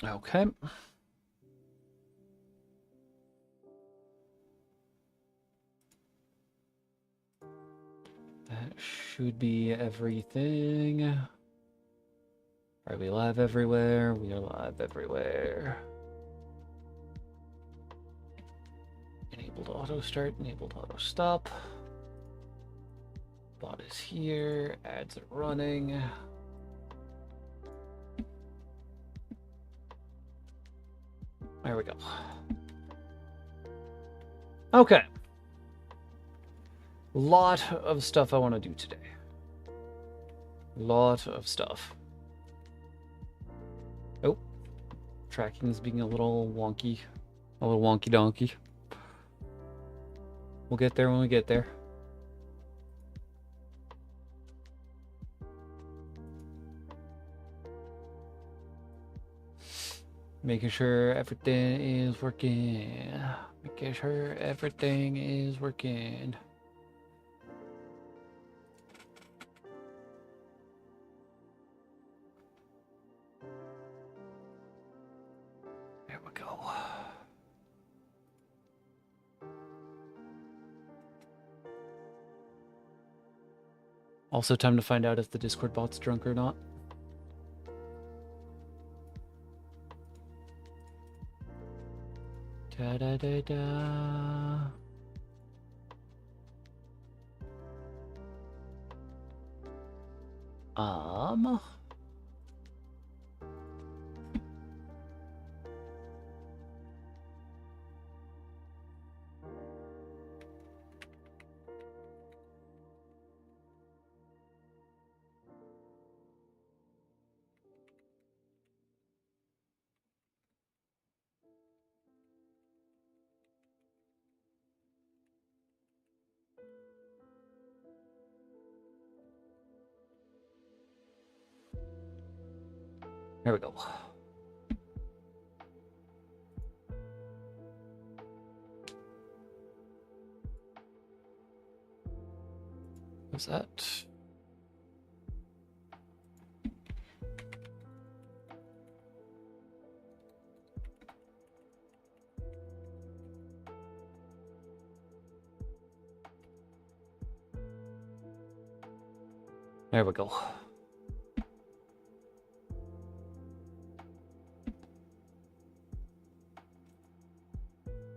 Okay. That should be everything. Are we live everywhere? We are live everywhere. Enabled auto start, enabled auto stop. Bot is here, ads are running. There we go. Okay. Lot of stuff I want to do today. Lot of stuff. Oh. Tracking's being a little wonky. A little wonky donkey. We'll get there when we get there. Making sure everything is working. Making sure everything is working. There we go. Also time to find out if the Discord bot's drunk or not. Da da da da. There we go. What's that? There we go.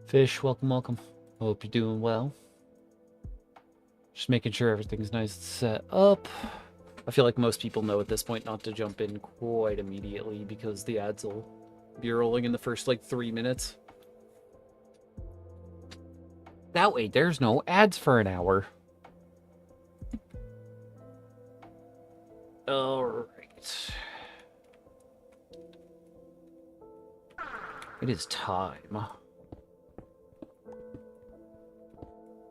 Fish, welcome, welcome. Hope you're doing well. Just making sure everything's nice and set up. I feel like most people know at this point not to jump in quite immediately because the ads will be rolling in the first like 3 minutes. That way there's no ads for an hour. Alright. It is time.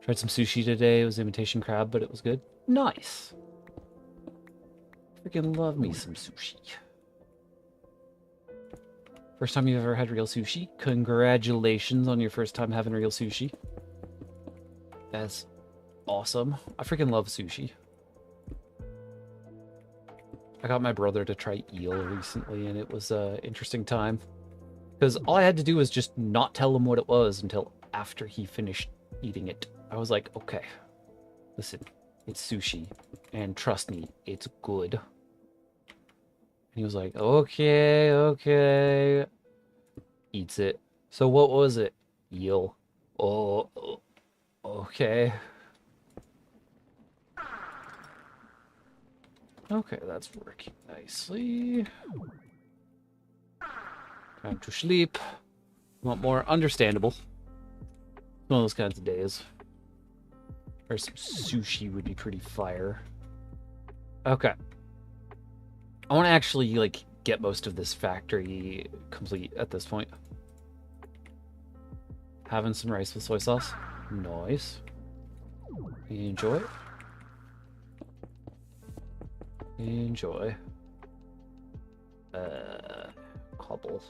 Tried some sushi today. It was imitation crab, but it was good. Nice. Freaking love me some sushi. First time you've ever had real sushi? Congratulations on your first time having real sushi. That's awesome. I freaking love sushi. I got my brother to try eel recently, and it was an interesting time. Because all I had to do was just not tell him what it was until after he finished eating it. I was like, okay, listen, it's sushi, and trust me, it's good. And he was like, okay, okay. Eats it. So what was it? Eel. Oh, okay. Okay, that's working nicely. Time to sleep. Want more? Understandable. One of those kinds of days. Or some sushi would be pretty fire. Okay. I want to actually, like, get most of this factory complete at this point. Having some rice with soy sauce. Nice. Enjoy. Enjoy. Cobble.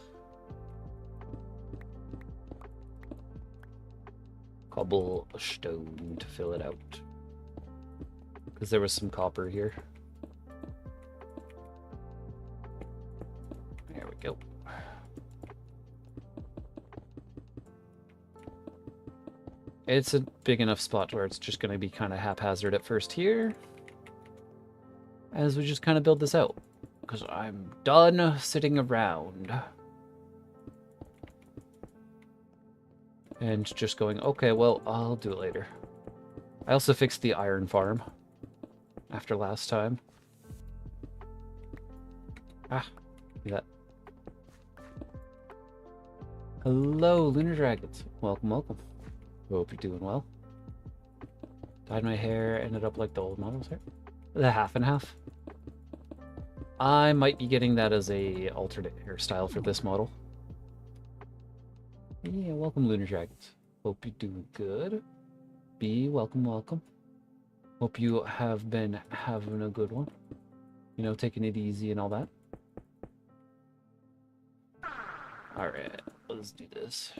Cobblestone to fill it out. Because there was some copper here. There we go. It's a big enough spot where it's just going to be kind of haphazard at first here, as we just kind of build this out, because I'm done sitting around and just going, okay, well, I'll do it later. I also fixed the iron farm after last time. Ah, do that. Hello, Lunar Dragons. Welcome, welcome. Hope you're doing well. Dyed my hair, ended up like the old model's hair. The half and half. I might be getting that as a alternate hairstyle for this model. Yeah, welcome, Lunar Dragons. Hope you're doing good. B, welcome, welcome. Hope you have been having a good one. You know, taking it easy and all that. Alright, let's do this.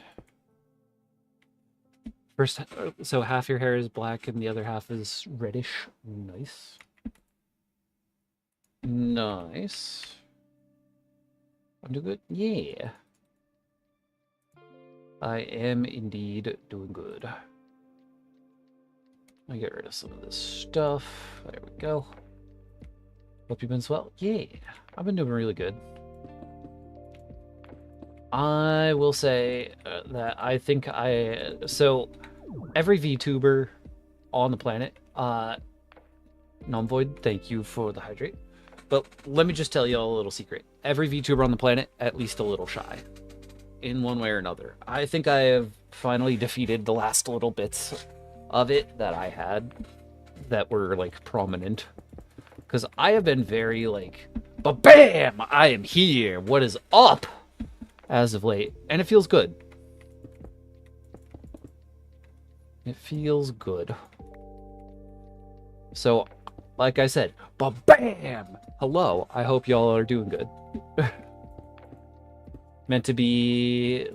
First, so half your hair is black and the other half is reddish. Nice. Nice. I'm doing good? Yeah. I am indeed doing good. I get rid of some of this stuff. There we go. Hope you've been swell. Yeah, I've been doing really good. I will say that I think so every VTuber on the planet, Nomvoid, thank you for the hydrate. But let me just tell you all a little secret. Every VTuber on the planet, at least a little shy. In one way or another. I think I have finally defeated the last little bits of it that I had that were like prominent. Because I have been very like, but bam! I am here! What is up? As of late. And it feels good. It feels good. So, like I said, but bam! Hello, I hope y'all are doing good. Meant to be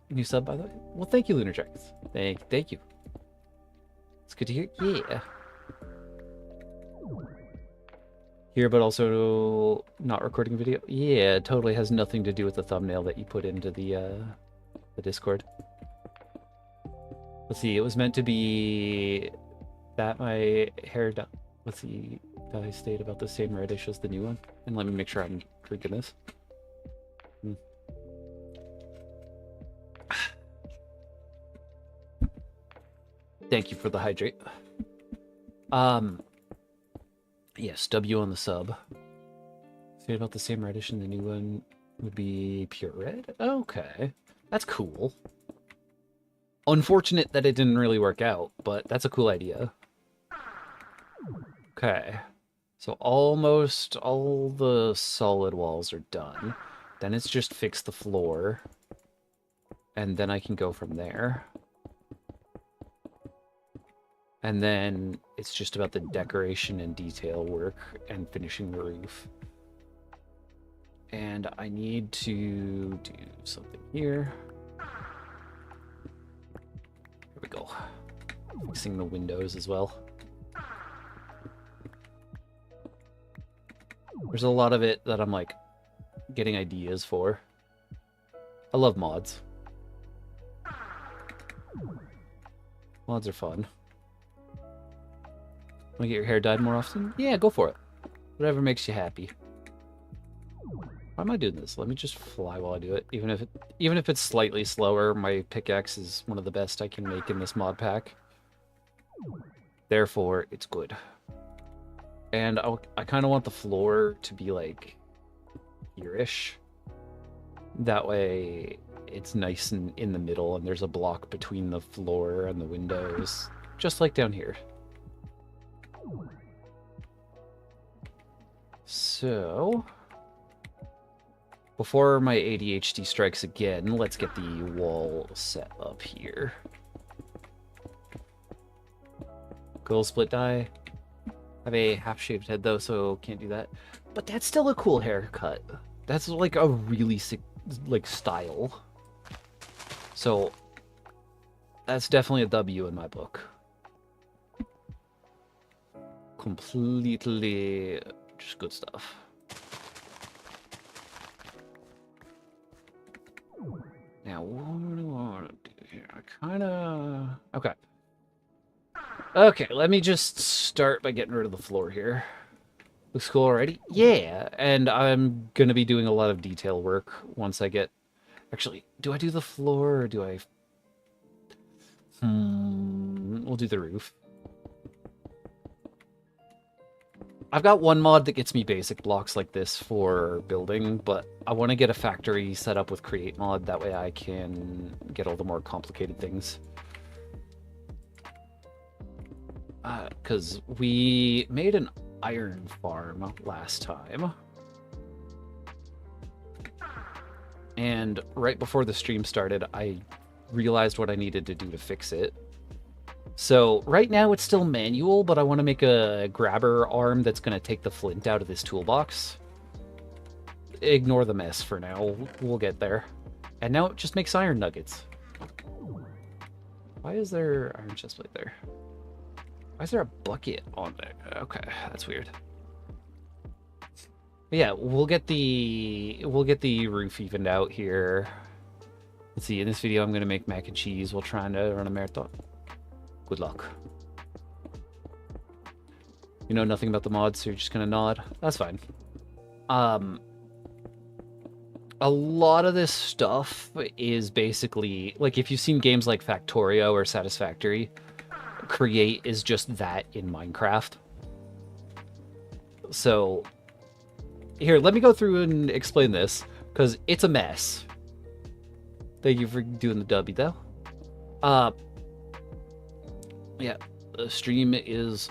new sub, by the way. Well, thank you, Lunar Dragons. Thank you. It's good to hear. Yeah. Here, but also not recording video. Yeah, it totally has nothing to do with the thumbnail that you put into the Discord. Let's see. It was meant to be that my hair. Let's see. Dye stayed about the same reddish as the new one. And let me make sure I'm drinking this. Thank you for the hydrate. Yes, W on the sub. Stayed about the same reddish, and the new one would be pure red. Okay, that's cool. Unfortunate that it didn't really work out, but that's a cool idea. Okay, so almost all the solid walls are done. Then it's just fix the floor, and then I can go from there. And then it's just about the decoration and detail work and finishing the roof. And I need to do something here. Here we go. Fixing the windows as well. There's a lot of it that I'm like getting ideas for. I love mods. Mods are fun. Want to get your hair dyed more often? Yeah, go for it. Whatever makes you happy. Why am I doing this? Let me just fly while I do it. Even if it's slightly slower, my pickaxe is one of the best I can make in this mod pack. Therefore, it's good. And I kind of want the floor to be like here-ish. That way, it's nice and in the middle, and there's a block between the floor and the windows, just like down here. So, before my ADHD strikes again, let's get the wall set up here. Gold split dye. I have a half-shaved head though, so can't do that. But that's still a cool haircut. That's like a really sick, like, style. So, that's definitely a W in my book. Completely just good stuff. Now, what do I want to do kind of... Okay. Okay, let me just start by getting rid of the floor here. Looks cool already? Yeah, and I'm going to be doing a lot of detail work once I get... Actually, do I do the floor or do I... We'll do the roof. I've got one mod that gets me basic blocks like this for building, but I want to get a factory set up with create mod. That way I can get all the more complicated things. Because we made an iron farm last time. And right before the stream started, I realized what I needed to do to fix it. So right now it's still manual, but I want to make a grabber arm that's going to take the flint out of this toolbox. Ignore the mess for now. We'll get there. And now it just makes iron nuggets. Why is there iron chestplate there? Why is there a bucket on there? Okay, that's weird. But yeah, we'll get the roof evened out here. Let's see, in this video I'm going to make mac and cheese while trying to run a marathon. Good luck. You know nothing about the mods, so you're just gonna nod. That's fine. A lot of this stuff is basically, like, if you've seen games like Factorio or Satisfactory, Create is just that in Minecraft. So, here, let me go through and explain this, because it's a mess. Thank you for doing the W, though. Yeah, the stream is,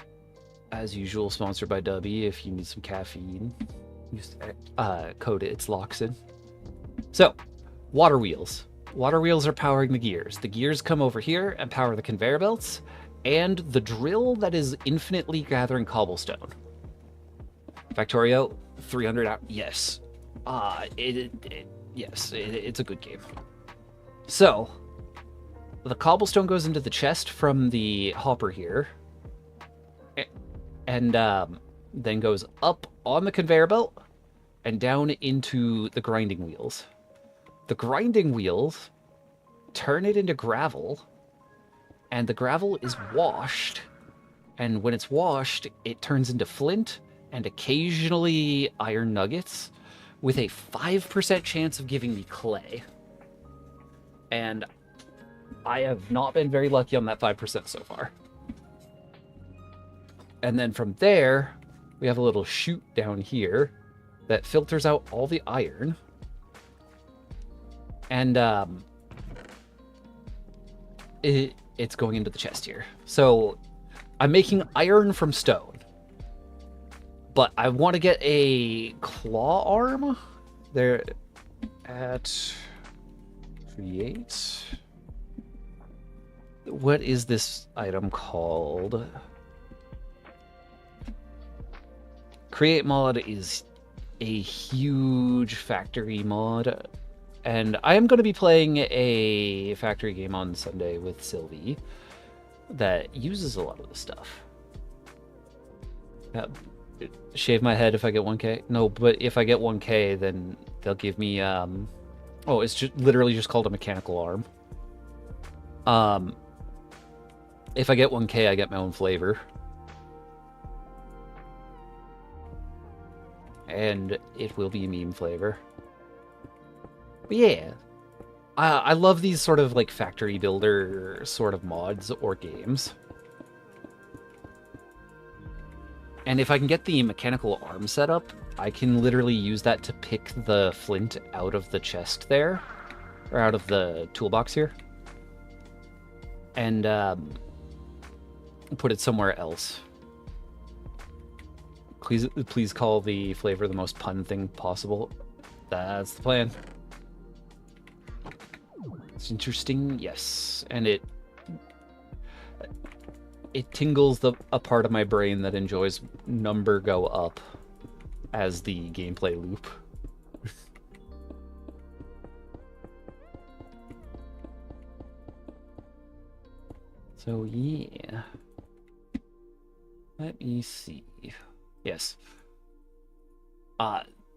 as usual, sponsored by Dubby. If you need some caffeine, use code it's Loxin. So, water wheels. Water wheels are powering the gears. The gears come over here and power the conveyor belts, and the drill that is infinitely gathering cobblestone. Factorio, 300 out. Yes. Yes, it's a good game. So, the cobblestone goes into the chest from the hopper here, and then goes up on the conveyor belt and down into the grinding wheels. The grinding wheels turn it into gravel, and the gravel is washed, and when it's washed, it turns into flint and occasionally iron nuggets with a 5% chance of giving me clay. And I have not been very lucky on that 5% so far. And then from there, we have a little chute down here that filters out all the iron. And it's going into the chest here. So I'm making iron from stone. But I want to get a claw arm. There at create. What is this item called? Create mod is a huge factory mod, and I am going to be playing a factory game on Sunday with Sylvie that uses a lot of this stuff. Shave my head if I get 1k? No, but if I get 1k, then they'll give me, oh, it's just literally just called a mechanical arm. If I get 1k, I get my own flavor. And it will be meme flavor. But yeah, I love these sort of like factory builder sort of mods or games. And if I can get the mechanical arm set up, I can literally use that to pick the flint out of the chest there, or out of the toolbox here, and put it somewhere else. Please call the flavor the most pun thing possible. That's the plan. It's interesting, yes, and it tingles a part of my brain that enjoys number go up as the gameplay loop. So yeah, let me see. Yes.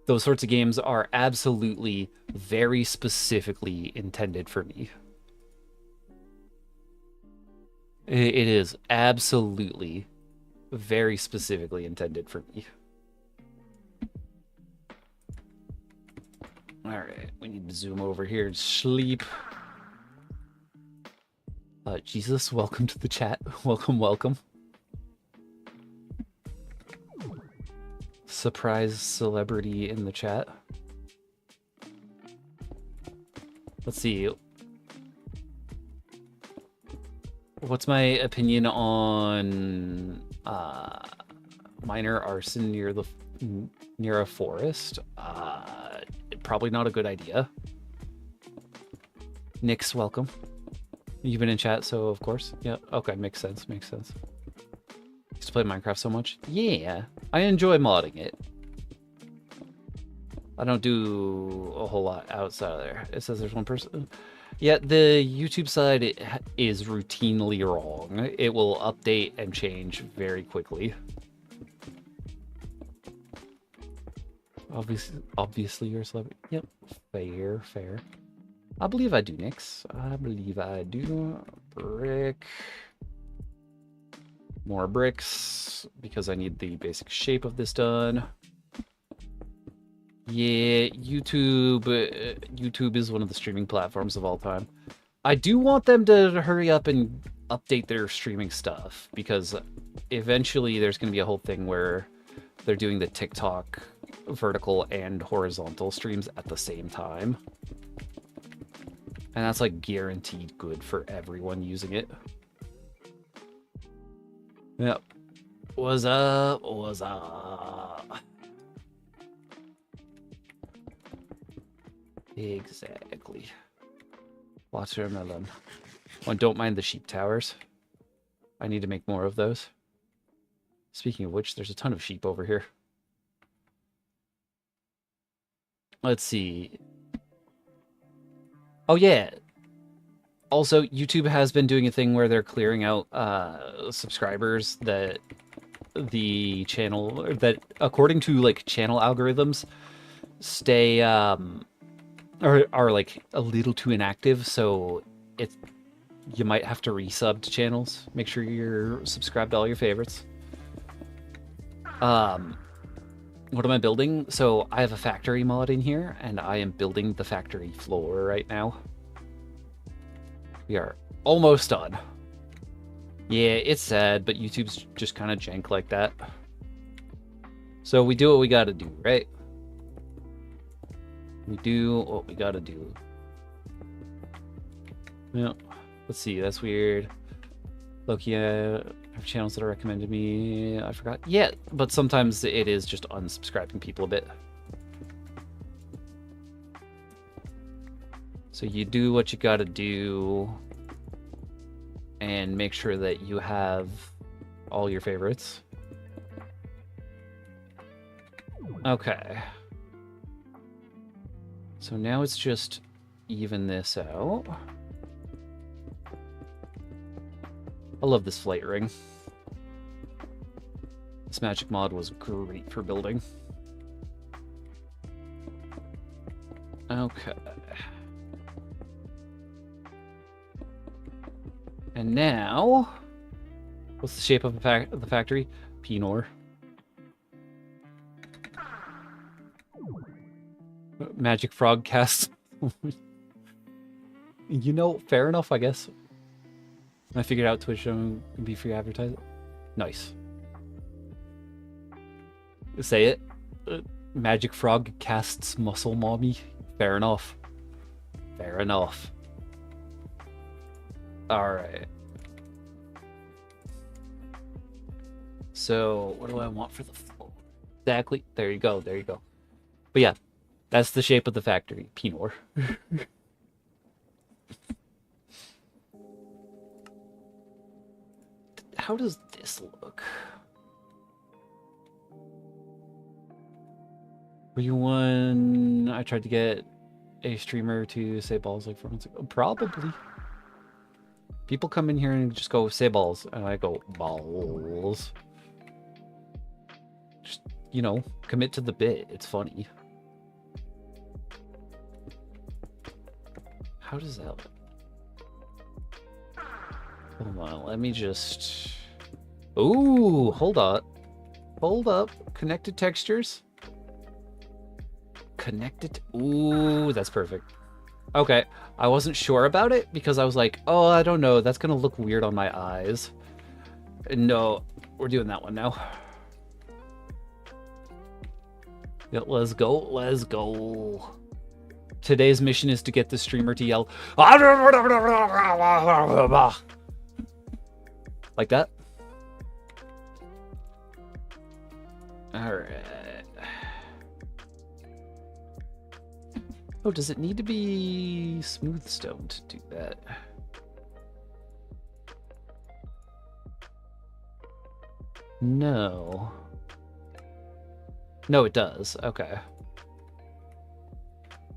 Those sorts of games are absolutely very specifically intended for me. It is absolutely very specifically intended for me. All right, we need to zoom over here and sleep. Jesus, welcome to the chat. Welcome, welcome. Surprise celebrity in the chat. Let's see. What's my opinion on minor arson near a forest? Probably not a good idea. Nick's welcome. You've been in chat, so of course. Yeah, okay, makes sense, makes sense. Used to play Minecraft so much. Yeah, I enjoy modding it. I don't do a whole lot outside of there. It says there's one person. Yeah, the YouTube side is routinely wrong. It will update and change very quickly. Obviously you're a celebrity. Yep, fair. I believe I do, Nix. I believe I do. Brick. More bricks, because I need the basic shape of this done. Yeah, YouTube is one of the streaming platforms of all time. I do want them to hurry up and update their streaming stuff, because eventually there's going to be a whole thing where they're doing the TikTok vertical and horizontal streams at the same time. And that's like guaranteed good for everyone using it. Yep. What's up? What's up? Exactly. Watermelon. Oh, and don't mind the sheep towers. I need to make more of those. Speaking of which, there's a ton of sheep over here. Let's see. Oh, yeah. Also, YouTube has been doing a thing where they're clearing out subscribers that the channel, that according to like channel algorithms, stay are like a little too inactive. So you might have to resub to channels. Make sure you're subscribed to all your favorites. What am I building? So I have a factory mod in here, and I am building the factory floor right now. We are almost done. Yeah, it's sad, but YouTube's just kind of jank like that. So we do what we gotta do, right? We do what we gotta do. Yeah, let's see, that's weird. Loki, I have channels that are recommended me. I forgot. Yeah, but sometimes it is just unsubscribing people a bit. So you do what you gotta do and make sure that you have all your favorites. Okay. So now it's just even this out. I love this flight ring. This magic mod was great for building. Okay. And now, what's the shape of the factory? Pinor. Magic frog cast. You know, fair enough, I guess. I figured out Twitch can be free advertising. Nice. Say it. Magic frog casts muscle mommy. Fair enough. Fair enough. Alright. So, what do I want for the floor? Exactly. There you go. There you go. But yeah, that's the shape of the factory. Pinor. How does this look? Were you one I tried to get a streamer to say balls like 4 months ago? Probably. People come in here and just go, say balls. And I go, balls. Just, you know, commit to the bit. It's funny. How does that look? Hold on, let me just... Ooh, hold on. Hold up. Connected textures. Connected... Ooh, that's perfect. Okay, I wasn't sure about it because I was like, oh, I don't know. That's going to look weird on my eyes. No, we're doing that one now. Yeah, let's go. Let's go. Today's mission is to get the streamer to yell like that. All right. Oh, does it need to be smooth stone to do that? No. No, it does. Okay.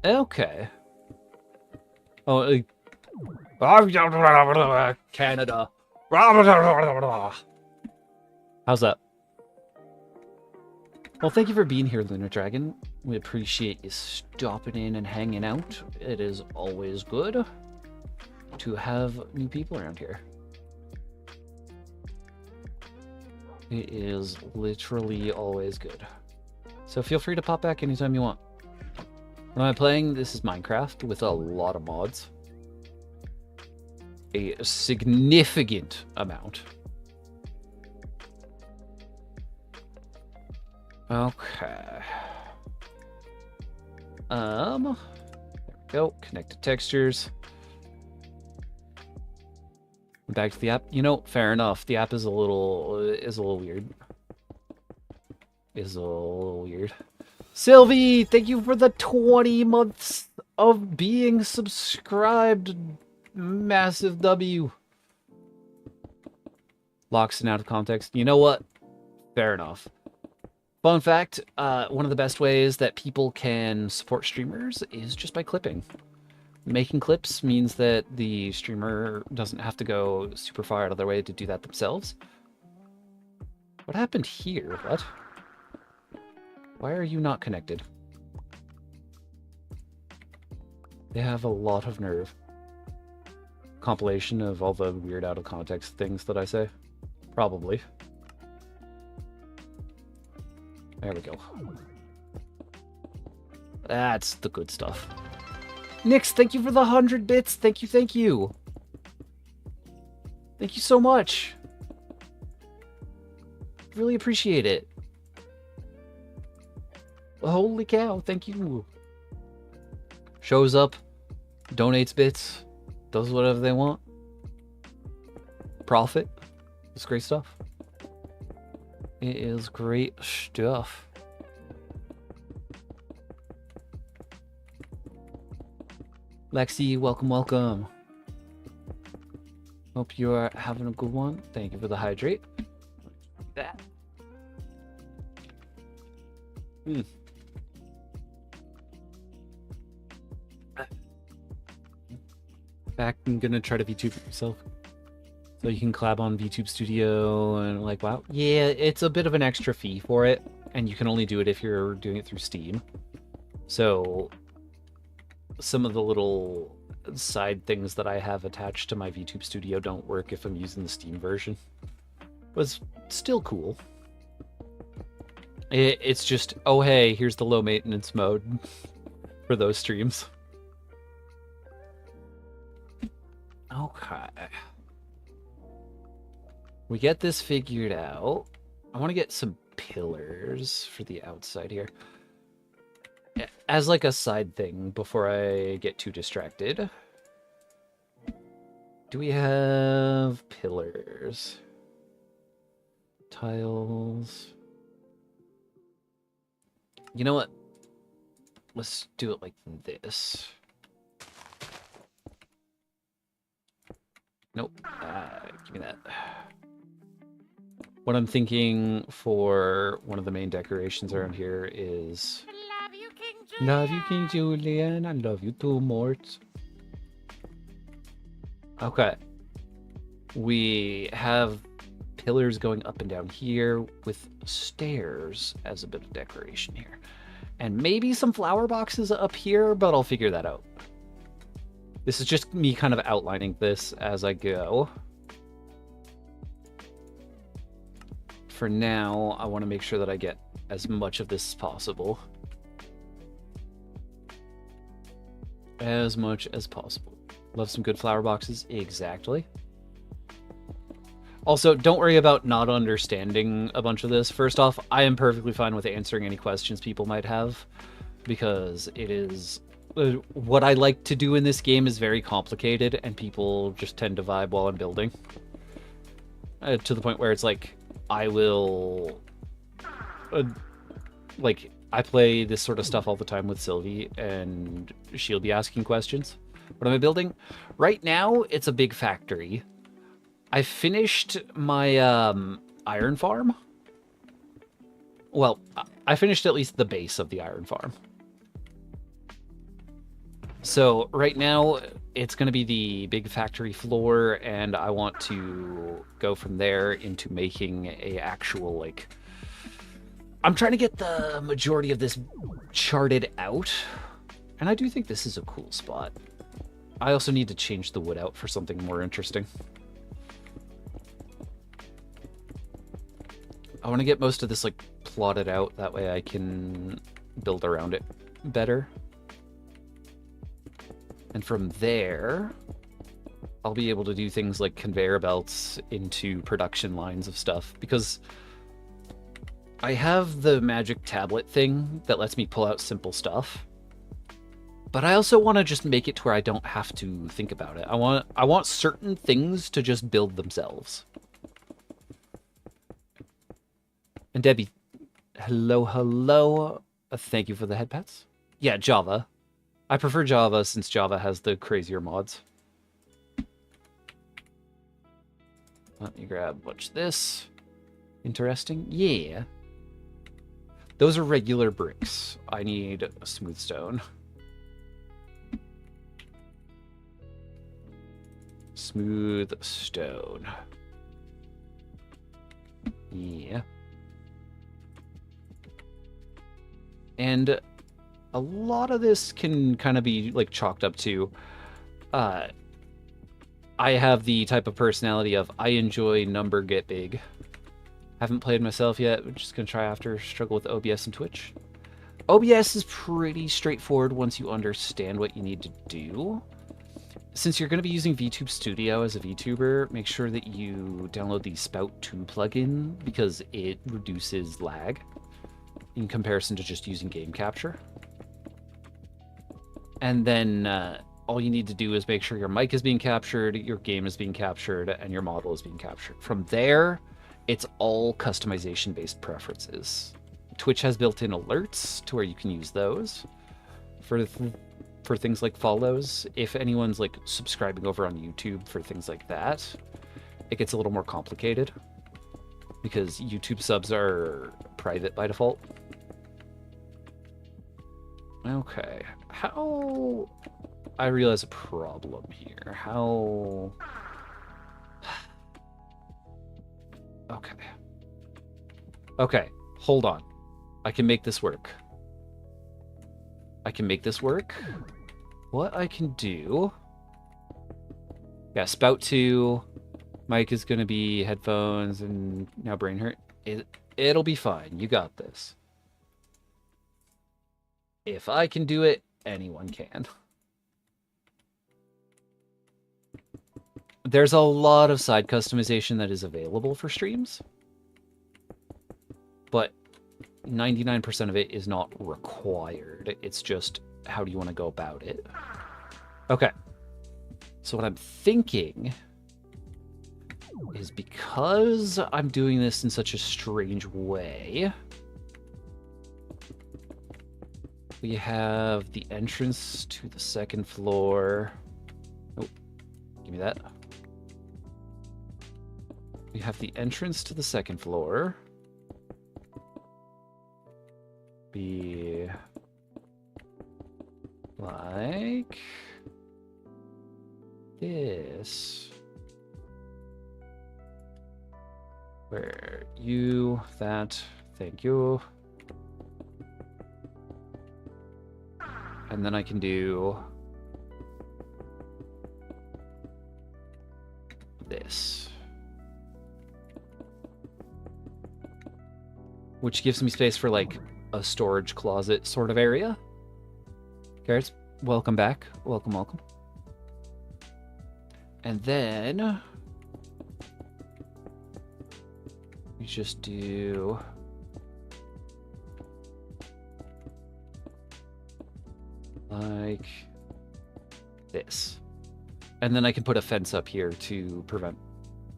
Okay. Oh, Canada. How's that? Well, thank you for being here, Lunar Dragon. We appreciate you stopping in and hanging out. It is always good to have new people around here. It is literally always good. So feel free to pop back anytime you want. When I'm playing, this is Minecraft with a lot of mods. A significant amount. Okay. There we go. Connected textures. Back to the app. You know, fair enough. The app is a little weird. Sylvie, thank you for the 20 months of being subscribed. Massive W. Loxin out of context. You know what? Fair enough. Fun fact, one of the best ways that people can support streamers is just by clipping. Making clips means that the streamer doesn't have to go super far out of their way to do that themselves. What happened here? What? Why are you not connected? They have a lot of nerve. Compilation of all the weird out of context things that I say? Probably. There we go. That's the good stuff. Nix, thank you for the 100 bits. Thank you, thank you. Thank you so much. Really appreciate it. Holy cow, thank you. Shows up, donates bits, does whatever they want. Profit. It's great stuff. It is great stuff. Lexi, welcome, welcome. Hope you are having a good one. Thank you for the hydrate. That. In fact, I'm gonna try to VTube it myself. So you can collab on VTube Studio and like, wow. Yeah, it's a bit of an extra fee for it. And you can only do it if you're doing it through Steam. So some of the little side things that I have attached to my VTube Studio don't work if I'm using the Steam version. But it's still cool. It's just, oh hey, here's the low maintenance mode for those streams. Okay. We get this figured out. I want to get some pillars for the outside here. As like a side thing before I get too distracted. Do we have pillars? Tiles. You know what? Let's do it like this. Nope. Give me that. What I'm thinking for one of the main decorations around here is... Love you, King Julian. I love you too, Mort. Okay. We have pillars going up and down here with stairs as a bit of decoration here. And maybe some flower boxes up here, but I'll figure that out. This is just me kind of outlining this as I go. for now, I want to make sure that I get as much of this as possible. As much as possible. Love some good flower boxes. Exactly. Also, don't worry about not understanding a bunch of this. First off, I am perfectly fine with answering any questions people might have, because it is... what I like to do in this game is very complicated, and people just tend to vibe while I'm building. To the point where it's like, I will... like, I play this sort of stuff all the time with Sylvie, and she'll be asking questions. What am I building? Right now, it's a big factory. I finished my iron farm. Well, I finished at least the base of the iron farm. So right now, it's going to be the big factory floor, and I want to go from there into making a actual, like... I'm trying to get the majority of this charted out, and I do think this is a cool spot. I also need to change the wood out for something more interesting. I want to get most of this, like, plotted out. That way I can build around it better. And from there, I'll be able to do things like conveyor belts into production lines of stuff. Because I have the magic tablet thing that lets me pull out simple stuff. But I also want to just make it to where I don't have to think about it. I want certain things to just build themselves. And Debbie, hello, hello. Thank you for the head pats. Yeah, Java. I prefer Java since Java has the crazier mods. Let me grab watch this. Interesting. Yeah. Those are regular bricks. I need a smooth stone. Smooth stone. Yeah. And a lot of this can kind of be like chalked up to I have the type of personality of I enjoy number get big. Haven't played myself yet. We're just gonna try after. Struggle with OBS and Twitch. OBS is pretty straightforward once you understand what you need to do. Since you're going to be using VTube Studio as a VTuber, make sure that you download the Spout 2 plugin because it reduces lag in comparison to just using game capture. And then all you need to do is make sure your mic is being captured, your game is being captured, and your model is being captured. From there, it's all customization-based preferences. Twitch has built-in alerts to where you can use those for things like follows. If anyone's like subscribing over on YouTube for things like that, it gets a little more complicated because YouTube subs are private by default. Okay, how... I realize a problem here. How... Okay. Okay, hold on. I can make this work. I can make this work. What I can do... Yeah, Spout 2. Mic is going to be headphones and now brain hurt. It'll be fine. You got this. If I can do it, anyone can. There's a lot of side customization that is available for streams, but 99% of it is not required. It's just, how do you want to go about it? Okay. So what I'm thinking is, because I'm doing this in such a strange way, we have the entrance to the second floor. Oh, give me that. We have the entrance to the second floor. Be like this. Where you, that, thank you. And then I can do this. which gives me space for like a storage closet sort of area. Carrots, welcome back. Welcome, welcome. And then we just do like this. And then I can put a fence up here to prevent,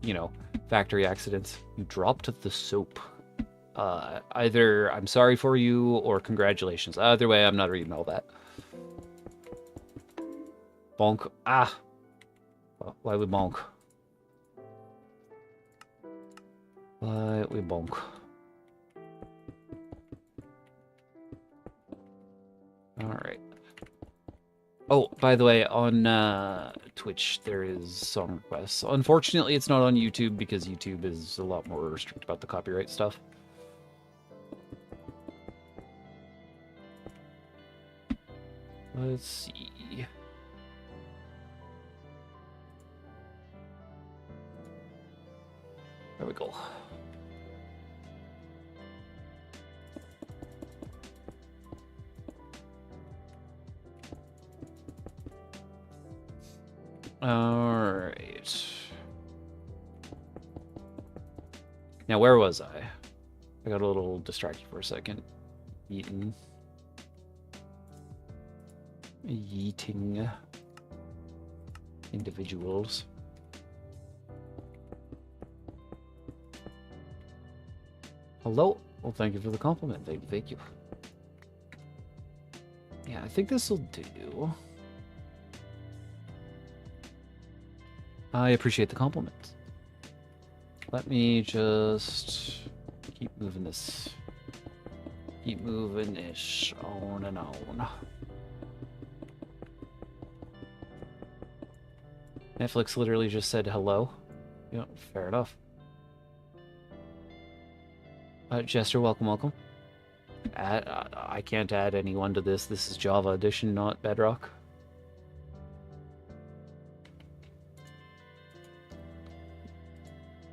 you know, factory accidents. You dropped the soap. Either I'm sorry for you or congratulations. Either way, I'm not reading all that. Bonk. Ah. Why we bonk? Why we bonk? Alright. Oh, by the way, on Twitch, there is song requests. Unfortunately, it's not on YouTube because YouTube is a lot more strict about the copyright stuff. Let's see. There we go. All right. Now, where was I? I got a little distracted for a second. Eating individuals. Hello. Well, thank you for the compliment. Thank you. Yeah, I think this will do. I appreciate the compliment. Let me just keep moving this. Keep moving this on and on. Netflix literally just said hello. Yeah, fair enough. Jester, welcome, welcome. I can't add anyone to this. This is Java Edition, not Bedrock.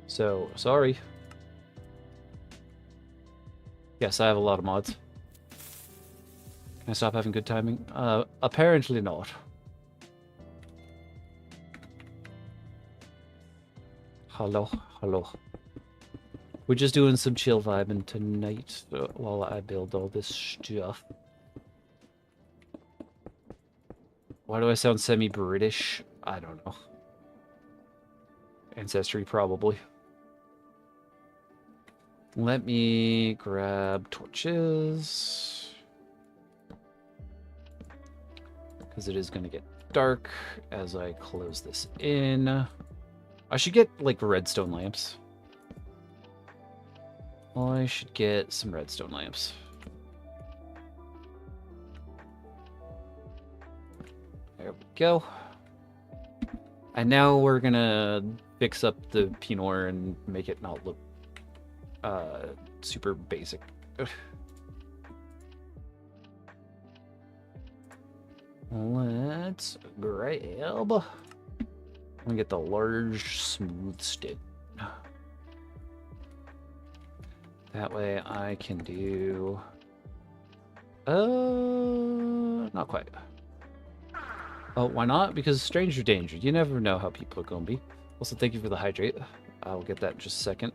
So, sorry. Yes, I have a lot of mods. Can I stop having good timing? Apparently not. Hello, hello. We're just doing some chill vibing tonight while I build all this stuff. Why do I sound semi-British? I don't know. Ancestry, probably. Let me grab torches. Because it is going to get dark as I close this in. I should get, like, redstone lamps. I should get some redstone lamps. There we go. And now we're gonna fix up the Pinot and make it not look super basic. Let's grab and get the large smooth stick. That way I can do... not quite. Oh, why not? Because stranger danger. You never know how people are going to be. Also, thank you for the hydrate. I'll get that in just a second.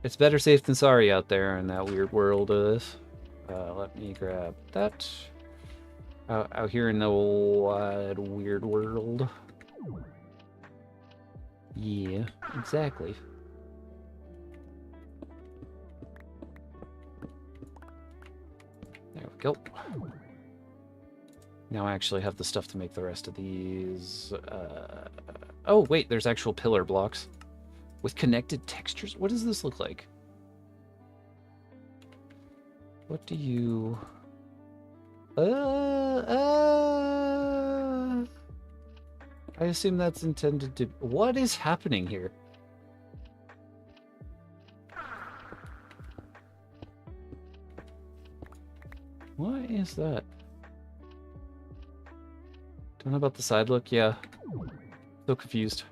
It's better safe than sorry out there in that weird world of this. Let me grab that. Out here in the wide, weird world. Yeah, exactly. There we go. Now I actually have the stuff to make the rest of these. Oh, wait, there's actual pillar blocks. With connected textures? What does this look like? What do you... I assume that's intended to... What is happening here? What is that? Don't know about the side look? Yeah. So confused.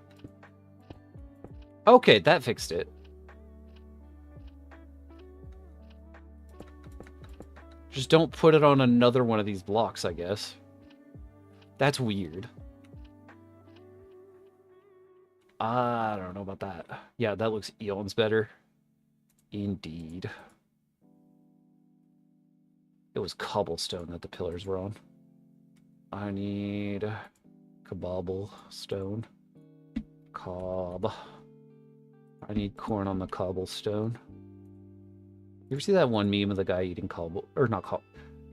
Okay, that fixed it. Just don't put it on another one of these blocks, I guess. That's weird. I don't know about that. Yeah, that looks eons better. Indeed. It was cobblestone that the pillars were on. I need cobblestone. Cob. I need corn on the cobblestone. You ever see that one meme of the guy eating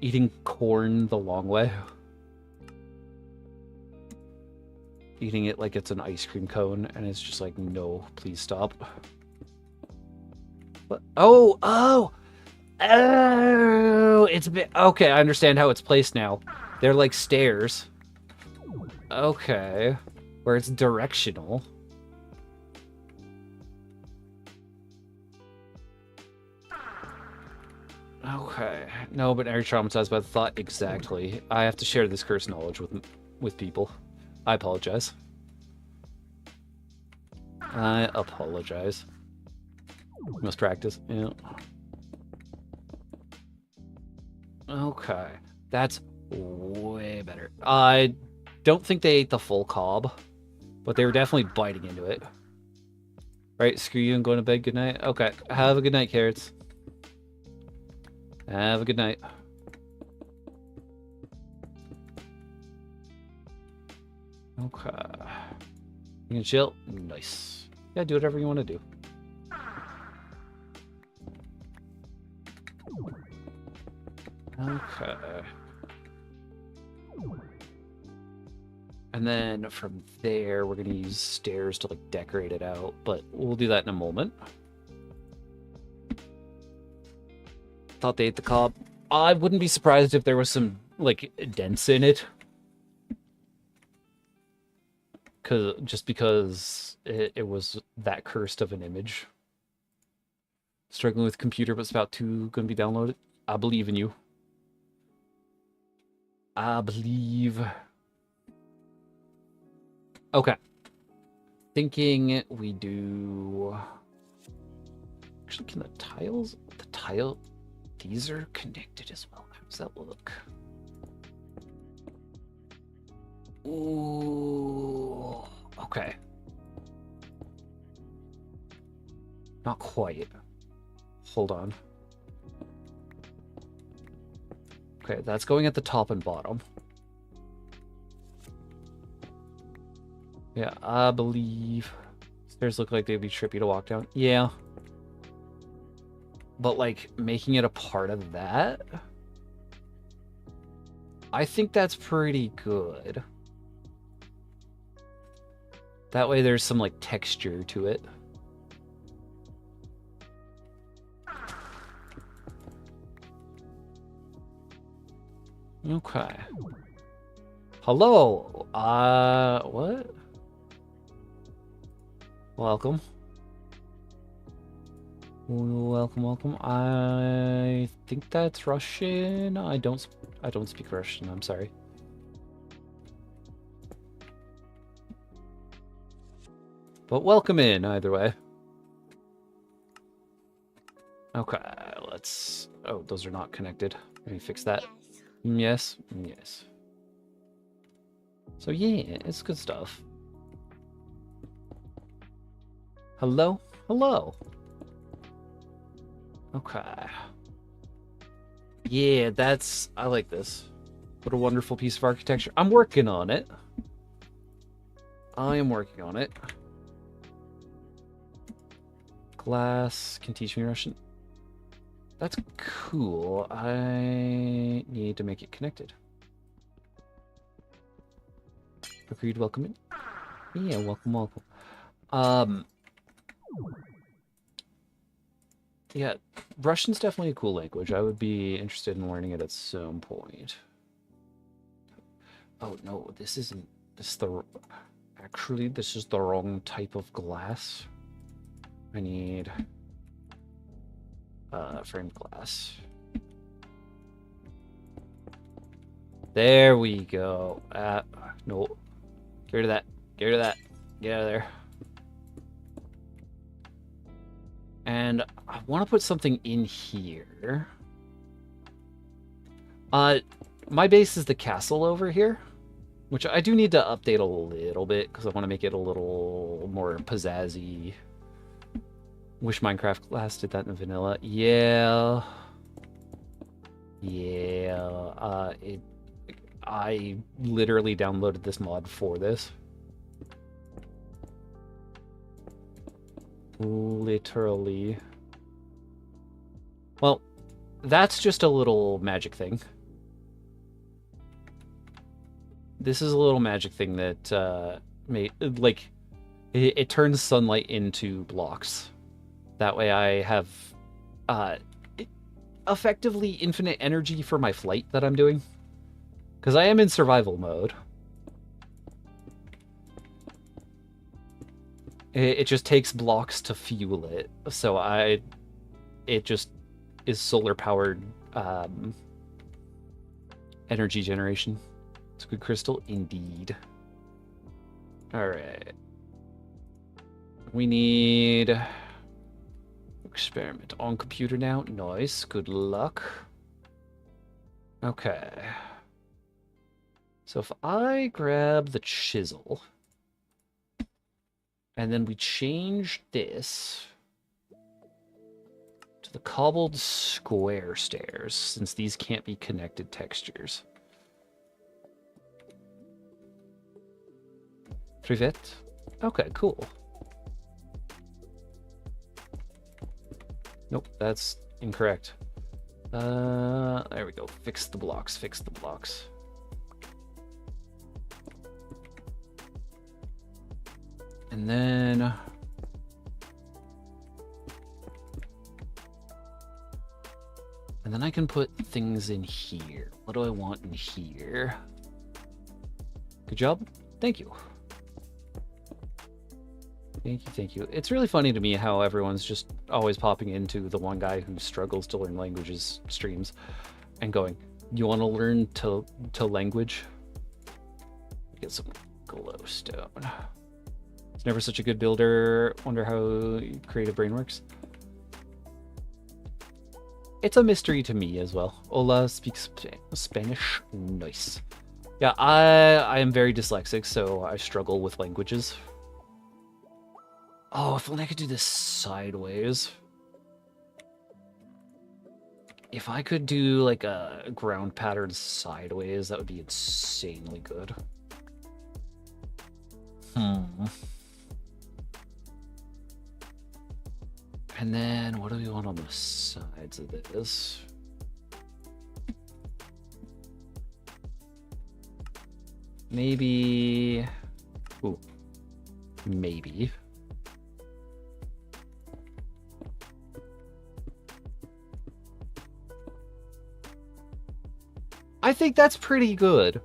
eating corn the long way? Eating it like it's an ice cream cone, and it's just like, no, please stop. What? Oh, it's okay. I understand how it's placed now. They're like stairs. Okay, where it's directional. Okay, no, but now you're traumatized by the thought. Exactly. I have to share this cursed knowledge with people. I apologize. I apologize. Must practice. Yeah. Okay. That's way better. I don't think they ate the full cob, but they were definitely biting into it. Right, screw you and going to bed. Good night. Okay. Have a good night, carrots. Have a good night. Okay. You can chill? Nice. Yeah, do whatever you want to do. Okay. And then from there, we're going to use stairs to, like, decorate it out, but we'll do that in a moment. Thought they ate the cob. I wouldn't be surprised if there was some, like, dents in it. Just because it was that cursed of an image. Struggling with computer, but Spout 2 gonna be downloaded. I believe in you. I believe. Okay. Thinking we do. Actually, can the tiles? These are connected as well. How does that look? Ooh, okay. Not quite. Hold on. Okay, that's going at the top and bottom. Yeah, I believe stairs look like they'd be trippy to walk down. Yeah. But, like, making it a part of that? I think that's pretty good. That way there's some, like, texture to it. Okay. Hello. What? Welcome. Welcome. I think that's Russian. I don't speak Russian. I'm sorry. But welcome in either way. Okay, let's. Oh, those are not connected. Let me fix that. Yes. So yeah, it's good stuff. Hello. Okay. Yeah, I like this. What a wonderful piece of architecture. I'm working on it. I am working on it. Glass can teach me Russian. That's cool. I need to make it connected. Agreed, welcome in. Yeah, welcome. Yeah, Russian's definitely a cool language. I would be interested in learning it at some point. Oh no, this isn't. Actually, this is the wrong type of glass. I need framed glass. There we go. No. Get rid of that. Get rid of that. Get out of there. And I want to put something in here. My base is the castle over here, which I do need to update a little bit because I want to make it a little more pizzazzy. Wish Minecraft Glass did that in vanilla. Yeah. Yeah. I literally downloaded this mod for this. Literally. Well, that's just a little magic thing. This is a little magic thing that it turns sunlight into blocks. That way I have effectively infinite energy for my flight that I'm doing. Because I am in survival mode. It just takes blocks to fuel it. So it just is solar powered energy generation. It's a good crystal indeed. Alright. We need experiment on computer now. Nice. Good luck. Okay. So if I grab the chisel and then we change this to the cobbled square stairs, since these can't be connected textures. Privet? Okay, cool. Nope, that's incorrect. There we go. Fix the blocks, fix the blocks. And then I can put things in here. What do I want in here? Good job. Thank you. Thank you, thank you. It's really funny to me how everyone's just always popping into the one guy who struggles to learn languages streams and going, you want to learn to language? Get some glowstone. It's never such a good builder. Wonder how creative brain works. It's a mystery to me as well. Ola speaks Spanish. Nice. Yeah, I am very dyslexic, so I struggle with languages. Oh, if only I could do this sideways. If I could do like a ground pattern sideways, that would be insanely good. And then what do we want on the sides of this? Maybe... Ooh. Maybe. I think that's pretty good.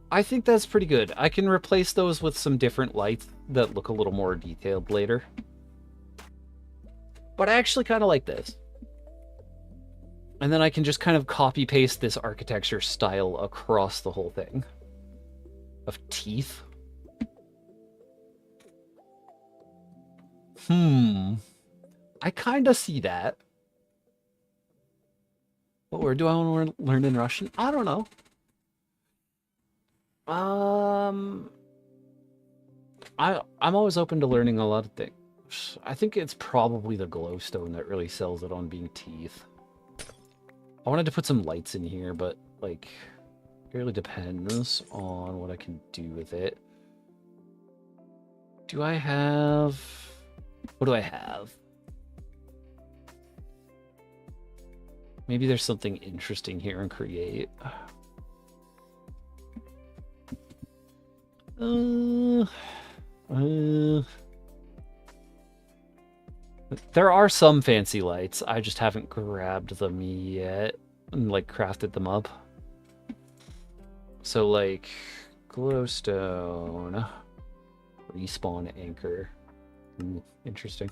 I think that's pretty good. I can replace those with some different lights that look a little more detailed later. But I actually kind of like this. And then I can just kind of copy paste this architecture style across the whole thing. Of teeth. I kind of see that. What word do I want to learn in Russian? I don't know. I'm always open to learning a lot of things. I think it's probably the glowstone that really sells it on being teeth. I wanted to put some lights in here, but like it really depends on what I can do with it. Do I have... What do I have? Maybe there's something interesting here in Create. There are some fancy lights. I just haven't grabbed them yet and like crafted them up. So like glowstone, respawn anchor. Ooh, interesting.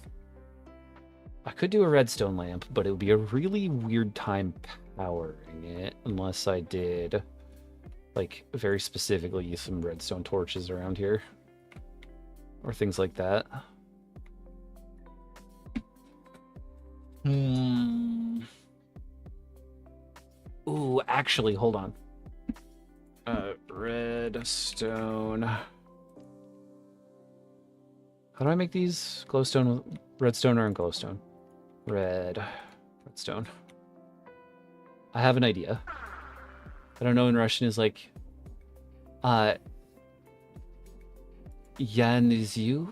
I could do a redstone lamp, but it would be a really weird time powering it unless I did, like, very specifically some redstone torches around here. Or things like that. actually, hold on. Redstone. How do I make these? Glowstone, redstone, or in glowstone? Redstone. I have an idea. I don't know in Russian is like, Yan is you?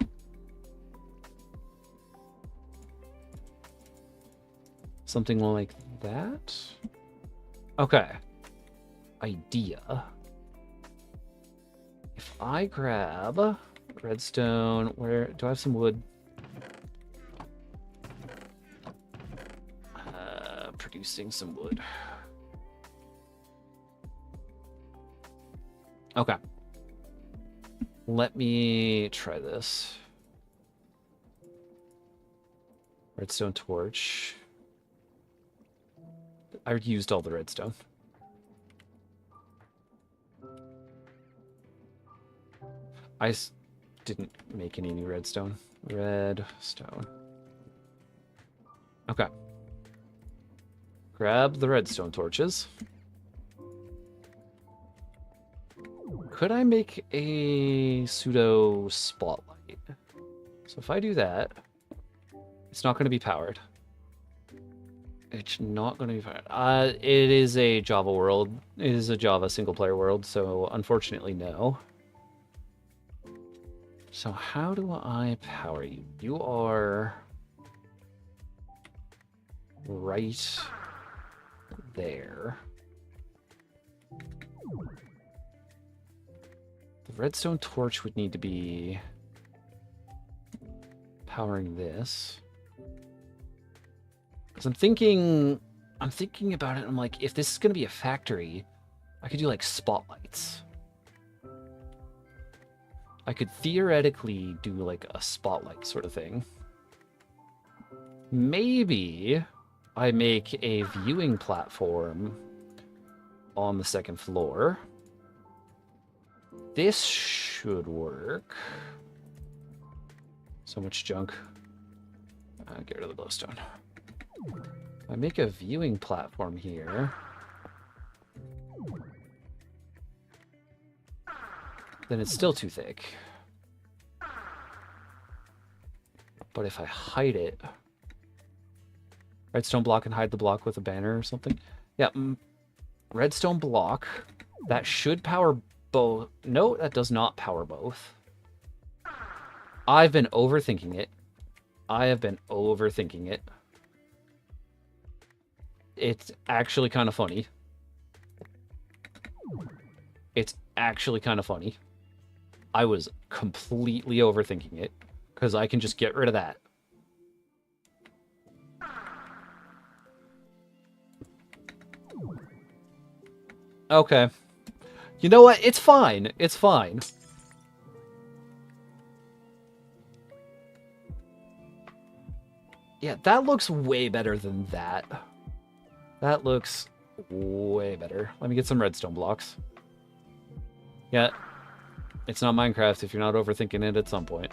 Something like that? Okay. Idea. If I grab redstone, where do I have some wood? Producing some wood. Okay. Let me try this. Redstone torch. I used all the redstone. I didn't make any new redstone. Redstone. Okay. Grab the redstone torches. Could I make a pseudo spotlight? So if I do that, it's not going to be powered. It's not going to be powered. It is a Java world. It is a Java single-player world, so unfortunately, no. So how do I power you? You are right there. The redstone torch would need to be powering this. Because I'm thinking about it, and I'm like, if this is going to be a factory, I could do like spotlights. I could theoretically do like a spotlight sort of thing. Maybe I make a viewing platform on the second floor. This should work. So much junk. Get rid of the glowstone. I make a viewing platform here. Then it's still too thick. But if I hide it... Redstone block and hide the block with a banner or something? Yeah, redstone block. That should power both. No, that does not power both. I've been overthinking it. I have been overthinking it. It's actually kind of funny. It's actually kind of funny. I was completely overthinking it, because I can just get rid of that. Okay. You know what? It's fine. It's fine. Yeah, that looks way better than that. That looks way better. Let me get some redstone blocks. Yeah. It's not Minecraft if you're not overthinking it at some point.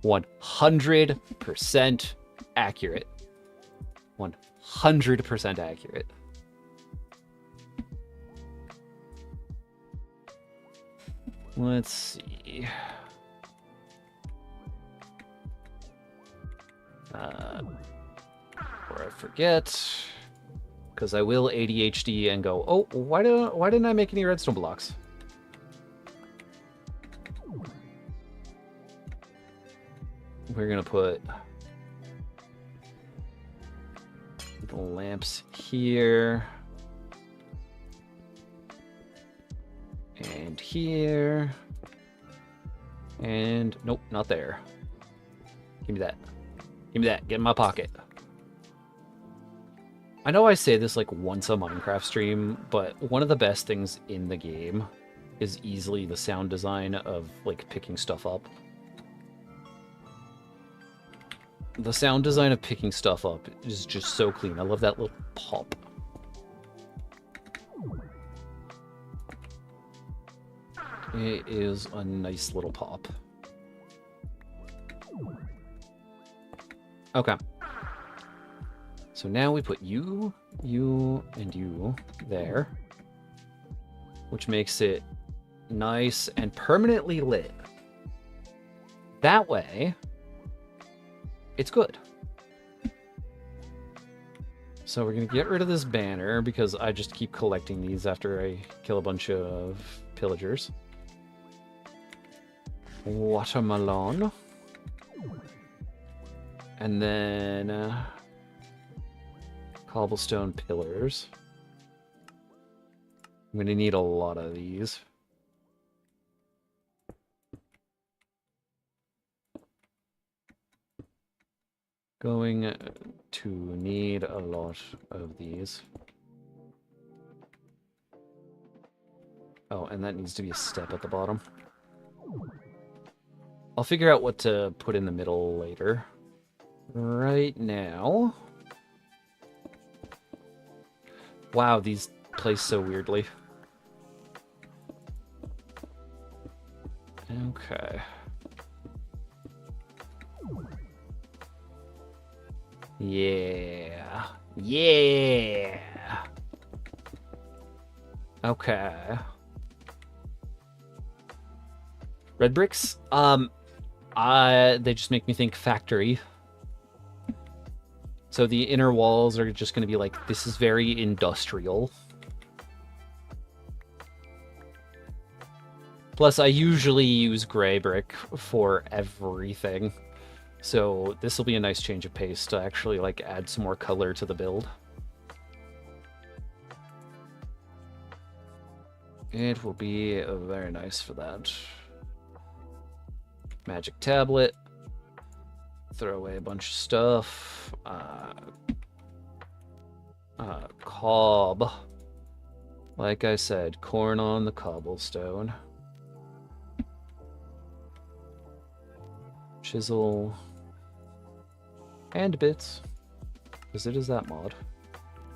100% accurate. 100% accurate. Let's see. Before I forget, because I will ADHD and go, oh, why didn't I make any redstone blocks? We're gonna put the lamps here and here, and nope, not there. Give me that. Give me that. Get in my pocket. I know I say this like once a Minecraft stream, but one of the best things in the game is easily the sound design of like picking stuff up. The sound design of picking stuff up is just so clean. I love that little pop. It is a nice little pop. Okay. So now we put you, and you there, which makes it nice and permanently lit. That way, it's good. So we're going to get rid of this banner because I just keep collecting these after I kill a bunch of pillagers. Watermelon. And then cobblestone pillars. I'm going to need a lot of these. Going to need a lot of these. Oh, and that needs to be a step at the bottom. I'll figure out what to put in the middle later. Right now... Wow, these place so weirdly. Okay. Yeah. Yeah. Okay. Red bricks? They just make me think factory. So the inner walls are just going to be like, this is very industrial. Plus, I usually use gray brick for everything. So this will be a nice change of pace to actually like add some more color to the build. It will be very nice for that. Magic tablet. Throw away a bunch of stuff. Cob. Like I said, corn on the cobblestone. Chisel. And bits. Because it is that mod.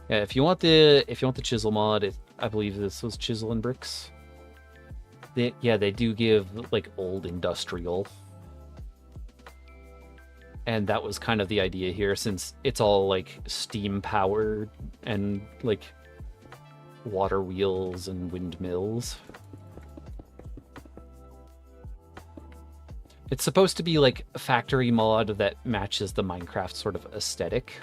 Yeah, if you want the chisel mod, I believe this was chisel and bricks. They do give like old industrial. And that was kind of the idea here, since it's all like steam powered and like water wheels and windmills. It's supposed to be like a factory mod that matches the Minecraft sort of aesthetic.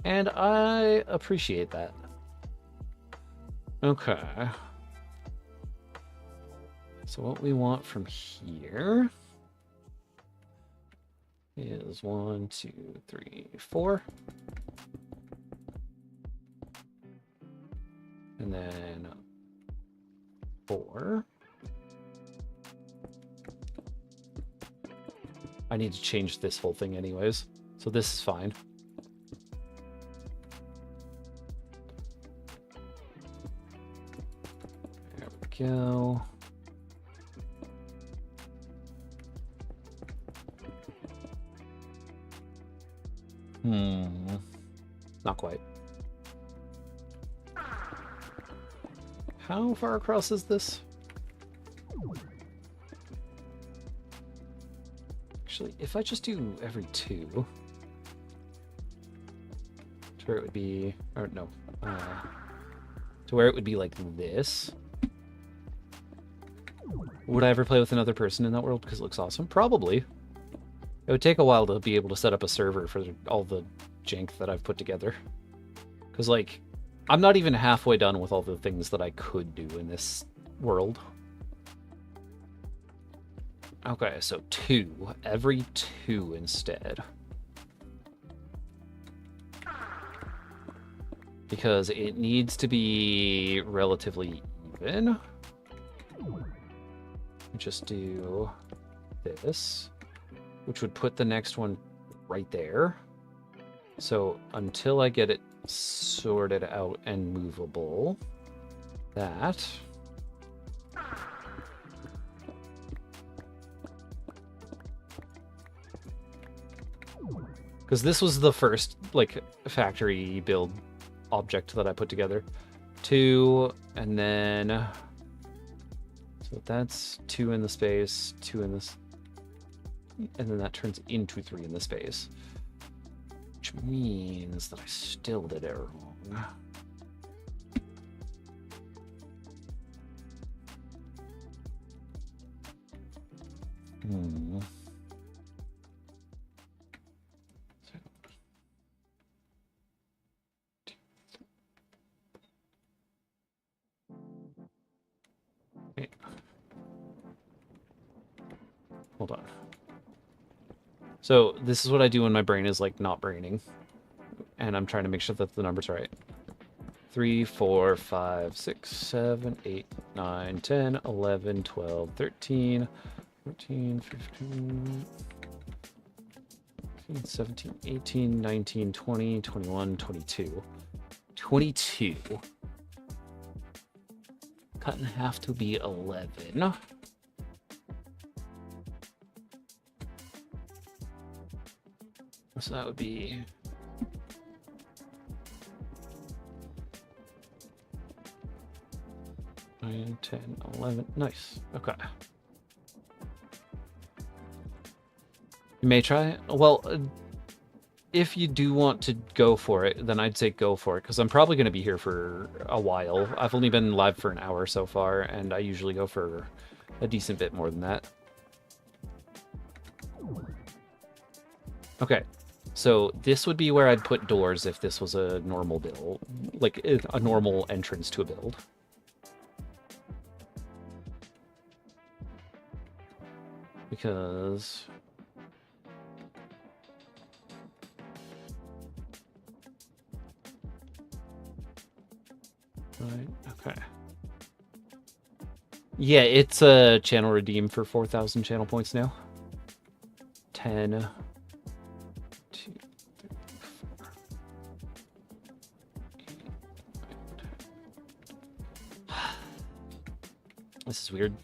And I appreciate that. Okay. So what we want from here is 1, 2, 3, 4. And then 4. I need to change this whole thing anyways, so this is fine. There we go. Not quite. How far across is this? Actually, if I just do every 2, to where it would be, or no, to where it would be like this. Would I ever play with another person in that world because it looks awesome? Probably. It would take a while to be able to set up a server for all the jank that I've put together. Because, like, I'm not even halfway done with all the things that I could do in this world. Okay, so 2. Every 2 instead. Because it needs to be relatively even. Just do this, which would put the next one right there. So until I get it sorted out and movable, that. Because this was the first, like, factory build object that I put together. 2, and then... So that's 2 in the space, 2 in this... and then that turns into 3 in the space. Which means that I still did it wrong. Okay. Hold on. So this is what I do when my brain is like not braining, and I'm trying to make sure that the number's right. 3, 4, 5, 6, 7, 8, 9, 10, 11, 12, 13, 14, 15, 17, 18, 19, 20, 21, 22. 22. Cut in half to be 11. So that would be 9, 10, 11. Nice. Okay. You may try. Well, if you do want to go for it, then I'd say go for it, because I'm probably going to be here for a while. I've only been live for an hour so far, and I usually go for a decent bit more than that. Okay, so this would be where I'd put doors if this was a normal build, like a normal entrance to a build. Because... Right, okay. Yeah, it's a channel redeem for 4,000 channel points now. 10, 2, 3, 4, 8, 9. This is weird.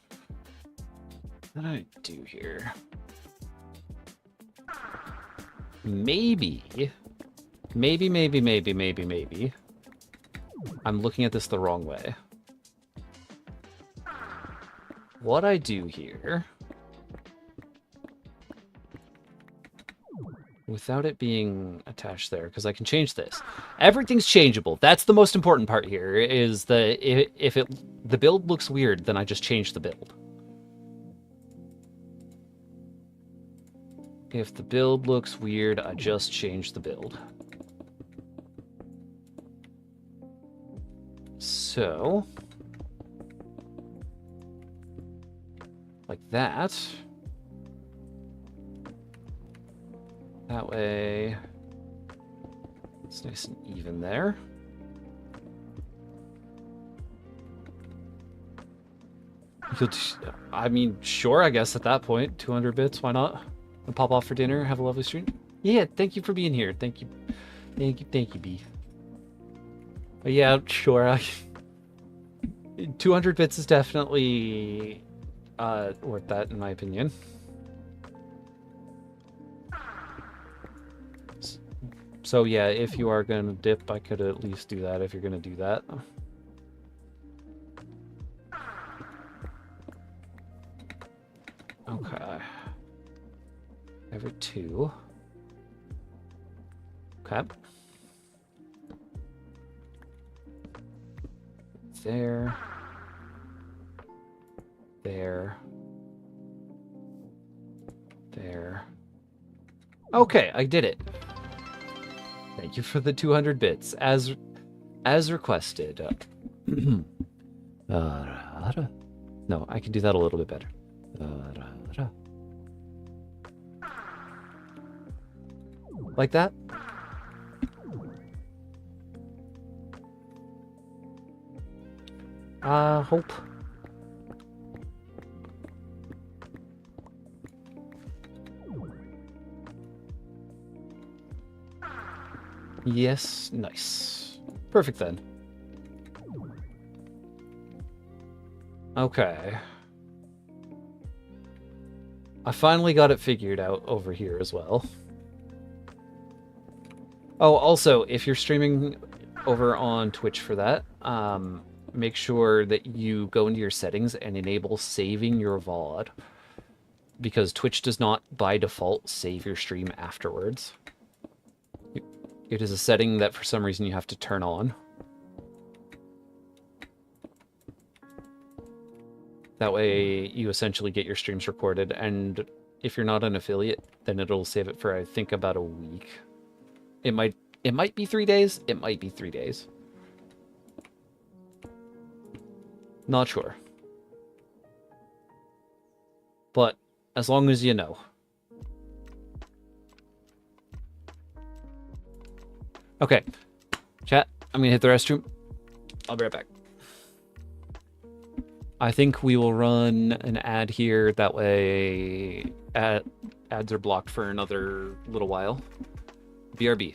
What did I do here? Maybe. I'm looking at this the wrong way. What I do here, without it being attached there, because I can change this. Everything's changeable. That's the most important part here, is that if the build looks weird, then I just change the build. If the build looks weird, I just change the build. So, like that. That way, it's nice and even there. I mean, sure, I guess at that point, 200 bits, why not? And pop off for dinner, have a lovely stream. Yeah, thank you for being here. Thank you, B. But yeah, sure. 200 bits is definitely worth that, in my opinion. So yeah, if you are going to dip, I could at least do that if you're going to do that. Okay. Every 2. Okay. There. There. There. Okay, I did it. Thank you for the 200 bits, as requested. No, I can do that a little bit better. Like that? Hope. Yes, nice. Perfect then. Okay. I finally got it figured out over here as well. Oh, also, if you're streaming over on Twitch for that, make sure that you go into your settings and enable saving your VOD. because Twitch does not, by default, save your stream afterwards. It is a setting that for some reason you have to turn on. That way you essentially get your streams recorded, and if you're not an affiliate, then it'll save it for, I think, about a week. It might be 3 days, it might be 3 days. Not sure. But as long as you know. Okay. Chat, I'm gonna hit the restroom. I'll be right back. I think we will run an ad here. That way ads are blocked for another little while. BRB.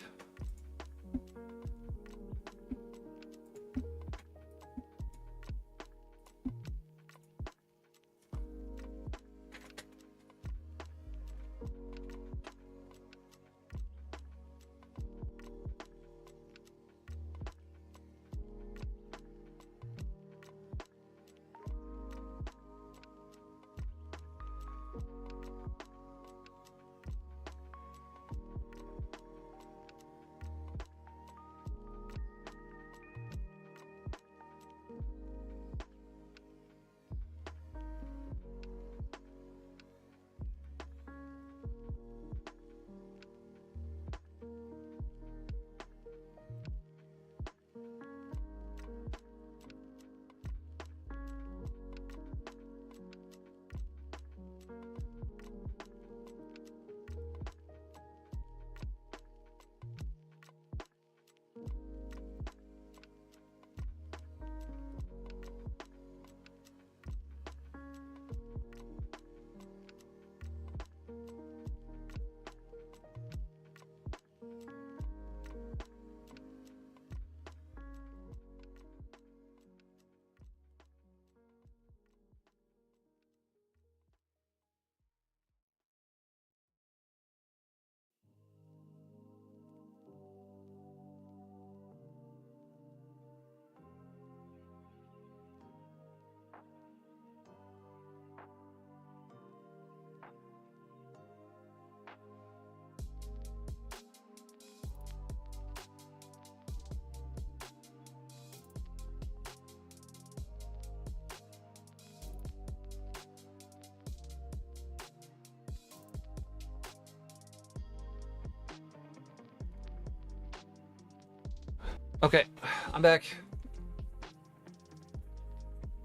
Okay, I'm back.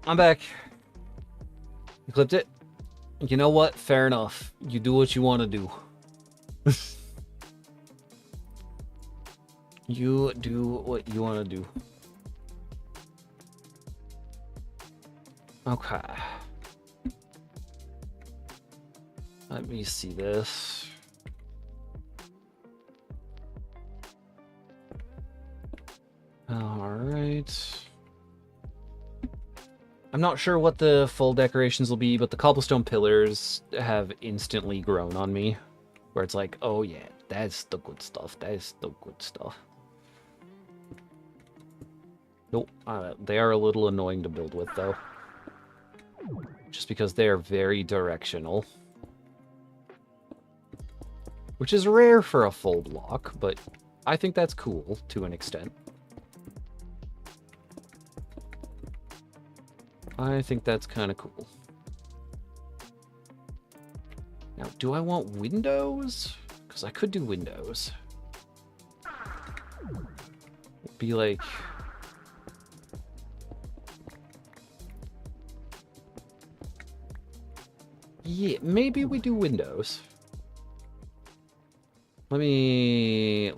I'm back. You clipped it? You know what? Fair enough. You do what you want to do. You do what you want to do. Okay. Let me see this. All right. I'm not sure what the full decorations will be, but the cobblestone pillars have instantly grown on me. Where it's like, oh yeah, that's the good stuff. That's the good stuff. Nope. They are a little annoying to build with, though. Just because they are very directional. Which is rare for a full block, but I think that's cool to an extent. I think that's kind of cool. Now, do I want windows? Because I could do windows. It'd be like... yeah, maybe we do windows. Let me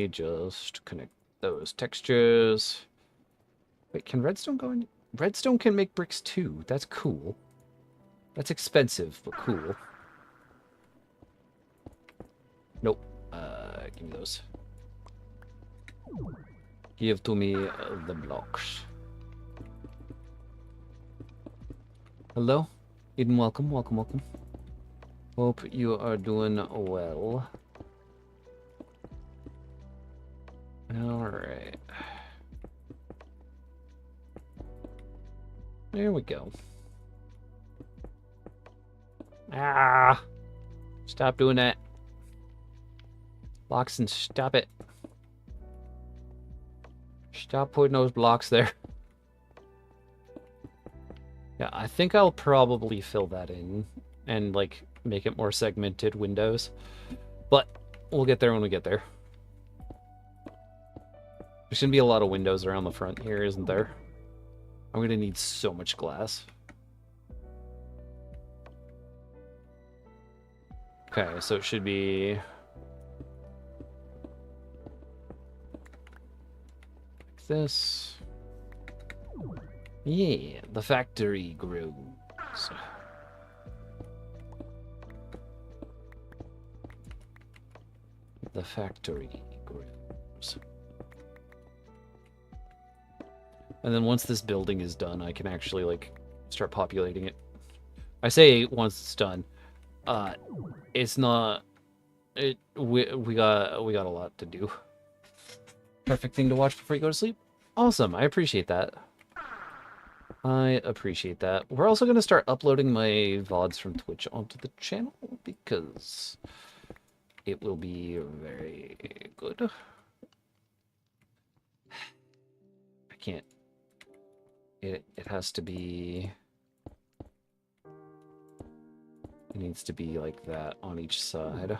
just connect those textures. Wait, can redstone go in? Redstone can make bricks too. That's cool. That's expensive, but cool. Nope. Give me those. Give to me the blocks. Hello? Eden, welcome, welcome, welcome. Hope you are doing well. Alright. There we go. Ah! Stop doing that. Loxin, stop it. Stop putting those blocks there. Yeah, I think I'll probably fill that in and, like, make it more segmented windows. But we'll get there when we get there. There's gonna be a lot of windows around the front here, isn't there? I'm gonna need so much glass. Okay, so it should be... like this. Yeah, the factory grows. The factory grows. And then once this building is done, I can actually, like, start populating it. I say once it's done. It's not... We got a lot to do. Perfect thing to watch before you go to sleep. Awesome, I appreciate that. I appreciate that. We're also going to start uploading my VODs from Twitch onto the channel because it will be very good. I can't... It has to be... It needs to be like that on each side.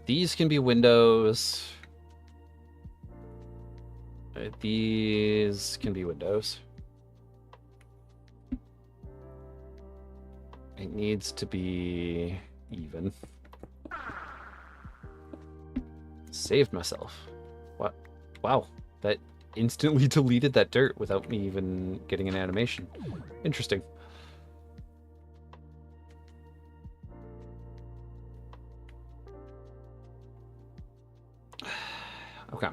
These can be windows. These can be windows. It needs to be even. Saved myself. What? Wow. That instantly deleted that dirt without me even getting an animation. Interesting. Okay.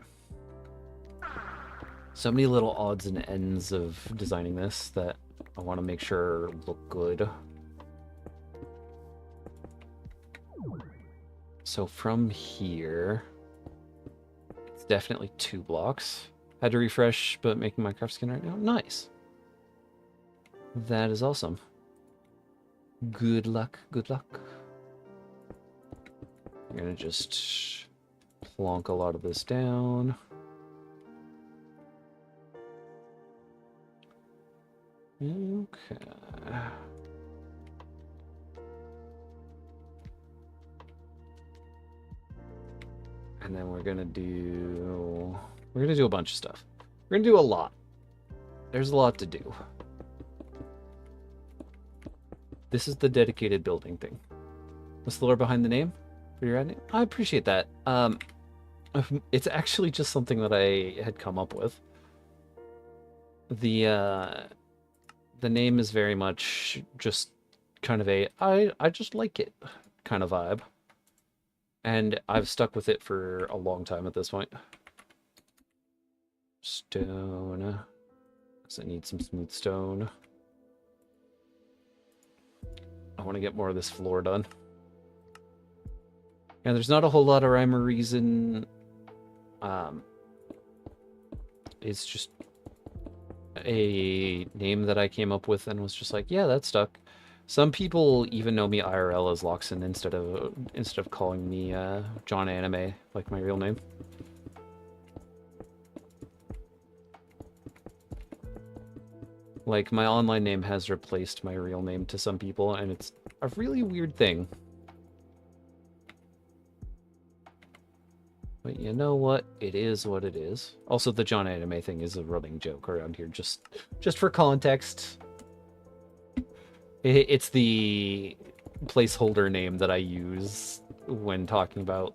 So many little odds and ends of designing this that I want to make sure look good. So from here, it's definitely 2 blocks. Had to refresh, but making Minecraft skin right now. Nice. That is awesome. Good luck, good luck. I'm gonna just plonk a lot of this down. Okay. And then we're gonna do a bunch of stuff. We're gonna do a lot. There's a lot to do. This is the dedicated building thing. What's the lore behind the name for your ad name? I appreciate that. It's actually just something that I had come up with. The name is very much just kind of a I just like it kind of vibe. And I've stuck with it for a long time at this point. Stone. Because I need some smooth stone. I want to get more of this floor done. And there's not a whole lot of rhyme or reason. It's just a name that I came up with and was just like, yeah, that stuck. Some people even know me IRL as Loxin instead of calling me John Anime, like my real name. Like, my online name has replaced my real name to some people, and it's a really weird thing. But you know what? It is what it is. Also, the John Anime thing is a running joke around here, just for context. It's the placeholder name that I use when talking about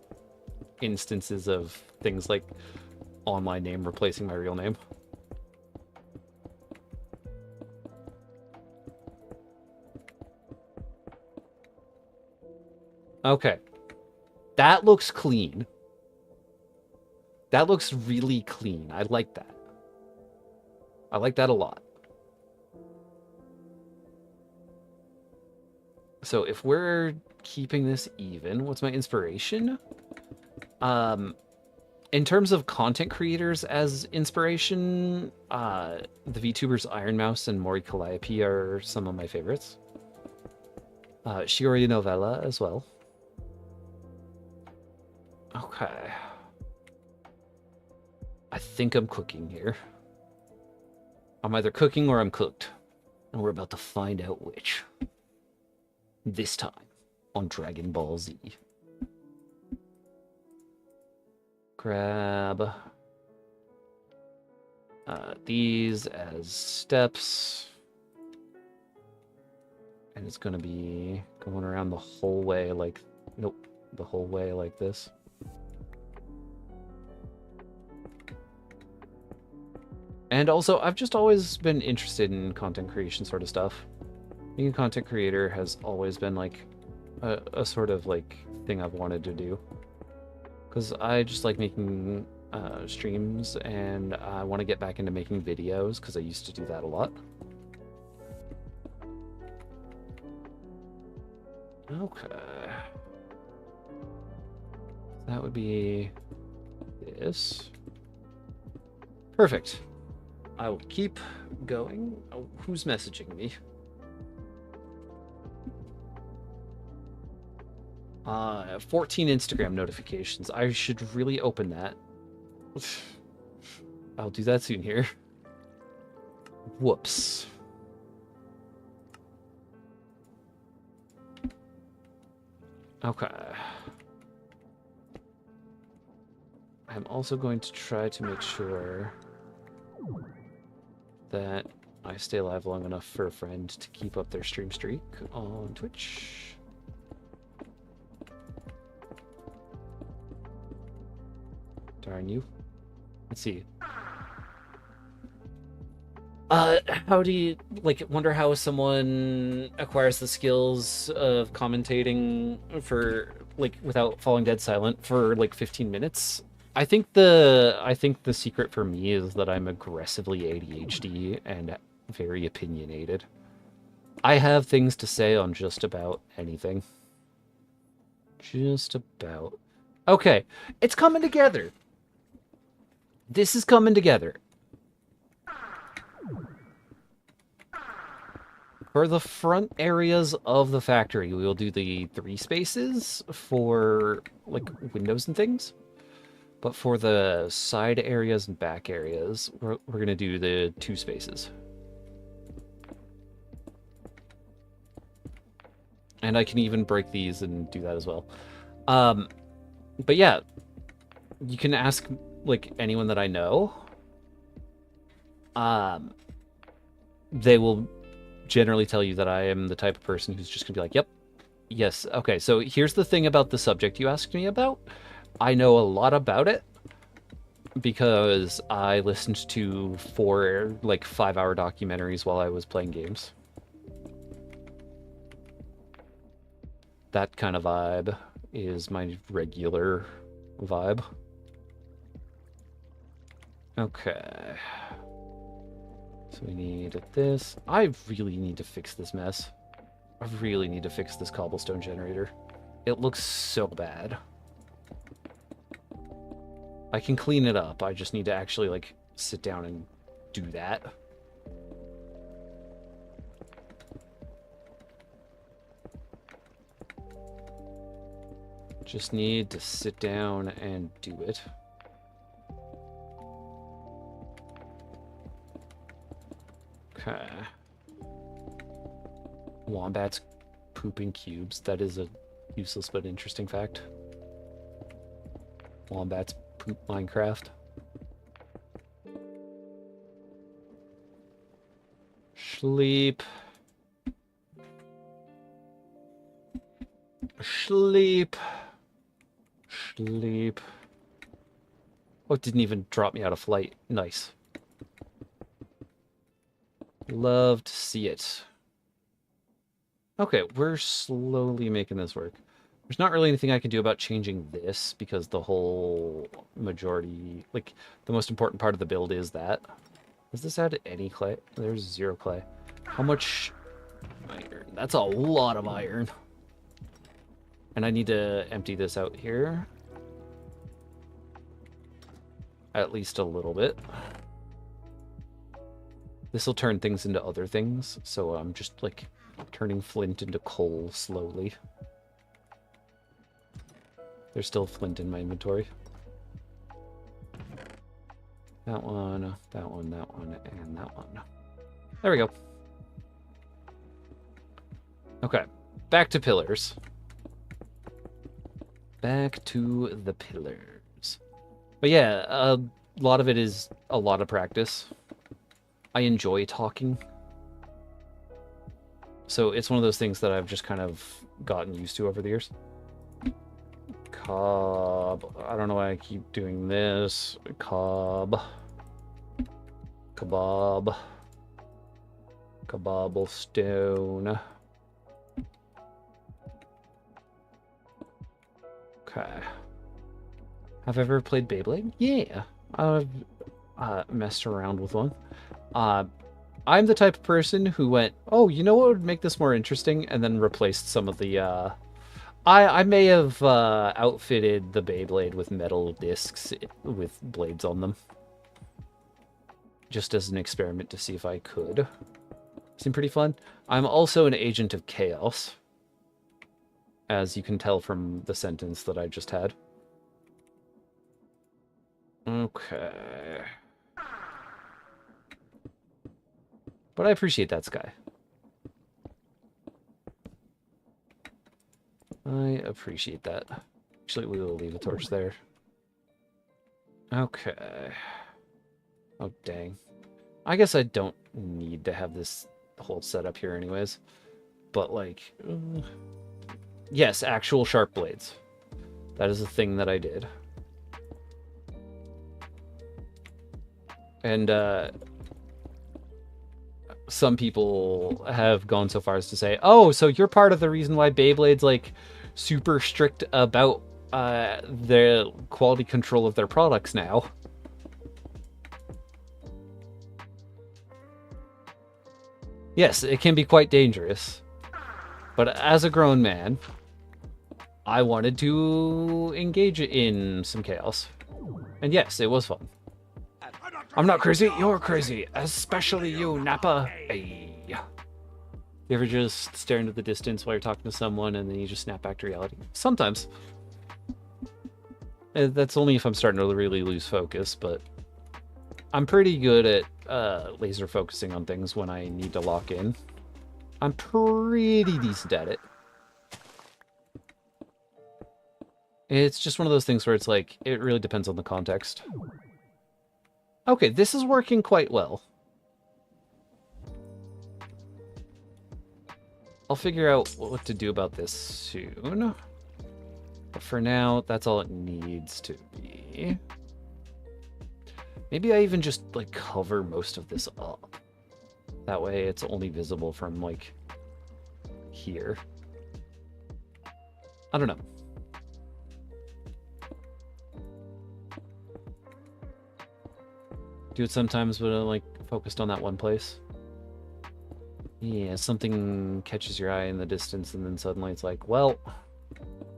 instances of things like online name replacing my real name. Okay. That looks clean. That looks really clean. I like that. I like that a lot. So if we're keeping this even, what's my inspiration? In terms of content creators as inspiration, the VTubers Iron Mouse and Mori Calliope are some of my favorites. Shiori Novella as well. Okay. I think I'm cooking here. I'm either cooking or I'm cooked. And we're about to find out which. This time on Dragon Ball Z. Grab these as steps. And it's going to be going around the whole way like... Nope. The whole way like this. And also, I've just always been interested in content creation sort of stuff. Being a content creator has always been like a sort of like thing I've wanted to do. Because I just like making streams, and I want to get back into making videos because I used to do that a lot. Okay. That would be this. Perfect. I will keep going. Oh, who's messaging me? 14 Instagram notifications. I should really open that. I'll do that soon here. Whoops. Okay. I'm also going to try to make sure that I stay alive long enough for a friend to keep up their stream streak on Twitch. Darn you. Let's see. How do you, like, wonder how someone acquires the skills of commentating for, like, without falling dead silent for, like, 15 minutes? I think the secret for me is that I'm aggressively ADHD and very opinionated. I have things to say on just about anything. Just about. Okay, it's coming together. This is coming together. For the front areas of the factory, we will do the 3 spaces for, like, windows and things. But for the side areas and back areas, we're going to do the 2 spaces. And I can even break these and do that as well. But yeah, you can ask, like, anyone that I know. They will generally tell you that I am the type of person who's just gonna be like, yep, yes, okay, so here's the thing about the subject you asked me about. I know a lot about it because I listened to 4, like, 5-hour documentaries while I was playing games. That kind of vibe is my regular vibe. Okay. So we need this. I really need to fix this mess. I really need to fix this cobblestone generator. It looks so bad. I can clean it up. I just need to actually, like, sit down and do that. Just need to sit down and do it. Okay. Wombats pooping cubes. That is a useless but interesting fact. Wombats poop Minecraft. Sleep. Sleep. Sleep. Oh, it didn't even drop me out of flight. Nice. Love to see it. Okay, we're slowly making this work. There's not really anything I can do about changing this because the whole majority, like, the most important part of the build is that. Does this add any clay? There's 0 clay. How much iron? That's a lot of iron. And I need to empty this out here. At least a little bit. This will turn things into other things, so I'm just, like, turning flint into coal slowly. There's still flint in my inventory. That one, that one, that one, and that one. There we go. Okay, back to pillars. Back to the pillars. But yeah, a lot of it is a lot of practice. I enjoy talking. So it's one of those things that I've just kind of gotten used to over the years. Cob. I don't know why I keep doing this. Cob. Kebab. Kebabblestone. Okay. Have I ever played Beyblade? Yeah. I've messed around with one. I'm the type of person who went, oh, you know what would make this more interesting? And then replaced some of the, I may have outfitted the Beyblade with metal discs with blades on them. Just as an experiment to see if I could. Seemed pretty fun. I'm also an agent of chaos. As you can tell from the sentence that I just had. Okay. But I appreciate that, Sky. I appreciate that. Actually, we will leave a torch there. Okay. Oh, dang. I guess I don't need to have this whole setup here anyways. But, like... yes, actual sharp blades. That is a thing that I did. And, some people have gone so far as to say, oh, so you're part of the reason why Beyblade's, like, super strict about the quality control of their products now. Yes, it can be quite dangerous. But as a grown man, I wanted to engage in some chaos. And yes, it was fun. I'm not crazy, you're crazy. Especially you, Nappa. Hey. You ever just stare into the distance while you're talking to someone and then you just snap back to reality? Sometimes. That's only if I'm starting to really lose focus, but I'm pretty good at laser focusing on things when I need to lock in. I'm pretty decent at it. It's just one of those things where it's like, it really depends on the context. Okay, this is working quite well. I'll figure out what to do about this soon. But for now, that's all it needs to be. Maybe I even just, like, cover most of this up. That way it's only visible from, like, here. I don't know. Do it sometimes when I'm, like, focused on that one place. Yeah, something catches your eye in the distance and then suddenly it's like, well,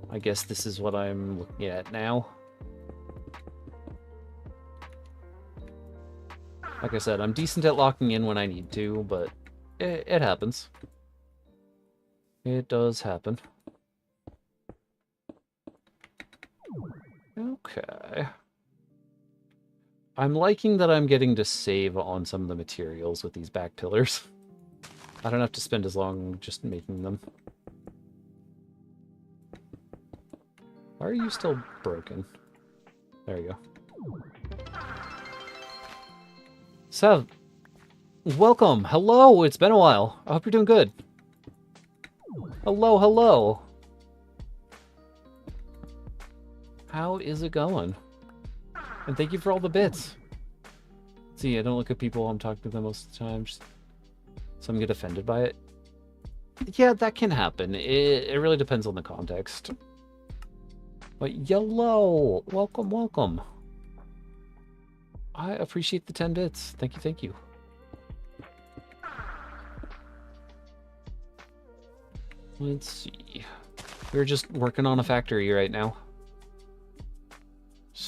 I guess this is what I'm looking at now. Like I said, I'm decent at locking in when I need to, but it happens. It does happen. Okay. I'm liking that I'm getting to save on some of the materials with these back pillars. I don't have to spend as long just making them. Why are you still broken? There you go. Sev, welcome. Hello, it's been a while. I hope you're doing good. Hello, hello. How is it going? And thank you for all the bits. See, I don't look at people while I'm talking to them most of the time. Just some get offended by it. Yeah, that can happen. It really depends on the context. But yellow, welcome, welcome. I appreciate the 10 bits. Thank you, thank you. Let's see. We're just working on a factory right now.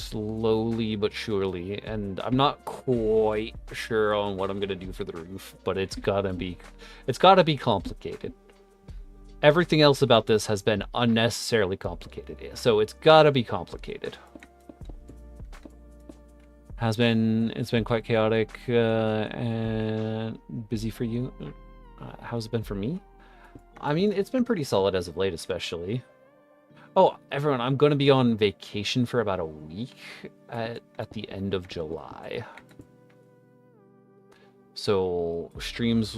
slowly but surely, and I'm not quite sure on what I'm gonna do for the roof, but it's gotta be complicated. Everything else about this has been unnecessarily complicated, so it's gotta be complicated. It's been quite chaotic and busy for you. How's it been for me? I mean, it's been pretty solid as of late, especially. Oh, everyone, I'm going to be on vacation for about a week at the end of July. So streams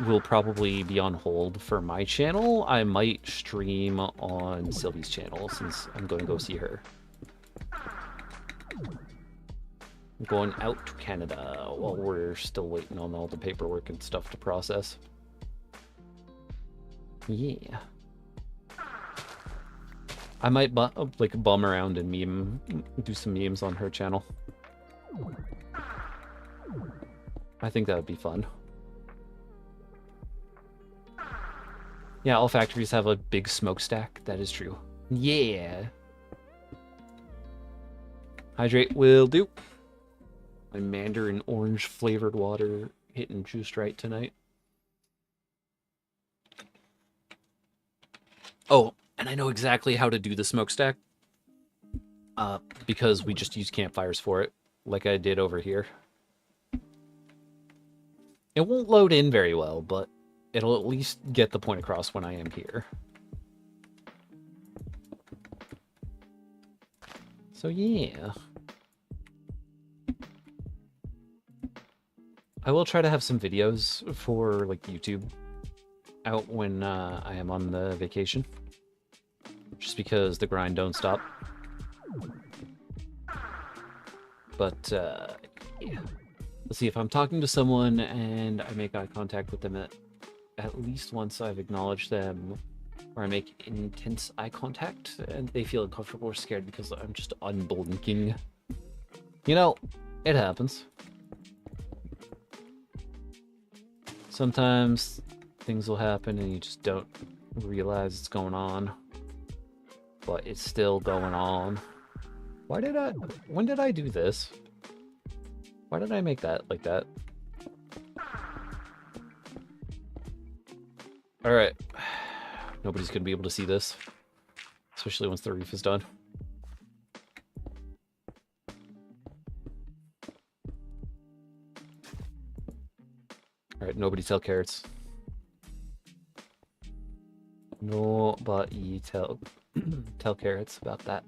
will probably be on hold for my channel. I might stream on Sylvie's channel since I'm going to go see her. I'm going out to Canada while we're still waiting on all the paperwork and stuff to process. Yeah. I might like bum around and do some memes on her channel. I think that would be fun. Yeah, all factories have a big smokestack. That is true. Yeah. Hydrate will do. My mandarin orange flavored water hitting just right tonight. Oh, and I know exactly how to do the smokestack. Because we just use campfires for it, like I did over here. It won't load in very well, but it'll at least get the point across when I am here. So yeah. I will try to have some videos for like YouTube out when I am on the vacation. Just because the grind don't stop. But yeah. Let's see, if I'm talking to someone and I make eye contact with them at least once I've acknowledged them, or I make intense eye contact and they feel uncomfortable or scared because I'm just unblinking. You know, it happens. Sometimes things will happen and you just don't realize it's going on. But it's still going on. When did I do this? Why did I make that like that? Alright. Nobody's gonna be able to see this. Especially once the reef is done. Alright, nobody tell carrots. Nobody tell carrots about that.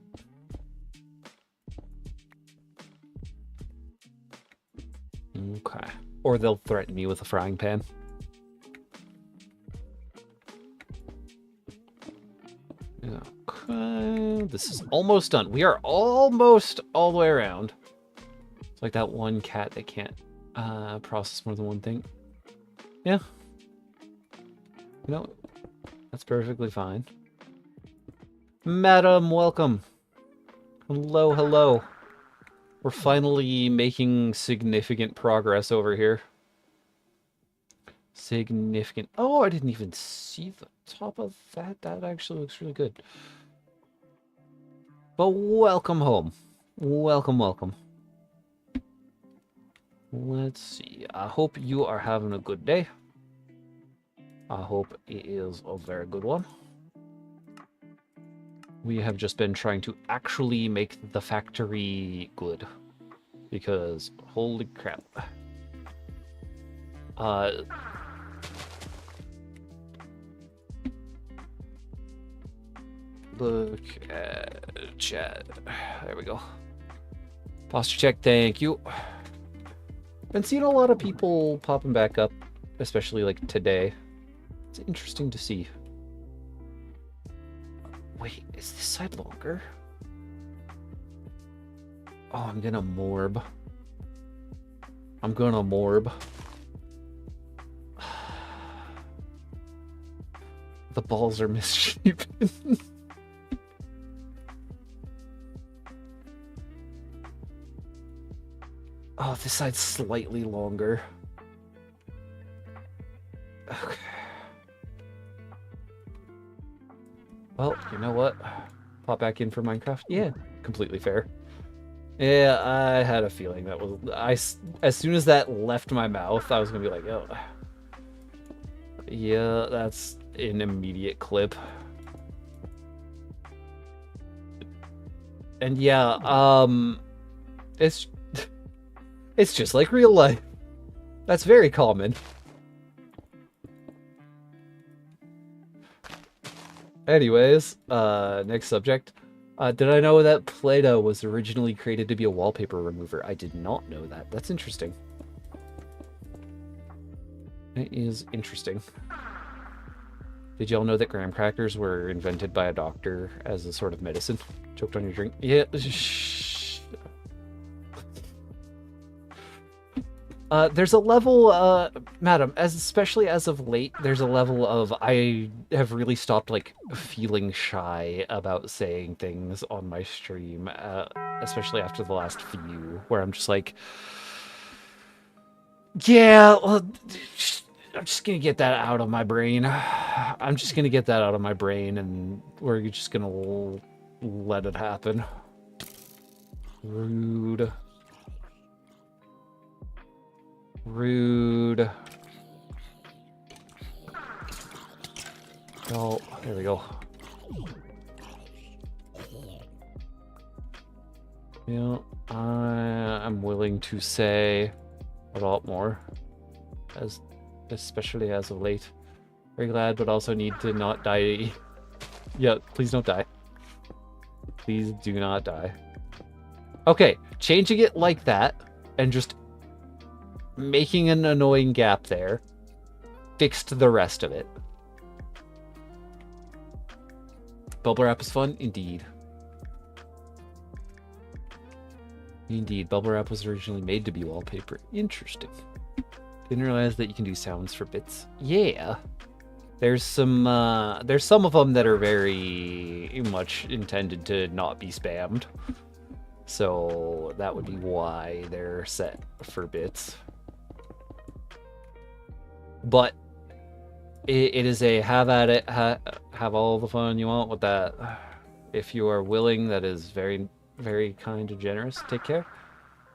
Okay. Or they'll threaten me with a frying pan. Okay. This is almost done. We are almost all the way around. It's like that one cat that can't process more than one thing. Yeah. You know, that's perfectly fine. Madam, welcome. Hello, hello. We're finally making significant progress over here. Significant. Oh, I didn't even see the top of that. That actually looks really good. But welcome home. Welcome, welcome. Let's see. I hope you are having a good day. I hope it is a very good one. We have just been trying to actually make the factory good. Because, holy crap. Look at chat. There we go. Posture check, thank you. Been seeing a lot of people popping back up, especially like today. It's interesting to see. Wait, is this side longer? Oh, I'm gonna morb. I'm gonna morb. The balls are misshapen. Oh, this side's slightly longer. Okay. Well, you know what? Pop back in for Minecraft? Yeah, completely fair. Yeah, I had a feeling that was... as soon as that left my mouth, I was gonna be like, oh... Yeah, that's an immediate clip. And yeah, it's... It's just like real life. That's very common. Anyways, next subject. Did I know that Play-Doh was originally created to be a wallpaper remover? I did not know that. That's interesting. It is interesting. Did y'all know that graham crackers were invented by a doctor as a sort of medicine? Choked on your drink? Yeah. There's a level, madam, especially as of late, there's a level of I have really stopped, like, feeling shy about saying things on my stream, especially after the last few, where I'm just like, yeah, well, I'm just gonna get that out of my brain. I'm just gonna get that out of my brain, and we're just gonna let it happen. Rude. Rude. Oh, there we go. Yeah, I'm willing to say a lot more, especially as of late. Very glad, but also need to not die. Yeah, please don't die. Please do not die. Okay, changing it like that and just making an annoying gap there fixed the rest of it. Bubble wrap is fun? Indeed. Indeed, bubble wrap was originally made to be wallpaper. Interesting. Didn't realize that you can do sounds for bits. Yeah. There's some of them that are very much intended to not be spammed. So that would be why they're set for bits. But it is a have at it, have all the fun you want with that. If you are willing, that is very, very kind and generous. Take care.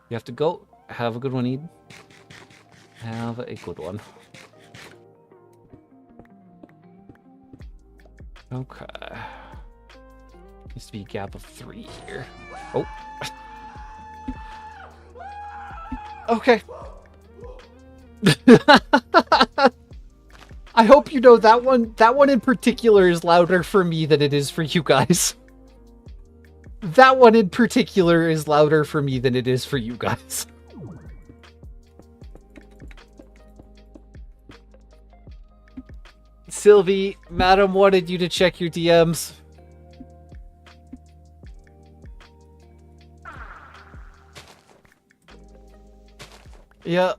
You have to go. Have a good one, Eden. Have a good one. Okay. Needs to be a gap of 3 here. Oh. Okay. I hope you know that one in particular is louder for me than it is for you guys. That one in particular is louder for me than it is for you guys. Sylvie, madam wanted you to check your DMs. Yeah.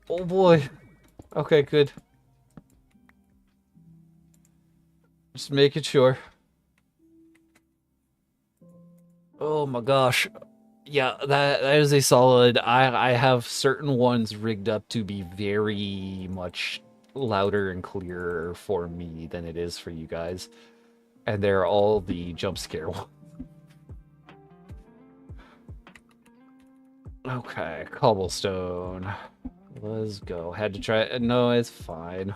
Oh boy. Okay, good. Just making sure. Oh my gosh. Yeah, that is a solid. I have certain ones rigged up to be very much louder and clearer for me than it is for you guys. And they're all the jump scare ones. Okay, cobblestone. Let's go. Had to try it. No, it's fine.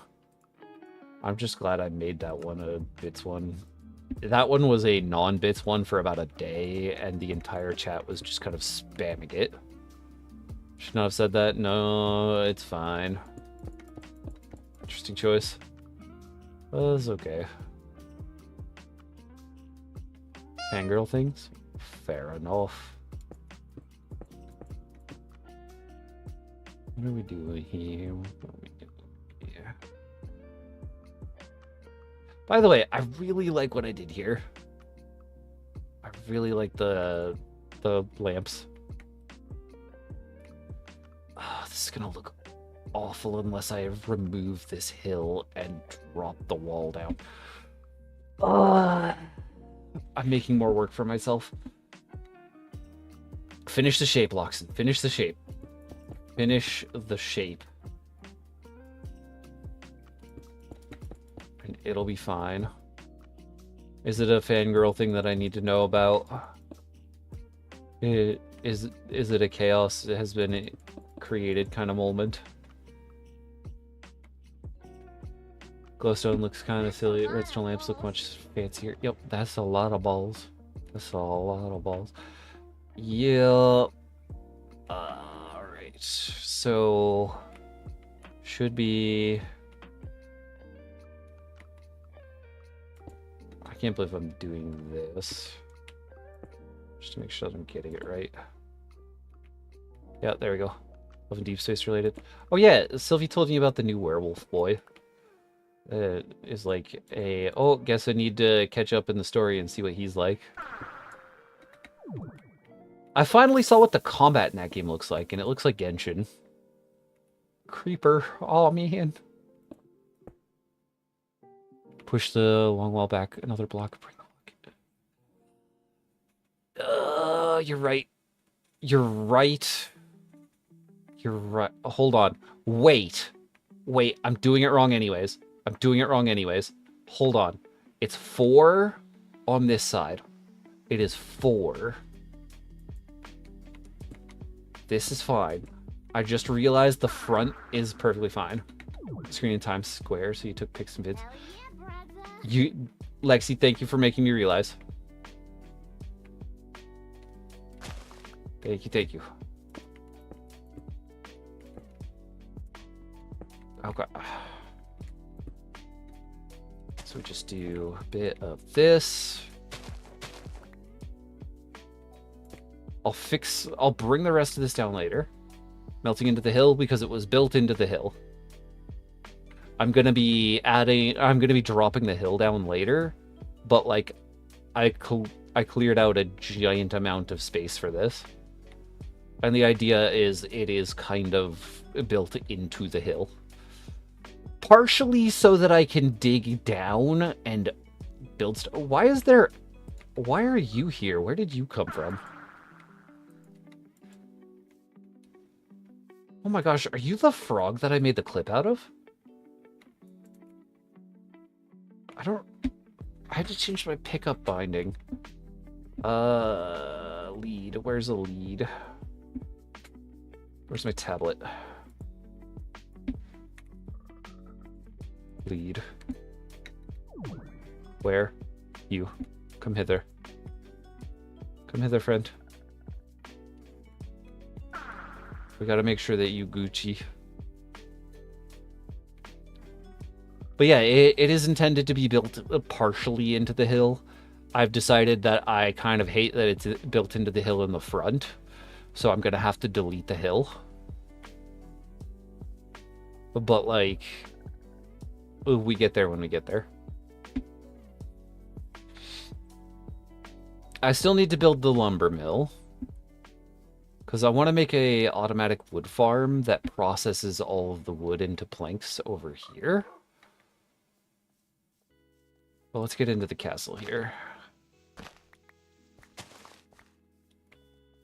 I'm just glad I made that one a bits one. That one was a non-bits one for about a day, and the entire chat was just kind of spamming it. Should not have said that. No, it's fine. Interesting choice. Well, it's okay. Fangirl things? Fair enough. What are we doing here? What are we doing here? By the way, I really like what I did here. I really like the lamps. Oh, this is gonna look awful unless I remove this hill and drop the wall down. I'm making more work for myself. Finish the shape, Loxin. Finish the shape. Finish the shape. And it'll be fine. Is it a fangirl thing that I need to know about? Is it a chaos has been created kind of moment? Glowstone looks kind of silly. Redstone lamps look much fancier. Yep, that's a lot of balls. That's a lot of balls. Yep. Alright. So should be. I can't believe I'm doing this. Just to make sure that I'm getting it right. Yeah, there we go. Love and Deep Space related. Oh yeah, Sylvie told me about the new werewolf boy. Is like a, oh, guess I need to catch up in the story and see what he's like. I finally saw what the combat in that game looks like, and it looks like Genshin. Creeper. Oh, man. Push the long wall back another block. You're right. You're right. You're right. Hold on. Wait. Wait, I'm doing it wrong anyways. I'm doing it wrong anyways. Hold on. It's 4 on this side. It is 4. This is fine. I just realized the front is perfectly fine. Screen in Times Square, so you took pics and vids. You, Lexi, thank you for making me realize. Thank you, thank you. Okay. So we just do a bit of this. I'll bring the rest of this down later. Melting into the hill because it was built into the hill. I'm gonna be dropping the hill down later, but like I cleared out a giant amount of space for this. And the idea is it is kind of built into the hill. Partially so that I can dig down and build stuff. Why are you here? Where did you come from? Oh my gosh, are you the frog that I made the clip out of? I had to change my pickup binding. Lead. Where's the lead? Where's my tablet? Lead. Where? You. Come hither. Come hither, friend. We gotta make sure that you Gucci. But yeah, it is intended to be built partially into the hill. I've decided that I kind of hate that it's built into the hill in the front. So I'm gonna have to delete the hill. But like, we get there when we get there. I still need to build the lumber mill. Because I want to make a automatic wood farm that processes all of the wood into planks over here. Well, let's get into the castle here.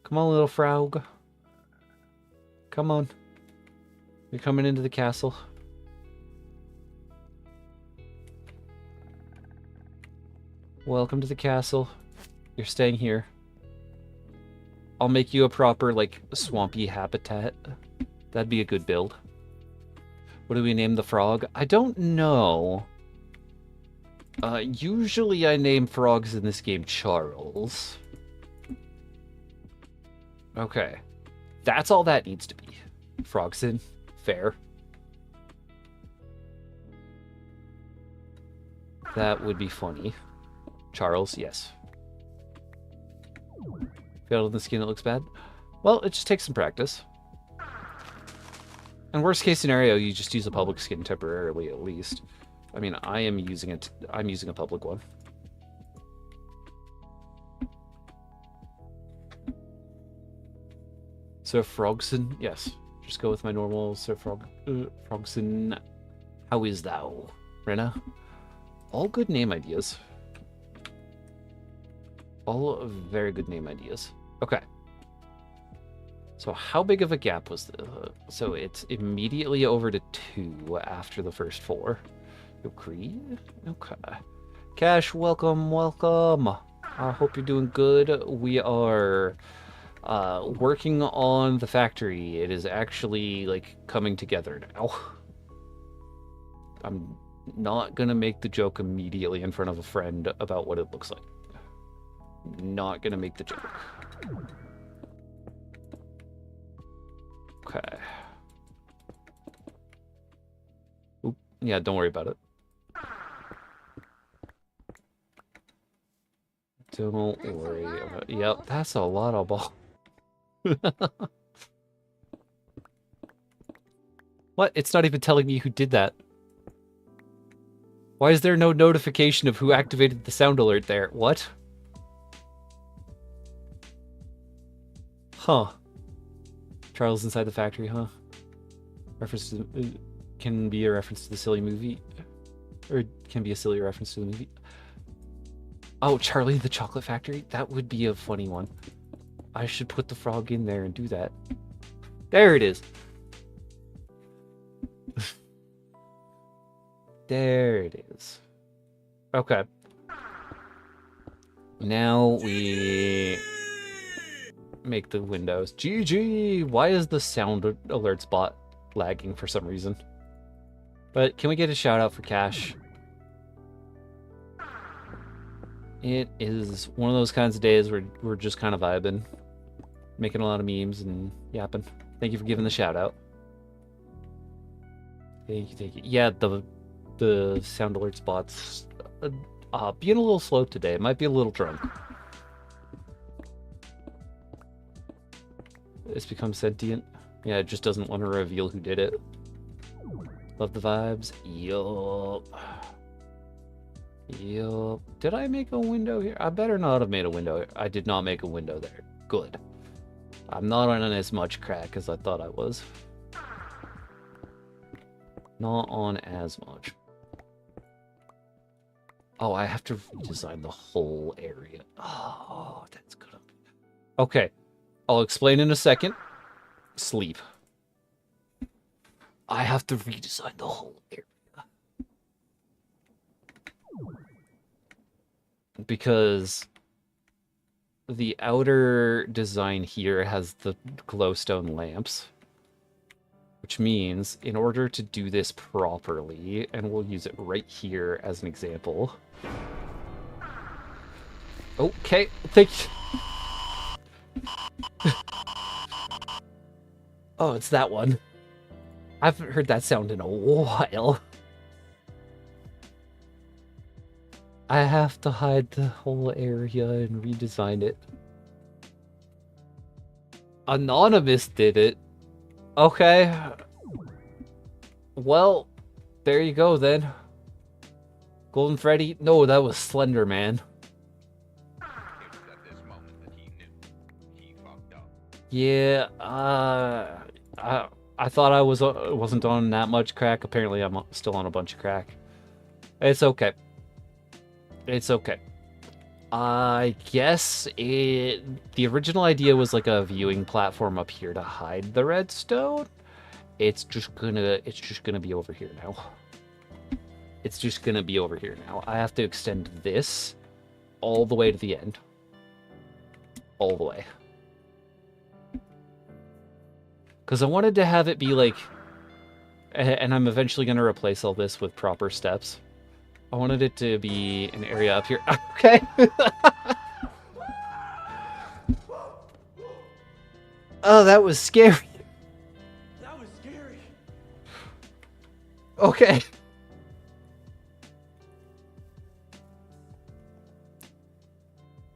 Come on, little frog. Come on. You're coming into the castle. Welcome to the castle. You're staying here. I'll make you a proper, like, swampy habitat. That'd be a good build. What do we name the frog? I don't know. Usually I name frogs in this game Charles. Okay. That's all that needs to be. Frogson. Fair. That would be funny. Charles, yes. Got on the skin that looks bad. Well, it just takes some practice. And worst case scenario, you just use a public skin temporarily at least. I mean, I am using it. I'm using a public one. Sir Frogson, yes. Just go with my normal Sir Frogson. How is thou, Rena? All good name ideas. All very good name ideas. Okay. So how big of a gap was this? So it's immediately over to 2 after the first 4. Agree? Okay. Cash, welcome, welcome. I hope you're doing good. We are Working on the factory. It is actually, like, coming together now. I'm not gonna make the joke immediately in front of a friend about what it looks like. Not gonna make the joke. Okay. Oop. Yeah, don't worry about it. Don't worry about it. Yep, that's a lot of ball. What? It's not even telling me who did that. Why is there no notification of who activated the sound alert there? What? Huh. Charles inside the factory, huh? Reference to can be a reference to the silly movie. Or can be a silly reference to the movie. Oh, Charlie the Chocolate Factory? That would be a funny one. I should put the frog in there and do that. There it is. There it is. Okay. Now we make the windows. GG! Why is the sound alert spot lagging for some reason? But can we get a shout out for Cash? It is one of those kinds of days where we're just kind of vibing, making a lot of memes and yapping. Thank you for giving the shout out. Thank you, thank you. Yeah, the sound alert spot's being a little slow today. It might be a little drunk. It's become sentient. Yeah, it just doesn't want to reveal who did it. Love the vibes. Yup. Yup. Did I make a window here? I better not have made a window. I did not make a window there. Good. I'm not on as much crack as I thought I was. Not on as much. Oh, I have to redesign the whole area. Oh, that's good. Okay. I'll explain in a second. Sleep. I have to redesign the whole area. Because the outer design here has the glowstone lamps. Which means, in order to do this properly, and we'll use it right here as an example. Okay, thank you. Oh, it's that one. I haven't heard that sound in a while. I have to hide the whole area and redesign it. Anonymous did it. Okay. Well, there you go then. Golden Freddy? No, that was Slender Man. Yeah, I thought I wasn't on that much crack. Apparently, I'm still on a bunch of crack. It's okay. It's okay. I guess the original idea was like a viewing platform up here to hide the redstone. It's just gonna be over here now. It's just gonna be over here now. I have to extend this all the way to the end. All the way. Because I wanted to have it be like, and I'm eventually going to replace all this with proper steps. I wanted it to be an area up here. Okay. Oh, that was scary. That was scary. Okay.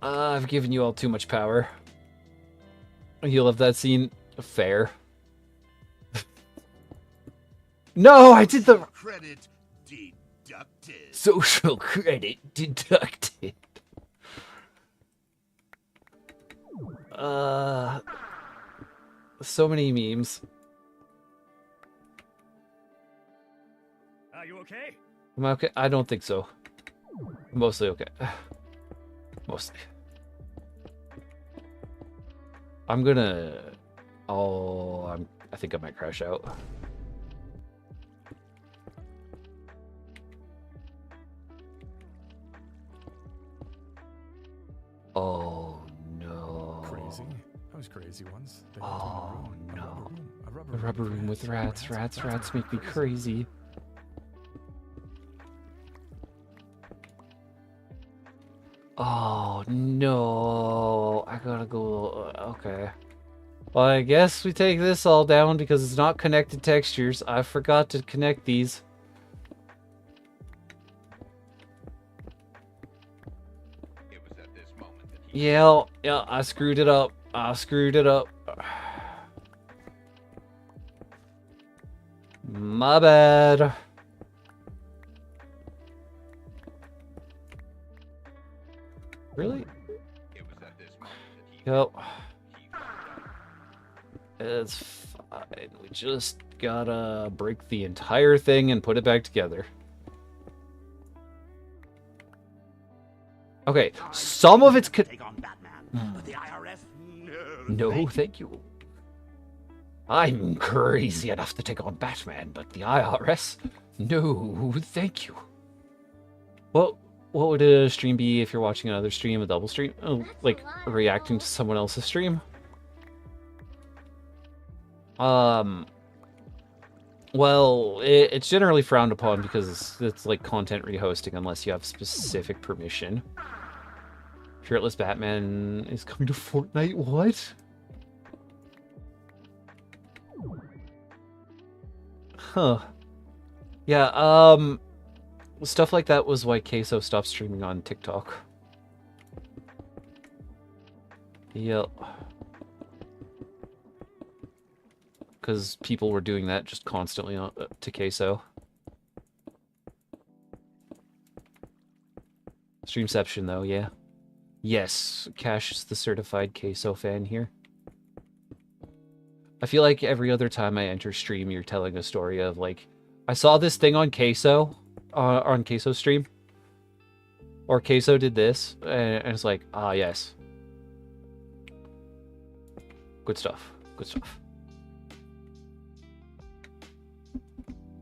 I've given you all too much power. You love that scene? Fair. No, I did the Credit deducted. social credit deducted. So many memes. Are you okay? Am I okay? I don't think so. Mostly okay. Mostly. I'm gonna... Oh, I think I might crash out. Oh, no. Crazy? Those crazy ones. They went Oh, to a no. room. The rubber room with rats. Rats make me crazy. Oh, no. I gotta go. Okay. Well, I guess we take this all down because it's not connected textures. I forgot to connect these. It was at this moment that Yeah, I screwed it up. My bad. Really? it was at this moment that he Yep. he found out. It's fine. We just gotta break the entire thing and put it back together. Okay, some of it's Take on Batman, but the IRS? No, thank you. I'm crazy enough to take on Batman, but the IRS? No, thank you. What would a stream be if you're watching another stream, a double stream? Oh, like reacting to someone else's stream? Well, it's generally frowned upon because it's like content rehosting unless you have specific permission. Shirtless Batman is coming to Fortnite? What? Huh. Yeah, stuff like that was why Queso stopped streaming on TikTok. Yep. Because people were doing that just constantly to Queso. Streamception, though, yeah. Yes, Cash is the certified Queso fan here. I feel like every other time I enter stream, you're telling a story of, like, I saw this thing on Queso, on Queso stream. Or Queso did this, and it's like, ah, yes. Good stuff. Good stuff.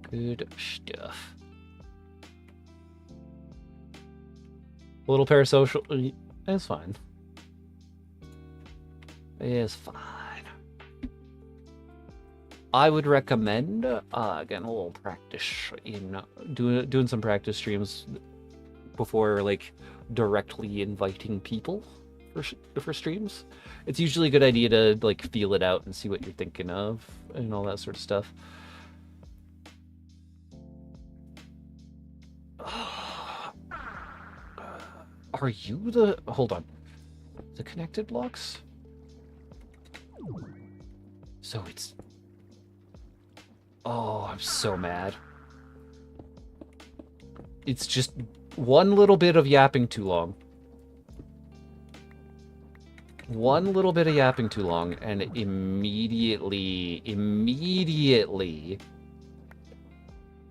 Good stuff. A little parasocial. It's fine. It's fine. I would recommend, again, a little practice in doing some practice streams before, like, directly inviting people for streams. It's usually a good idea to, like, feel it out and see what you're thinking of and all that sort of stuff. Are you the... Hold on. The connected blocks? So it's... Oh, I'm so mad. It's just one little bit of yapping too long. One little bit of yapping too long, and immediately,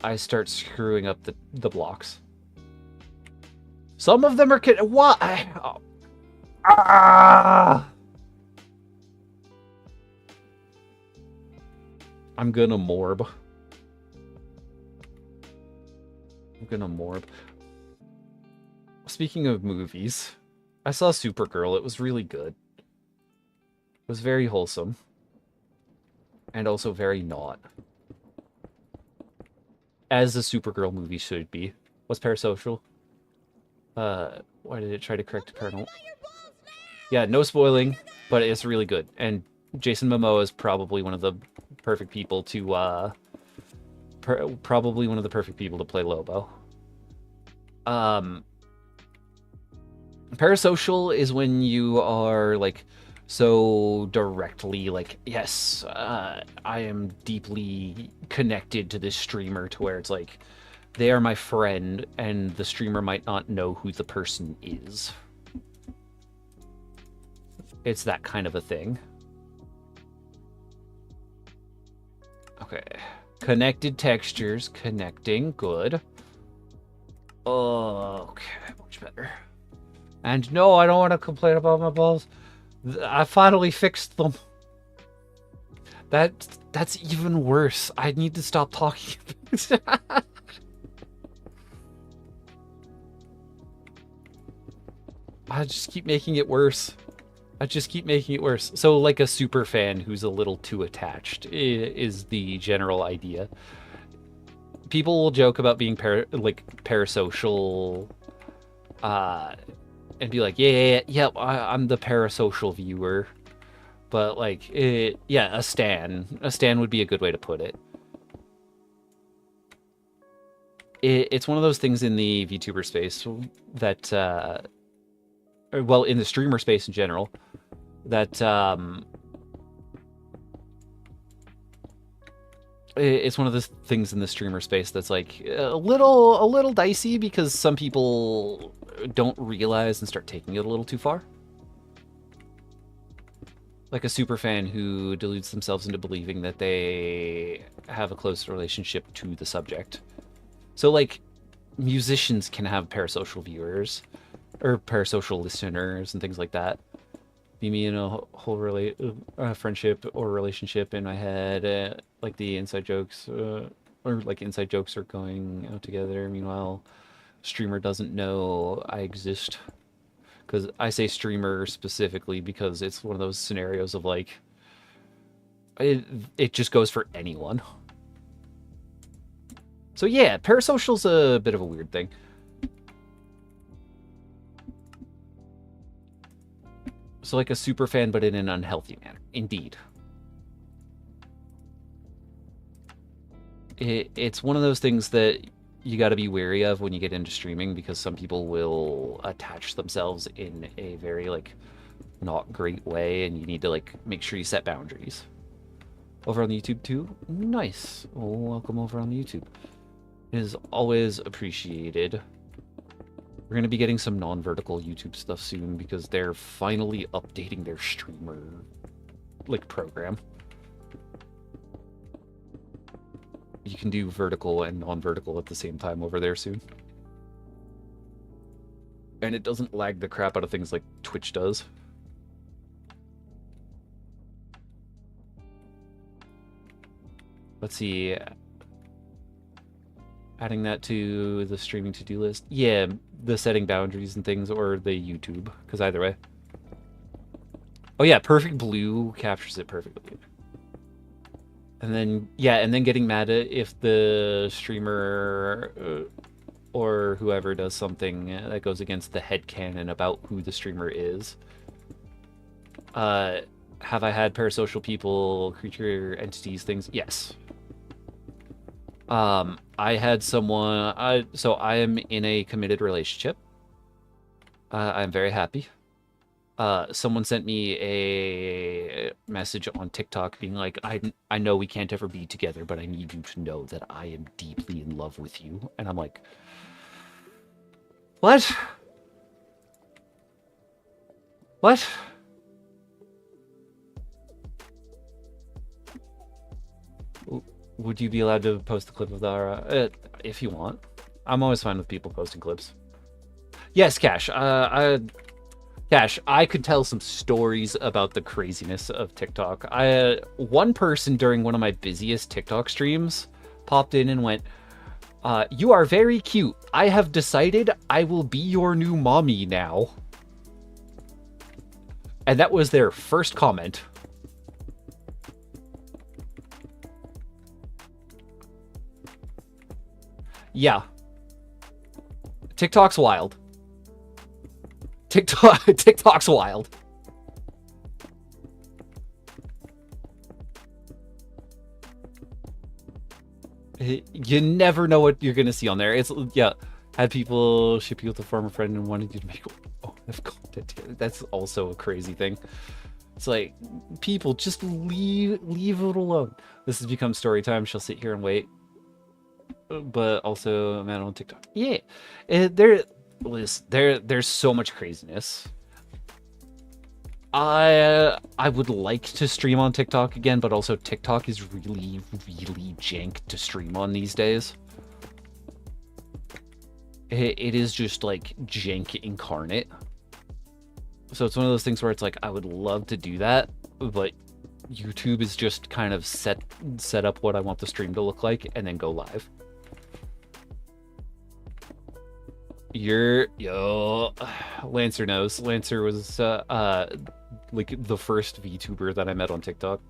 I start screwing up the blocks. Some of them are... What? Ah! I'm gonna morb. Speaking of movies, I saw Supergirl. It was really good. It was very wholesome. And also very not. As a Supergirl movie should be. What's parasocial? Why did it try to correct parental? Yeah, no spoiling, but it's really good. And Jason Momoa is probably one of the perfect people to, probably one of the perfect people to play Lobo. Parasocial is when you are, like, so directly, like, yes, I am deeply connected to this streamer to where it's like, they are my friend, and the streamer might not know who the person is. It's that kind of a thing. Okay. Connected textures. Connecting. Good. Okay, much better. And no, I don't want to complain about my balls. I finally fixed them. That's even worse. I need to stop talking. I just keep making it worse. I just keep making it worse. So like a super fan who's a little too attached is the general idea. People will joke about being parasocial, and be like, yeah, I'm the parasocial viewer. But like, yeah, a stan would be a good way to put it. It's one of those things in the VTuber space that, well, in the streamer space in general, that it's one of the things in the streamer space that's like a little dicey because some people don't realize and start taking it a little too far. Like a super fan who deludes themselves into believing that they have a close relationship to the subject. So like musicians can have parasocial viewers or parasocial listeners and things like that. Me in a whole friendship or relationship in my head, like the inside jokes, or like inside jokes are going out together. Meanwhile, streamer doesn't know I exist. Because I say streamer specifically because it's one of those scenarios of like, it just goes for anyone. So yeah, parasocial's a bit of a weird thing. So like a super fan, but in an unhealthy manner. Indeed. It's one of those things that you got to be wary of when you get into streaming because some people will attach themselves in a very like not great way, and you need to like make sure you set boundaries. Over on the YouTube too? Nice. Well, welcome over on the YouTube. It is always appreciated. We're going to be getting some non-vertical YouTube stuff soon because they're finally updating their streamer like program. You can do vertical and non-vertical at the same time over there soon. And it doesn't lag the crap out of things like Twitch does. Let's see. Adding that to the streaming to-do list. Yeah, the setting boundaries and things, or the YouTube, because either way. Oh yeah, Perfect Blue captures it perfectly. And then, yeah, and then getting mad at if the streamer or whoever does something that goes against the headcanon about who the streamer is. Have I had parasocial people, creature entities, things? Yes. I had someone, so I am in a committed relationship. I'm very happy. Someone sent me a message on TikTok being like, I know we can't ever be together, but I need you to know that I am deeply in love with you. And I'm like, what? What? Would you be allowed to post a clip of that if you want? I'm always fine with people posting clips. Yes, Cash. Cash, I could tell some stories about the craziness of TikTok. One person during one of my busiest TikTok streams popped in and went, you are very cute. I have decided I will be your new mommy now. And that was their first comment. Yeah. TikTok's wild. TikTok's wild. You never know what you're gonna see on there. It's, yeah, had people ship you with a former friend and wanted you to make content. That's also a crazy thing. It's like, people just leave it alone. This has become story time. She'll sit here and wait. But also a man on TikTok. Yeah, there's so much craziness. I would like to stream on TikTok again, but also TikTok is really jank to stream on these days. It is just like jank incarnate. So it's one of those things where it's like, I would love to do that, but YouTube is just kind of set up what I want the stream to look like and then go live. Lancer knows. Lancer was like the first VTuber that I met on TikTok.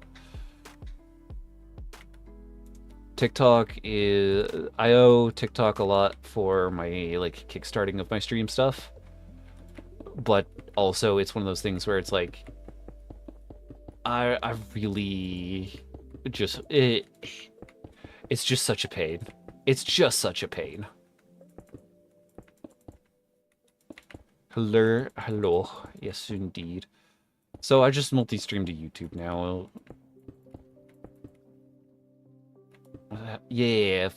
I owe TikTok a lot for my like kickstarting of my stream stuff. But also it's one of those things where it's like I really just it's just such a pain. It's just such a pain. Hello. Yes, indeed. So I just multi-stream to YouTube now. Yeah,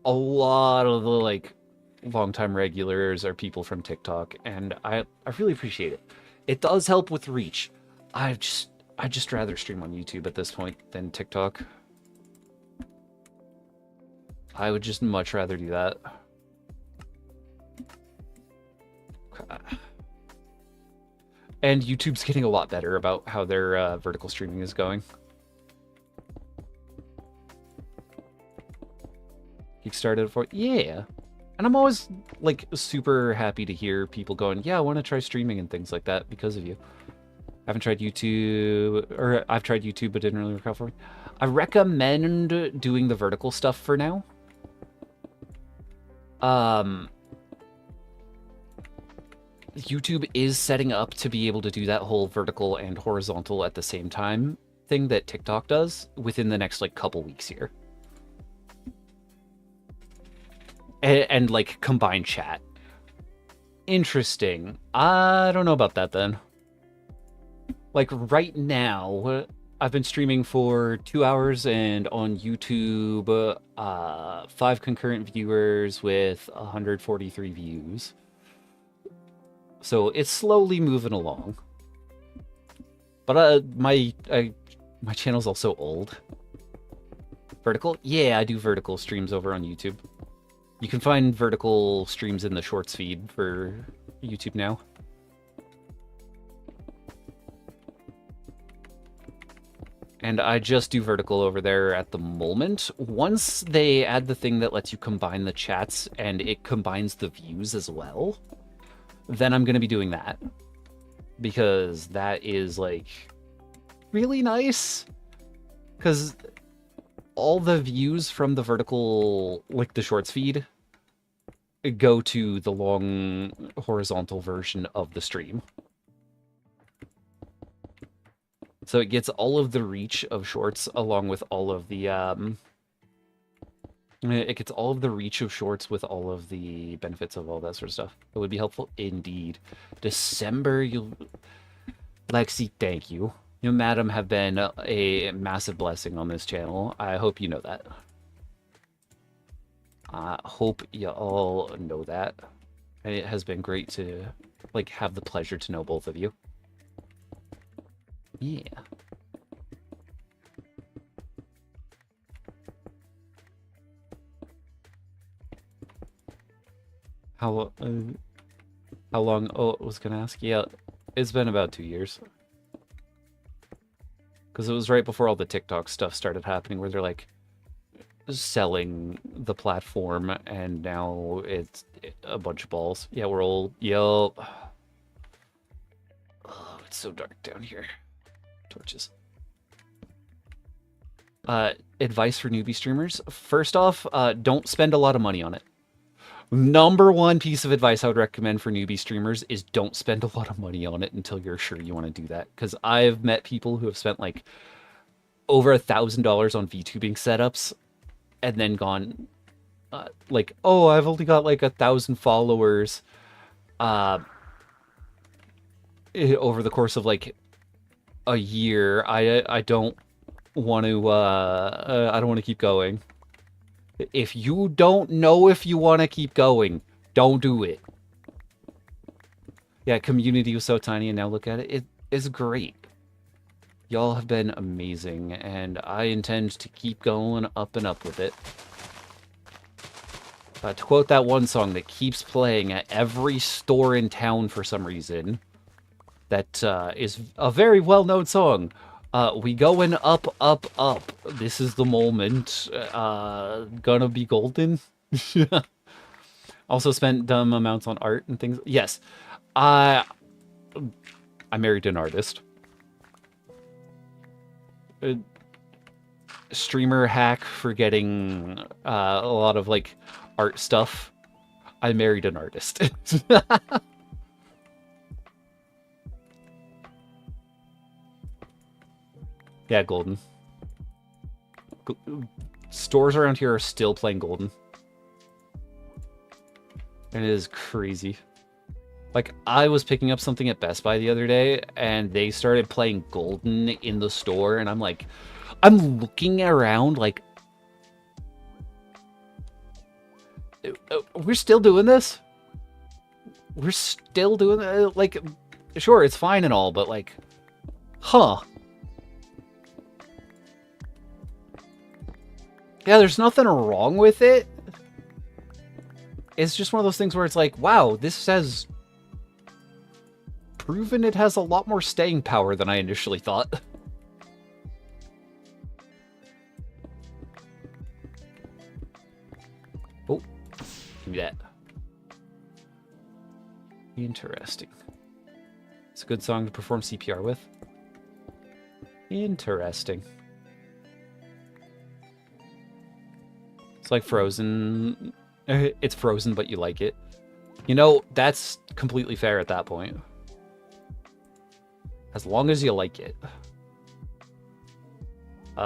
a lot of the like longtime regulars are people from TikTok, and I really appreciate it. It does help with reach. I just rather stream on YouTube at this point than TikTok. I would just much rather do that. And YouTube's getting a lot better about how their vertical streaming is going. Kickstarted for yeah. And I'm always like super happy to hear people going, yeah, I want to try streaming and things like that because of you. I haven't tried YouTube, or I've tried YouTube but didn't really work out for me. I recommend doing the vertical stuff for now. YouTube is setting up to be able to do that whole vertical and horizontal at the same time thing that TikTok does within the next like couple weeks here. And like combine chat. Interesting. I don't know about that then. Like right now, I've been streaming for 2 hours and on YouTube, 5 concurrent viewers with 143 views. So it's slowly moving along. But my channel's also old. Vertical? Yeah, I do vertical streams over on YouTube. You can find vertical streams in the shorts feed for YouTube now. And I just do vertical over there at the moment. Once they add the thing that lets you combine the chats and it combines the views as well, then I'm going to be doing that. Because that is, like, really nice. Because all the views from the vertical, like the shorts feed, go to the long horizontal version of the stream. So it gets all of the reach of shorts along with all of the, it gets all of the reach of shorts with all of the benefits of all that sort of stuff. It would be helpful indeed. December, Lexi, thank you. You, madam, have been a massive blessing on this channel. I hope you know that. I hope you all know that. And it has been great to, like, have the pleasure to know both of you. Yeah. How long? Oh, I was gonna ask. Yeah, it's been about 2 years. Because it was right before all the TikTok stuff started happening, where they're like selling the platform, and now it's a bunch of balls. Yeah, we're old. Yo. Oh, it's so dark down here. Torches. Advice for newbie streamers. First off, don't spend a lot of money on it. Number one piece of advice I would recommend for newbie streamers is don't spend a lot of money on it until you're sure you want to do that. Because I've met people who have spent like over $1,000 on VTubing setups and then gone like, oh, I've only got like 1,000 followers over the course of like a year. I don't want to I don't want to keep going. If you don't know if you want to keep going, don't do it. Yeah, community was so tiny, and now look at it. It is great. Y'all have been amazing, and I intend to keep going up and up with it. To quote that one song that keeps playing at every store in town for some reason, that is a very well-known song. We going up, up, up. This is the moment. Gonna be golden. Also spent dumb amounts on art and things. Yes. I married an artist. streamer hack for getting a lot of like art stuff. I married an artist. Yeah, Golden. Stores around here are still playing Golden. And it is crazy. Like, I was picking up something at Best Buy the other day, and they started playing Golden in the store, and I'm like, I'm looking around like, we're still doing this? We're still doing it? Like, sure, it's fine and all, but like, huh. Yeah, there's nothing wrong with it. It's just one of those things where it's like, wow, this has proven it has a lot more staying power than I initially thought. Oh, give me that. Interesting. It's a good song to perform CPR with. Interesting. It's like Frozen. It's Frozen, but you like it. You know, that's completely fair at that point. As long as you like it. Why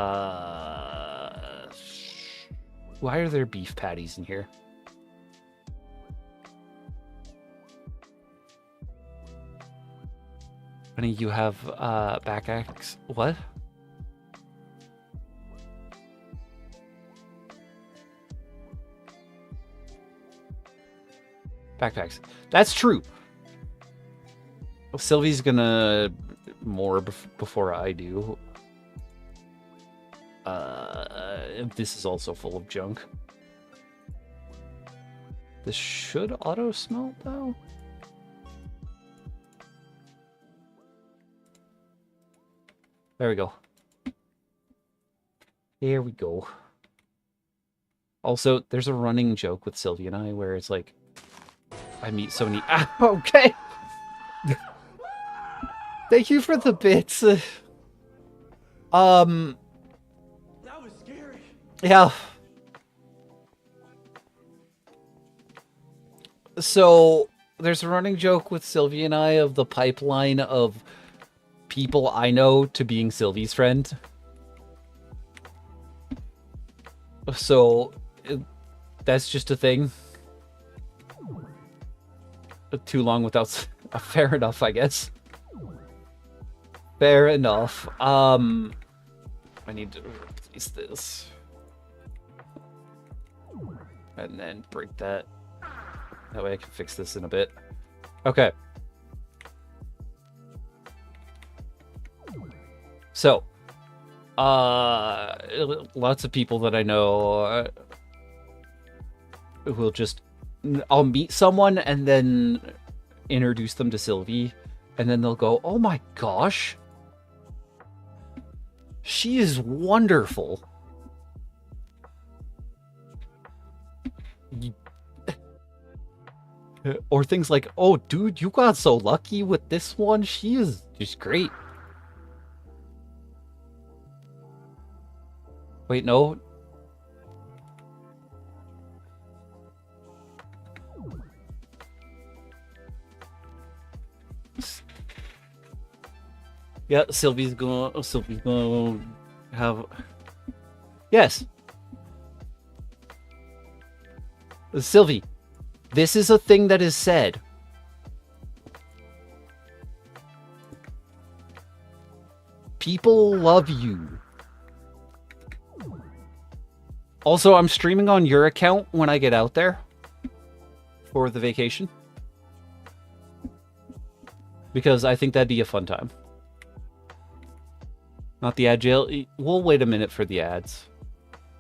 are there beef patties in here? Honey, you have back axe. What? Backpacks. That's true. Sylvie's gonna more before I do. This is also full of junk. This should auto smelt though. There we go. There we go. Also, there's a running joke with Sylvie and I where it's like, I meet so many. Ah, okay. Thank you for the bits. That was scary. Yeah. So there's a running joke with Sylvie and I of the pipeline of people I know to being Sylvie's friend. So that's just a thing. Too long without fair enough, I guess. Fair enough. I need to replace this. And then break that. That way I can fix this in a bit. Okay. So, lots of people that I know will just, I'll meet someone and then introduce them to Sylvie, and then they'll go, oh my gosh, she is wonderful. Or things like, oh dude, you got so lucky with this one, she is just great. Wait, no. Yeah, Sylvie's gonna have... Yes. Sylvie, this is a thing that is said. People love you. Also, I'm streaming on your account when I get out there for the vacation. Because I think that'd be a fun time. Not the ad jail. We'll wait a minute for the ads.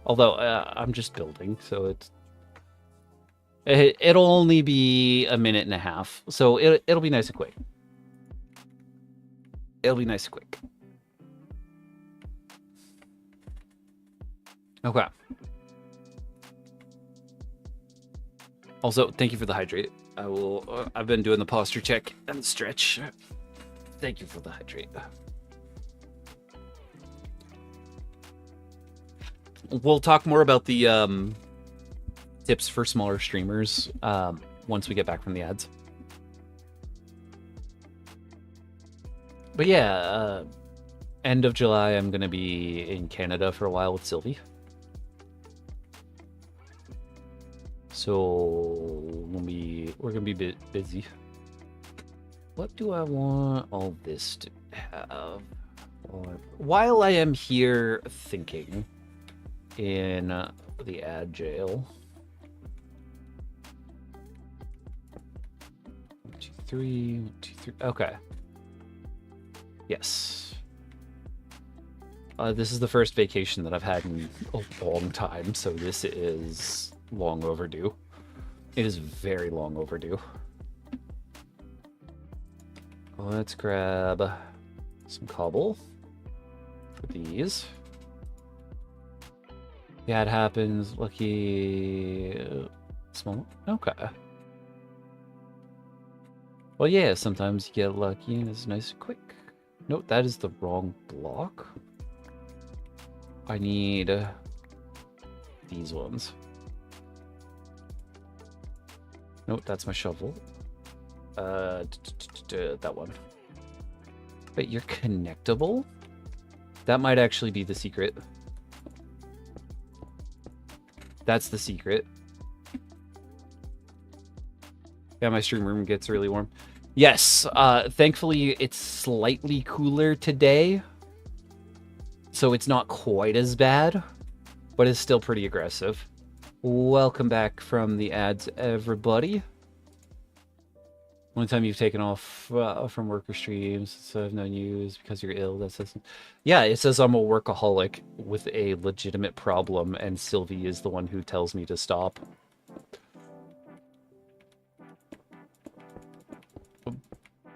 Although, I'm just building, so it'll only be a minute and a half. So it'll be nice and quick. It'll be nice and quick. Okay. Also, thank you for the hydrate. I've been doing the posture check and stretch. Thank you for the hydrate. we'll talk more about the tips for smaller streamers once we get back from the ads. But yeah, end of July, I'm going to be in Canada for a while with Sylvie. So we're going to be a bit busy. What do I want all this to have? While I am here thinking in the ad jail. 1, 2, 3, 1, 2, 3. Okay. Yes. This is the first vacation that I've had in a long time, so this is long overdue. It is very long overdue. Let's grab some cobble for these. Yeah, it happens. Lucky small. Okay. Well, yeah, sometimes you get lucky and it's nice and quick. Nope, that is the wrong block. I need these ones. Nope, that's my shovel. That one. Wait, you're connectable? That might actually be the secret. That's the secret. Yeah, my stream room gets really warm. Yes, thankfully it's slightly cooler today. So it's not quite as bad, but it's still pretty aggressive. Welcome back from the ads, everybody. Only time you've taken off from work or streams, so I've known you is because you're ill. That says, yeah, it says I'm a workaholic with a legitimate problem, and Sylvie is the one who tells me to stop.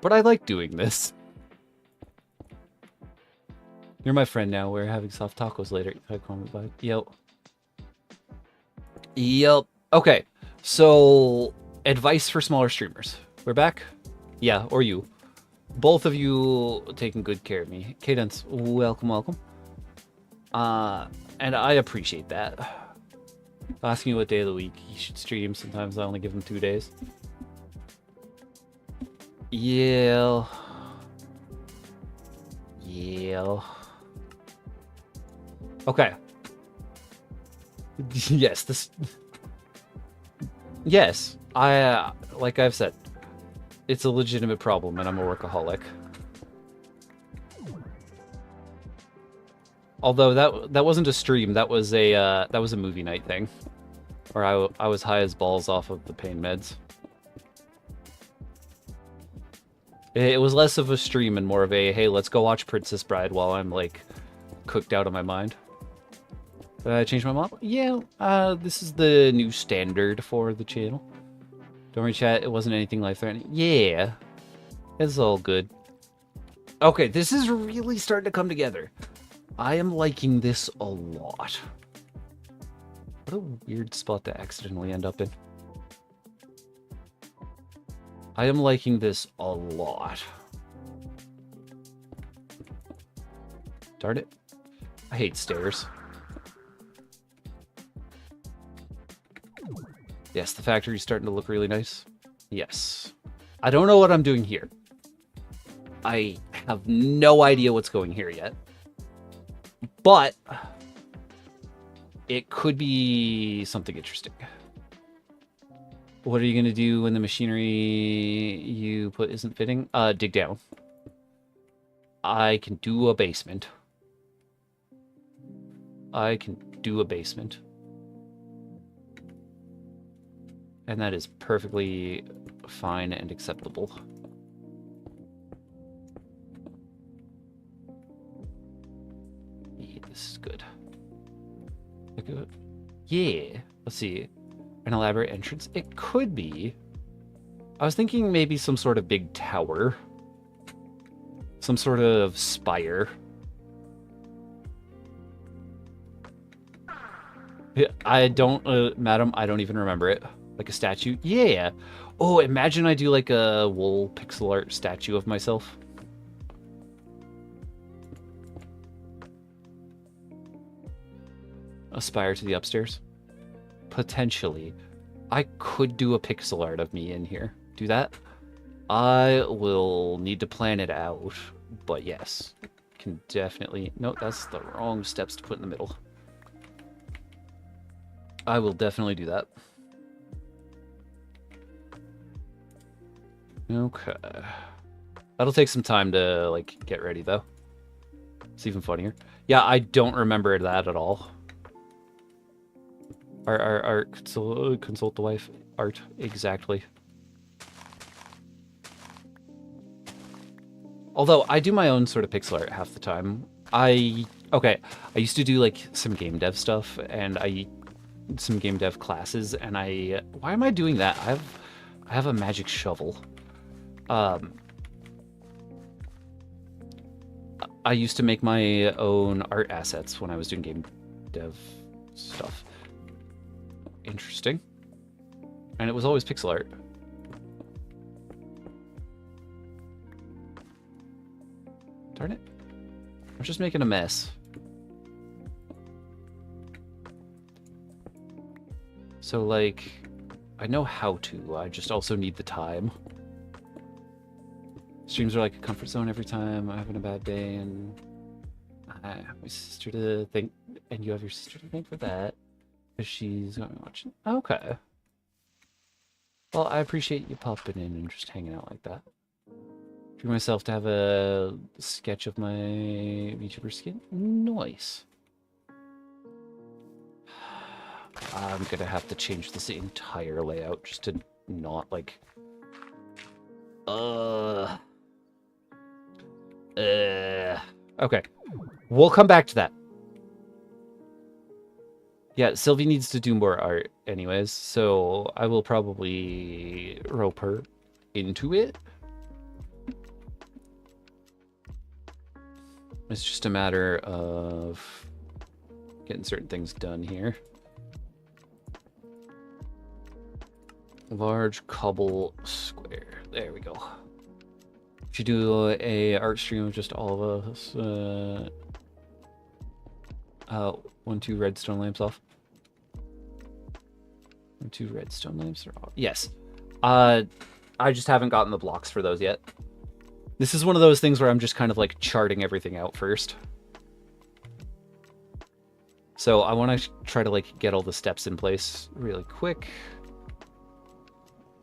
But I like doing this. You're my friend now. We're having soft tacos later. Yep. Yep. Okay. So, advice for smaller streamers. We're back? Yeah, or you. Both of you taking good care of me. Cadence, welcome, welcome. And I appreciate that. Asking you what day of the week you should stream. Sometimes I only give them 2 days. Yeah. Yeah. Okay. Yes, this... Yes, like I've said, it's a legitimate problem, and I'm a workaholic. Although that wasn't a stream, that was a movie night thing, where I was high as balls off of the pain meds. It was less of a stream and more of a, hey, let's go watch Princess Bride while I'm, like, cooked out of my mind. Did I change my model? Yeah, this is the new standard for the channel. Don't worry, chat, it wasn't anything life-threatening. Yeah, it's all good. Okay, this is really starting to come together. I am liking this a lot. What a weird spot to accidentally end up in. I am liking this a lot. Darn it. I hate stairs. Yes, the factory's starting to look really nice. Yes. I don't know what I'm doing here. I have no idea what's going here yet. But it could be something interesting. What are you going to do when the machinery you put isn't fitting? Dig down. I can do a basement. I can do a basement. And that is perfectly fine and acceptable. Yeah, this is good. Yeah, let's see. An elaborate entrance? It could be. I was thinking maybe some sort of big tower. Some sort of spire. I don't, madam, I don't even remember it. Like a statue? Yeah. Oh, imagine I do like a wool pixel art statue of myself. aspire to the upstairs. Potentially. I could do a pixel art of me in here. Do that? I will need to plan it out, but yes. Can definitely... No, that's the wrong steps to put in the middle. I will definitely do that. Okay. That'll take some time to, like, get ready, though. It's even funnier. Yeah, I don't remember that at all. Art, consult the wife. Art, exactly. Although, I do my own sort of pixel art half the time. Okay, I used to do, like, some game dev stuff, and some game dev classes, and why am I doing that? I have a magic shovel. I used to make my own art assets when I was doing game dev stuff. Interesting. And it was always pixel art. Darn it. I'm just making a mess. So, like, I know how to, I just also need the time. Streams are like a comfort zone every time I'm having a bad day, and I have my sister to thank, and you have your sister to thank for that, because she's going to be watching. Okay. Well, I appreciate you popping in and just hanging out like that. Treat myself to have a sketch of my Vtuber skin. Nice. I'm gonna have to change this entire layout just to not, like... Okay. We'll come back to that. Yeah, Sylvie needs to do more art anyways, so I will probably rope her into it. It's just a matter of getting certain things done here. Large cobble square. There we go. Should do a art stream of just all of us. 1, 2 redstone lamps off. 1, 2 redstone lamps are off. Yes. I just haven't gotten the blocks for those yet. This is one of those things where I'm just kind of like charting everything out first. So I want to try to like get all the steps in place really quick.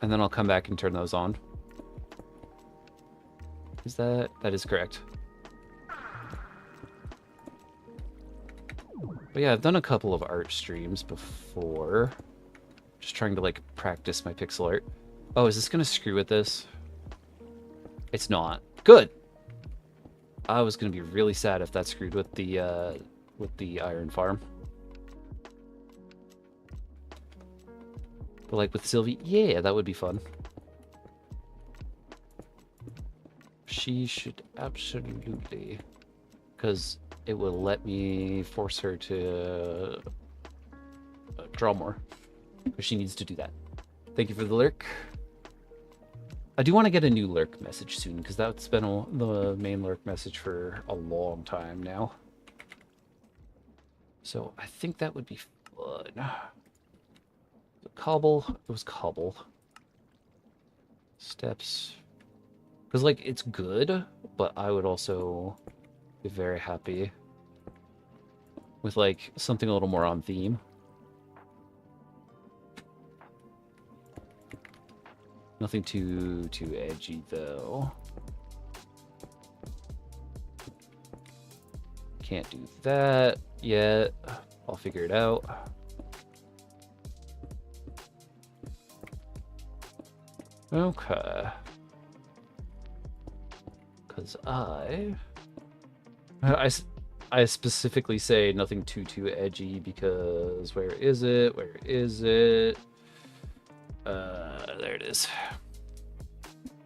And then I'll come back and turn those on. Is that is correct. But yeah, I've done a couple of art streams before. Just trying to like practice my pixel art. Oh, is this gonna screw with this? It's not. Good. I was gonna be really sad if that screwed with the iron farm. But like with Sylvie, yeah, that would be fun. She should absolutely, because it will let me force her to draw more. Because she needs to do that. Thank you for the lurk. I do want to get a new lurk message soon, because that's been the main lurk message for a long time now. So I think that would be fun. Cobble. It was cobble. Steps. Because, like, it's good, but I would also be very happy with, like, something a little more on theme. Nothing too edgy, though. Can't do that yet. I'll figure it out. Okay. Because I specifically say nothing too edgy because where is it? Where is it? There it is.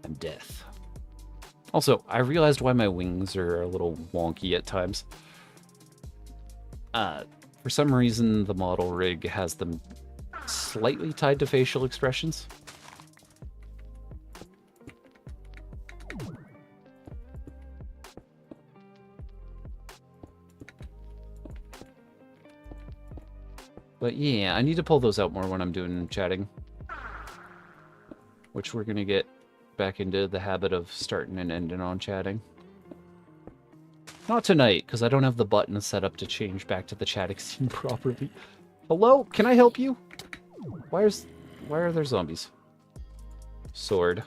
And death. Also, I realized why my wings are a little wonky at times. For some reason, the model rig has them slightly tied to facial expressions. But yeah, I need to pull those out more when I'm doing chatting. Which we're gonna get back into the habit of starting and ending on chatting. Not tonight, because I don't have the button set up to change back to the chatting scene properly. Hello? Can I help you? Why are there zombies? Sword.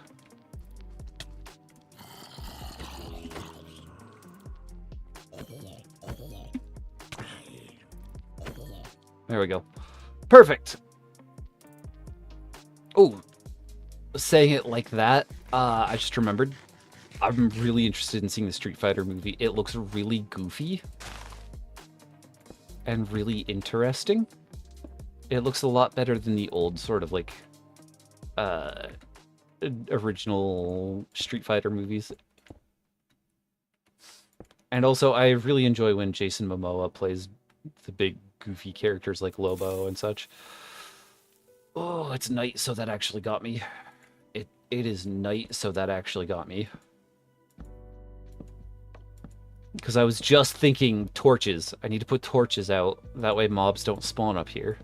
There we go. Perfect! Oh, saying it like that, I just remembered. I'm really interested in seeing the Street Fighter movie. It looks really goofy. And really interesting. It looks a lot better than the old sort of like original Street Fighter movies. And also, I really enjoy when Jason Momoa plays the big goofy characters like Lobo and such. Oh, it's night, so that actually got me. It is night, so that actually got me. Because I was just thinking torches. I need to put torches out. That way mobs don't spawn up here.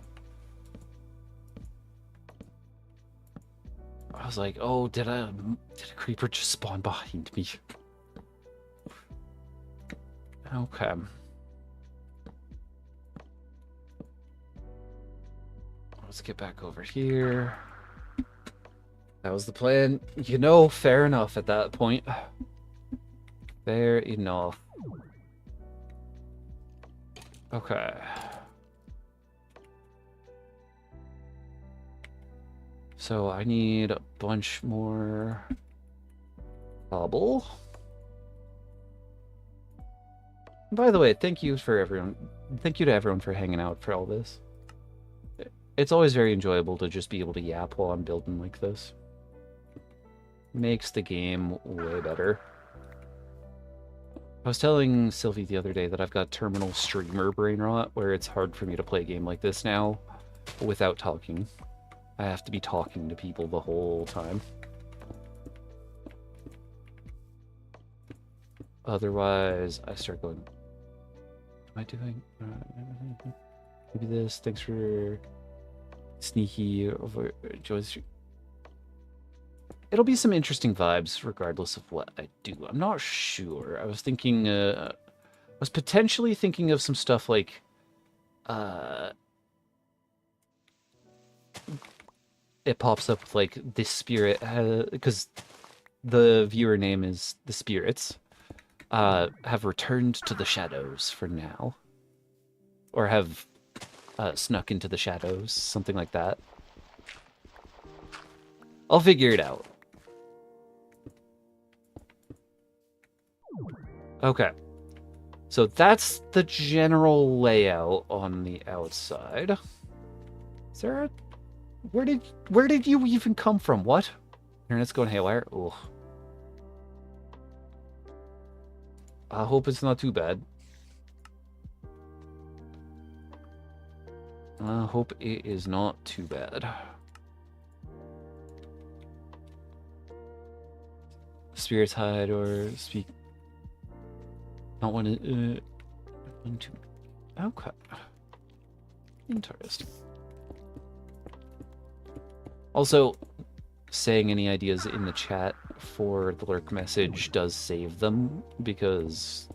I was like, oh, did a creeper just spawn behind me? Okay. Let's get back over here. That was the plan. You know, fair enough at that point. Fair enough. Okay. So I need a bunch more bubble. By the way, thank you to everyone for hanging out for all this. It's always very enjoyable to just be able to yap while I'm building like this. Makes the game way better. I was telling Sylvie the other day that I've got terminal streamer brain rot, where it's hard for me to play a game like this now without talking. I have to be talking to people the whole time. Otherwise, I start going, what am I doing? Maybe this, thanks for sneaky over joys. It'll be some interesting vibes regardless of what I do. I'm not sure. I was thinking, I was potentially thinking of some stuff like, it pops up with like this spirit, because the viewer name is the spirits, have returned to the shadows for now. Or have snuck into the shadows, something like that. I'll figure it out. Okay. So that's the general layout on the outside. Is there a... Where did you even come from? What? Internet's going haywire? Ugh. I hope it's not too bad. I hope it is not too bad. Spirits hide or speak. Not one to. Okay. Interesting. Also, saying any ideas in the chat for the lurk message does save them, because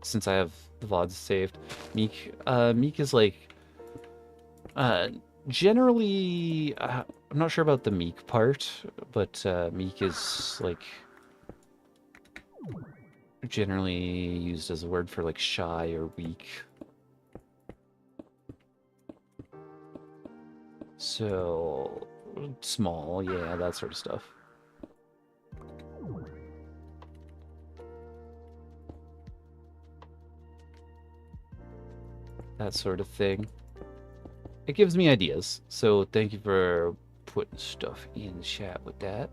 since I have the VODs saved, Meek is like generally I'm not sure about the Meek part, but Meek is like generally used as a word for like shy or weak. So small, yeah, that sort of stuff. That sort of thing. It gives me ideas, so thank you for putting stuff in the chat with that.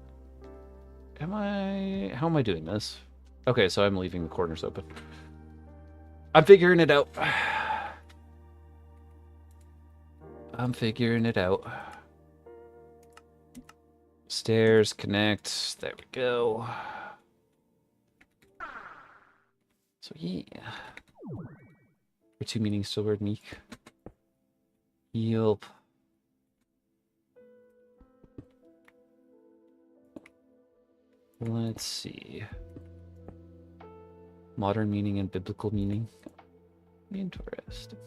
How am I doing this? Okay, so I'm leaving the corners open. I'm figuring it out. I'm figuring it out. Stairs connect. There we go. So yeah. Are two meanings to the word meek? Yup. Let's see. Modern meaning and biblical meaning. Interesting.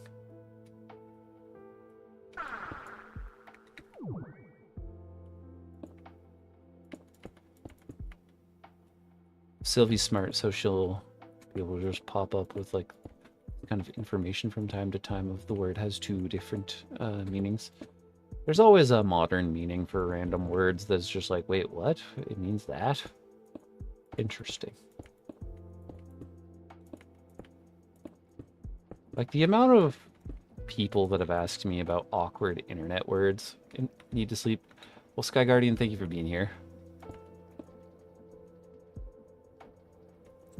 Sylvie's smart, so she'll be able to just pop up with like kind of information from time to time if the word has two different meanings. There's always a modern meaning for random words that's just like, wait, what? It means that? Interesting. Like the amount of people that have asked me about awkward internet words in Need to Sleep. Well, Sky Guardian, thank you for being here.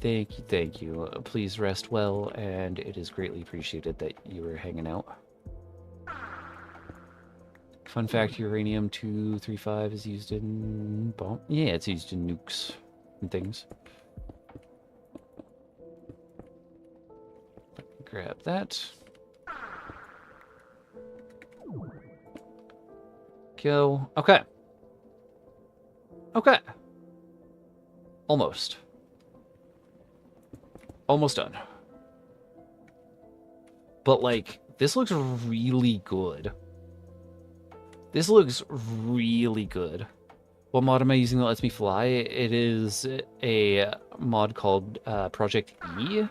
Thank you, thank you. Please rest well, and it is greatly appreciated that you were hanging out. Fun fact, uranium-235 is used in bomb. Yeah, it's used in nukes and things. Grab that. Go. Okay. Okay. Almost. Almost done. But, like, this looks really good. This looks really good. What mod am I using that lets me fly? It is a mod called Project E.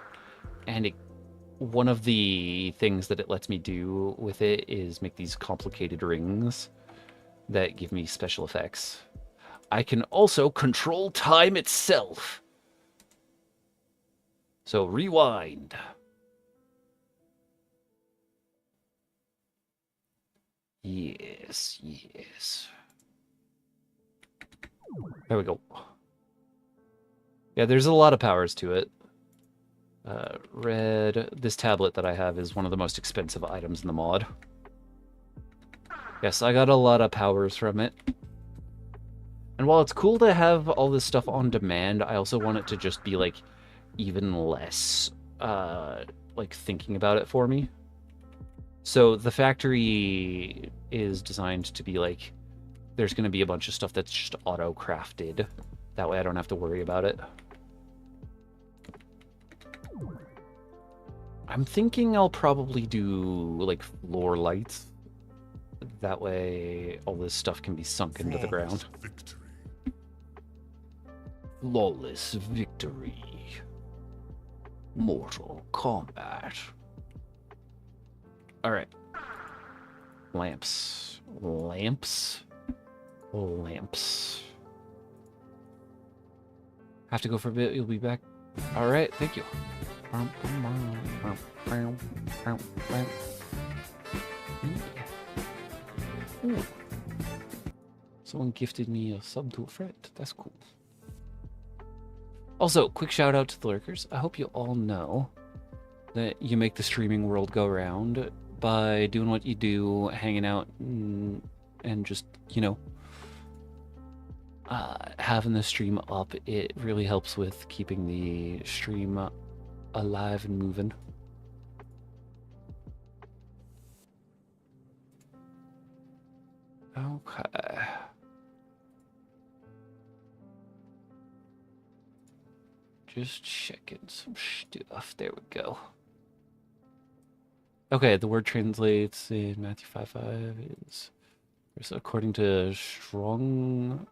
And one of the things that it lets me do with it is make these complicated rings that give me special effects. I can also control time itself. So rewind. Yes, yes. There we go. Yeah, there's a lot of powers to it. Red. This tablet that I have is one of the most expensive items in the mod. Yes, I got a lot of powers from it. And while it's cool to have all this stuff on demand, I also want it to just be, like, even less, like, thinking about it for me. So the factory is designed to be, like, there's going to be a bunch of stuff that's just auto-crafted. That way I don't have to worry about it. I'm thinking I'll probably do, like, floor lights. That way all this stuff can be sunk into the ground. Victory. Flawless victory. Mortal Kombat. Alright. Lamps. Lamps. Lamps. Have to go for a bit, you'll be back. Alright, thank you. Ooh. Someone gifted me a sub to a friend. That's cool. Also, quick shout out to the lurkers. I hope you all know that you make the streaming world go round by doing what you do, hanging out, and just, you know, having the stream up. It really helps with keeping the stream alive and moving. Okay. Just checking some stuff. There we go. Okay, the word translates in Matthew 5:5 is, according to Strong,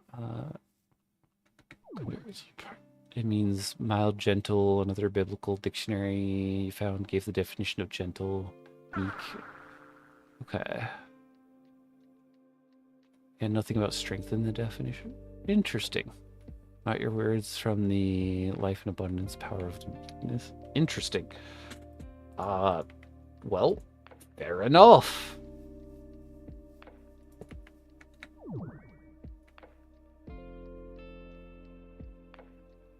it means mild, gentle. Another biblical dictionary found gave the definition of gentle, meek. Okay. And nothing about strength in the definition. Interesting. Not your words from the life and abundance, power of meekness. Interesting. Well, fair enough.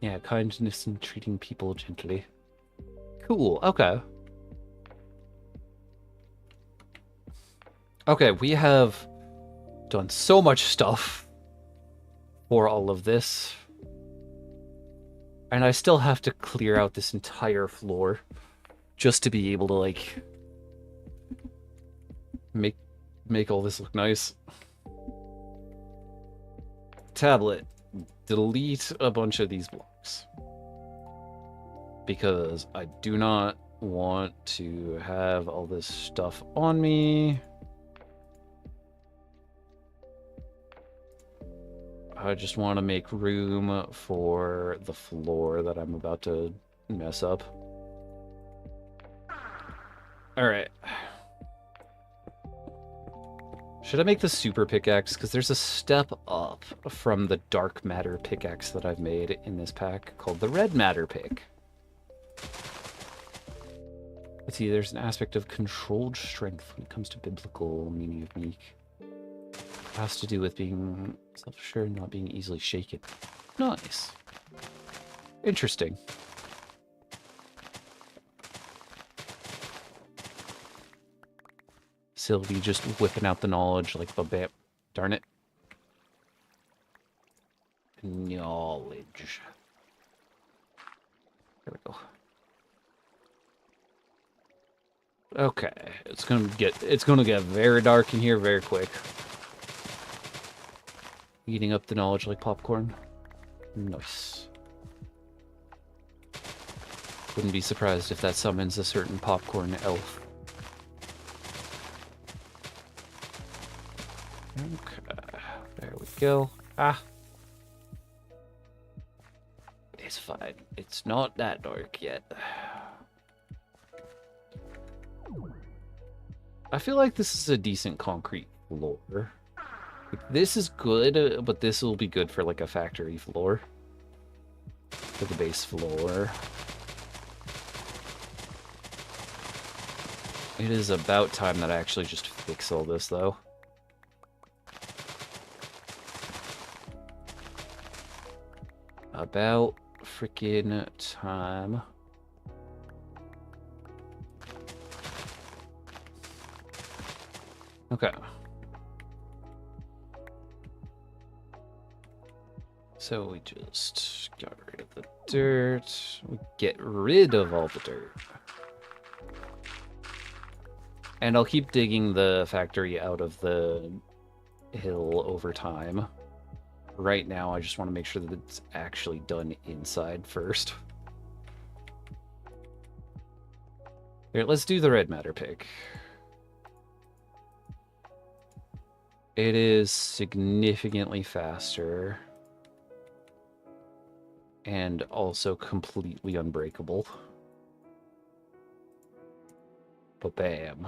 Yeah, kindness and treating people gently. Cool, okay. Okay, we have done so much stuff for all of this. And I still have to clear out this entire floor just to be able to, like, make make all this look nice. Tablet. Delete a bunch of these blocks. Because I do not want to have all this stuff on me. I just want to make room for the floor that I'm about to mess up. Alright. Should I make the super pickaxe? Because there's a step up from the dark matter pickaxe that I've made in this pack called the red matter pick. Let's see, there's an aspect of controlled strength when it comes to biblical meaning of meek. It has to do with being self-assured and not being easily shaken. Nice. Interesting. Sylvie just whipping out the knowledge like the bam. Darn it. Knowledge. There we go. Okay, it's gonna get very dark in here very quick. Eating up the knowledge like popcorn. Nice. Wouldn't be surprised if that summons a certain popcorn elf. Okay, there we go. Ah. It's fine. It's not that dark yet. I feel like this is a decent concrete floor. This is good, but this will be good for like a factory floor. For the base floor. It is about time that I actually just fix all this though. About freaking time. Okay. So we just got rid of the dirt. We get rid of all the dirt. And I'll keep digging the factory out of the hill over time. Right now, I just want to make sure that it's actually done inside first. Here, let's do the red matter pick. It is significantly faster. And also completely unbreakable. Ba-bam.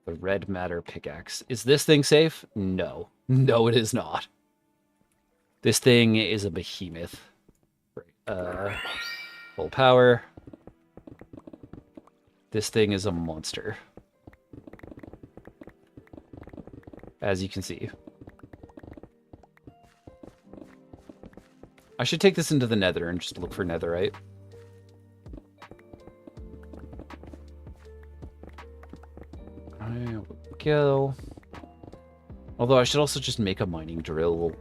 The red matter pickaxe. Is this thing safe? No. No, it is not. This thing is a behemoth. Full power. This thing is a monster. As you can see. I should take this into the nether and just look for netherite. There we go. Although I should also just make a mining drill.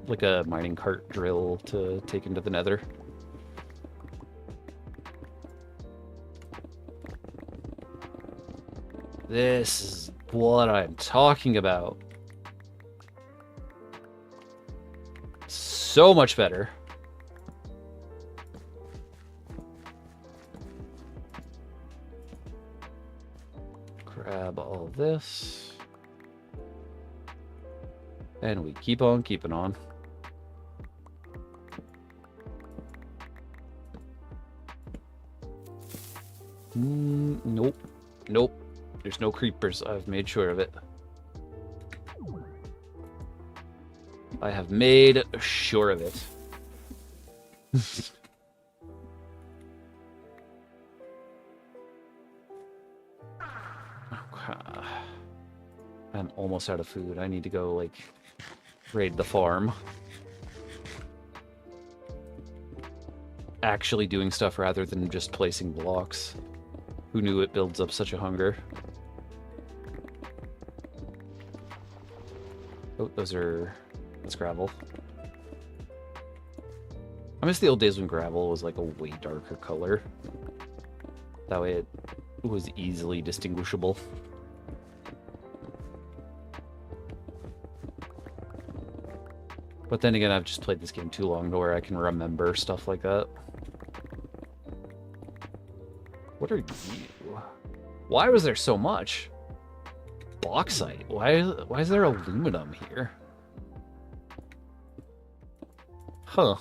Like a mining cart drill to take into the nether. This is what I'm talking about. So much better. Grab all this. And we keep on keeping on. Nope. Nope. There's no creepers. I've made sure of it. I have made sure of it. I'm almost out of food. I need to go, like, raid the farm. Actually doing stuff rather than just placing blocks. Who knew it builds up such a hunger? Oh, that's gravel. I miss the old days when gravel was like a way darker color. That way it was easily distinguishable. But then again, I've just played this game too long to where I can remember stuff like that. What are you? Why was there so much? Bauxite. Why is there aluminum here? Huh.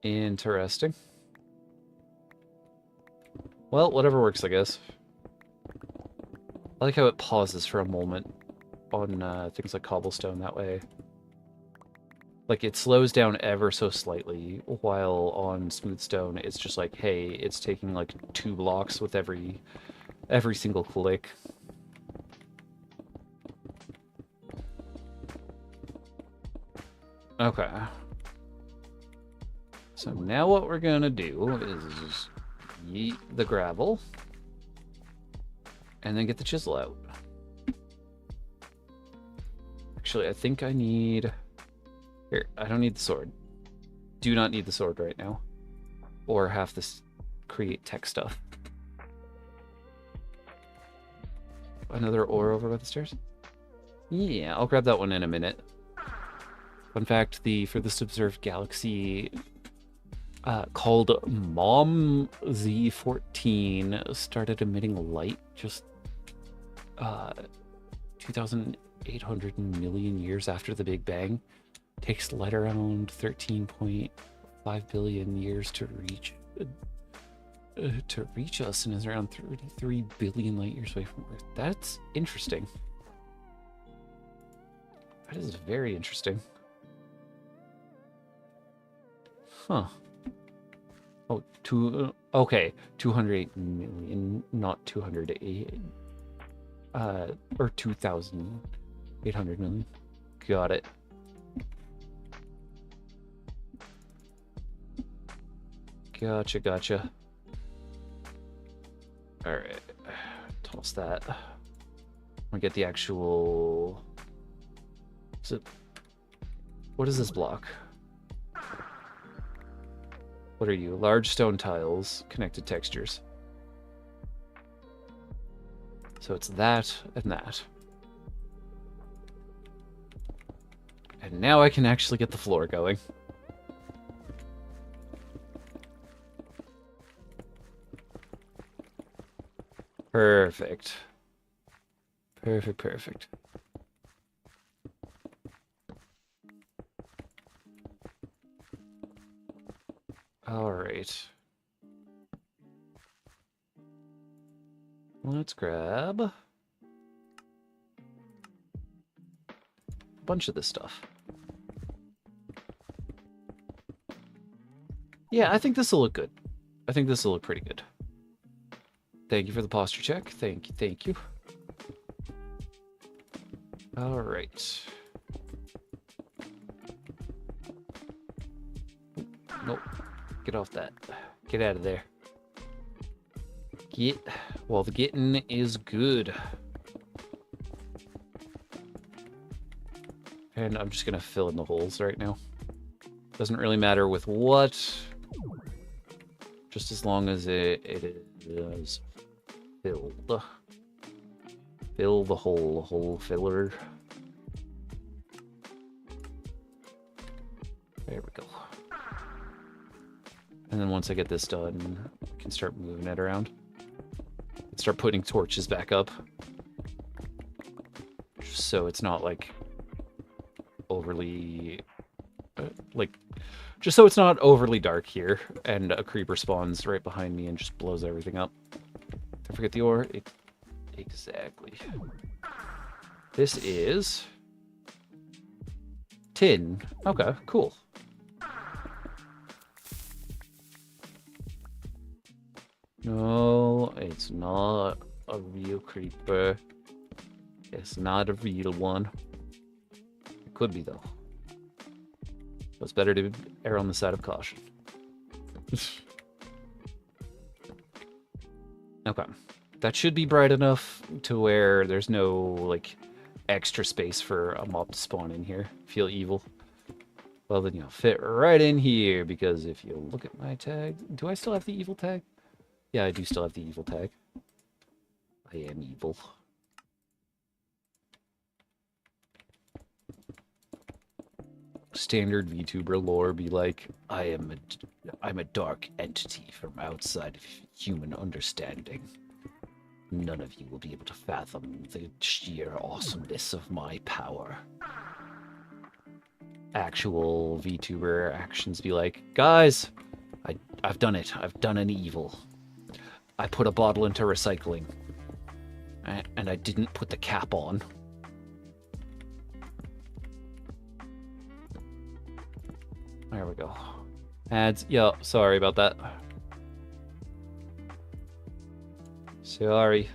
Interesting. Well, whatever works, I guess. I like how it pauses for a moment on things like cobblestone that way. Like, it slows down ever so slightly, while on smooth stone, it's just like, hey, it's taking like 2 blocks with every single click. Okay. So now what we're gonna do is yeet the gravel, and then get the chisel out. Actually, I think I need... Here, I don't need the sword. Do not need the sword right now. Or half this create tech stuff. Another ore over by the stairs? Yeah, I'll grab that one in a minute. Fun fact, the furthest observed galaxy called Mom Z14 started emitting light just 2,800 million years after the Big Bang. Takes light around 13.5 billion years to reach us, and is around 33 billion light years away from Earth. That's interesting. That is very interesting. Huh. Oh, okay, 208 million, not 208, or 2,800 million. Got it. Gotcha. Alright. Toss that. I'm gonna get the actual... What is this block? What are you? Large stone tiles, connected textures. So it's that and that. And now I can actually get the floor going. Perfect. Perfect. All right. Let's grab a bunch of this stuff. Yeah, I think this will look good. I think this will look pretty good. Thank you for the posture check. Thank you. All right. Nope. Get off that. Get out of there. Well, the getting is good. And I'm just gonna fill in the holes right now. Doesn't really matter with what. Just as long as it is filled. Fill the hole filler. There we go. And then once I get this done, I can start moving it around. Start putting torches back up. Just so it's not like overly just so it's not overly dark here and a creeper spawns right behind me and just blows everything up. Don't forget the ore. Exactly. This is tin. Okay, cool. No, it's not a real creeper. It's not a real one. It could be, though. So it's better to err on the side of caution. Okay. That should be bright enough to where there's no, like, extra space for a mob to spawn in here. Feel evil. Well, then you'll fit right in here, because if you look at my tag... Do I still have the evil tag? Yeah, I do still have the evil tag. I am evil. standard VTuber lore be like, I'm a dark entity from outside of human understanding. None of you will be able to fathom the sheer awesomeness of my power. Actual VTuber actions be like, guys, I've done it. I've done an evil. I put a bottle into recycling. And I didn't put the cap on. There we go. Ads. Yeah, sorry about that. Sorry.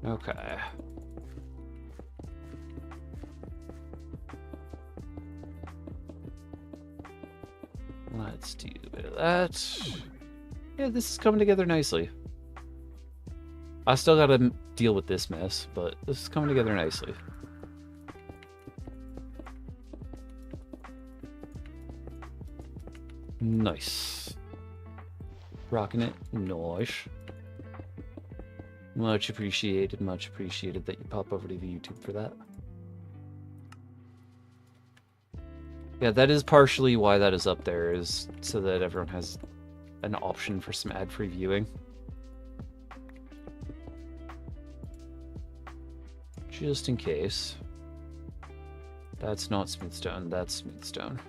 Okay. Let's do a bit of that. Yeah, this is coming together nicely. I still gotta deal with this mess, but this is coming together nicely. Nice. Rocking it. Nice. Much appreciated that you pop over to the YouTube for that. Yeah, that is partially why that is up there, is so that everyone has an option for some ad-free viewing. Just in case. That's not smooth stone, that's smooth stone.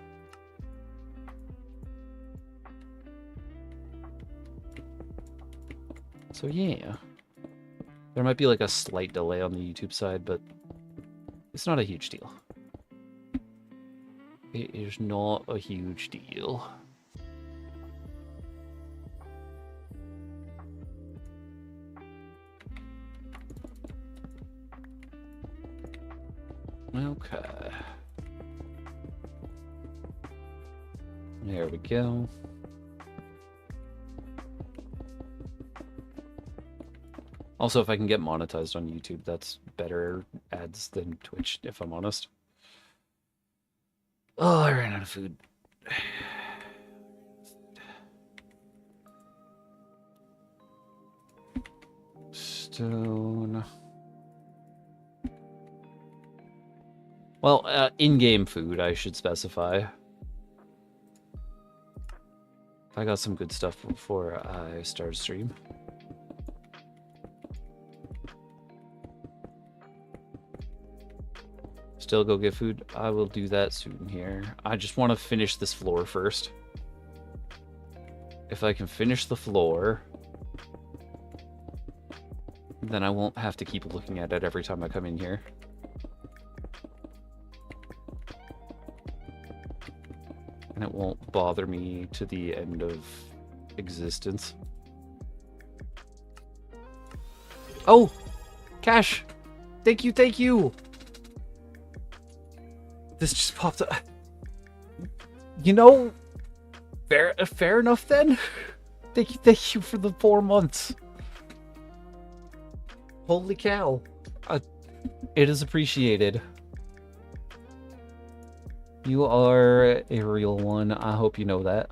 So yeah. There might be like a slight delay on the YouTube side, but it's not a huge deal. It is not a huge deal. Okay. There we go. Also, if I can get monetized on YouTube, that's better ads than Twitch, if I'm honest. Oh, I ran out of food. Stone. Well, in-game food, I should specify. I got some good stuff before I start stream. Still go get food? I will do that soon here. I just want to finish this floor first. If I can finish the floor, then I won't have to keep looking at it every time I come in here. And it won't bother me to the end of existence. Oh! Cash! Thank you, thank you! This just popped up. You know, fair enough then. Thank you for the 4 months. Holy cow. It is appreciated. You are a real one. I hope you know that.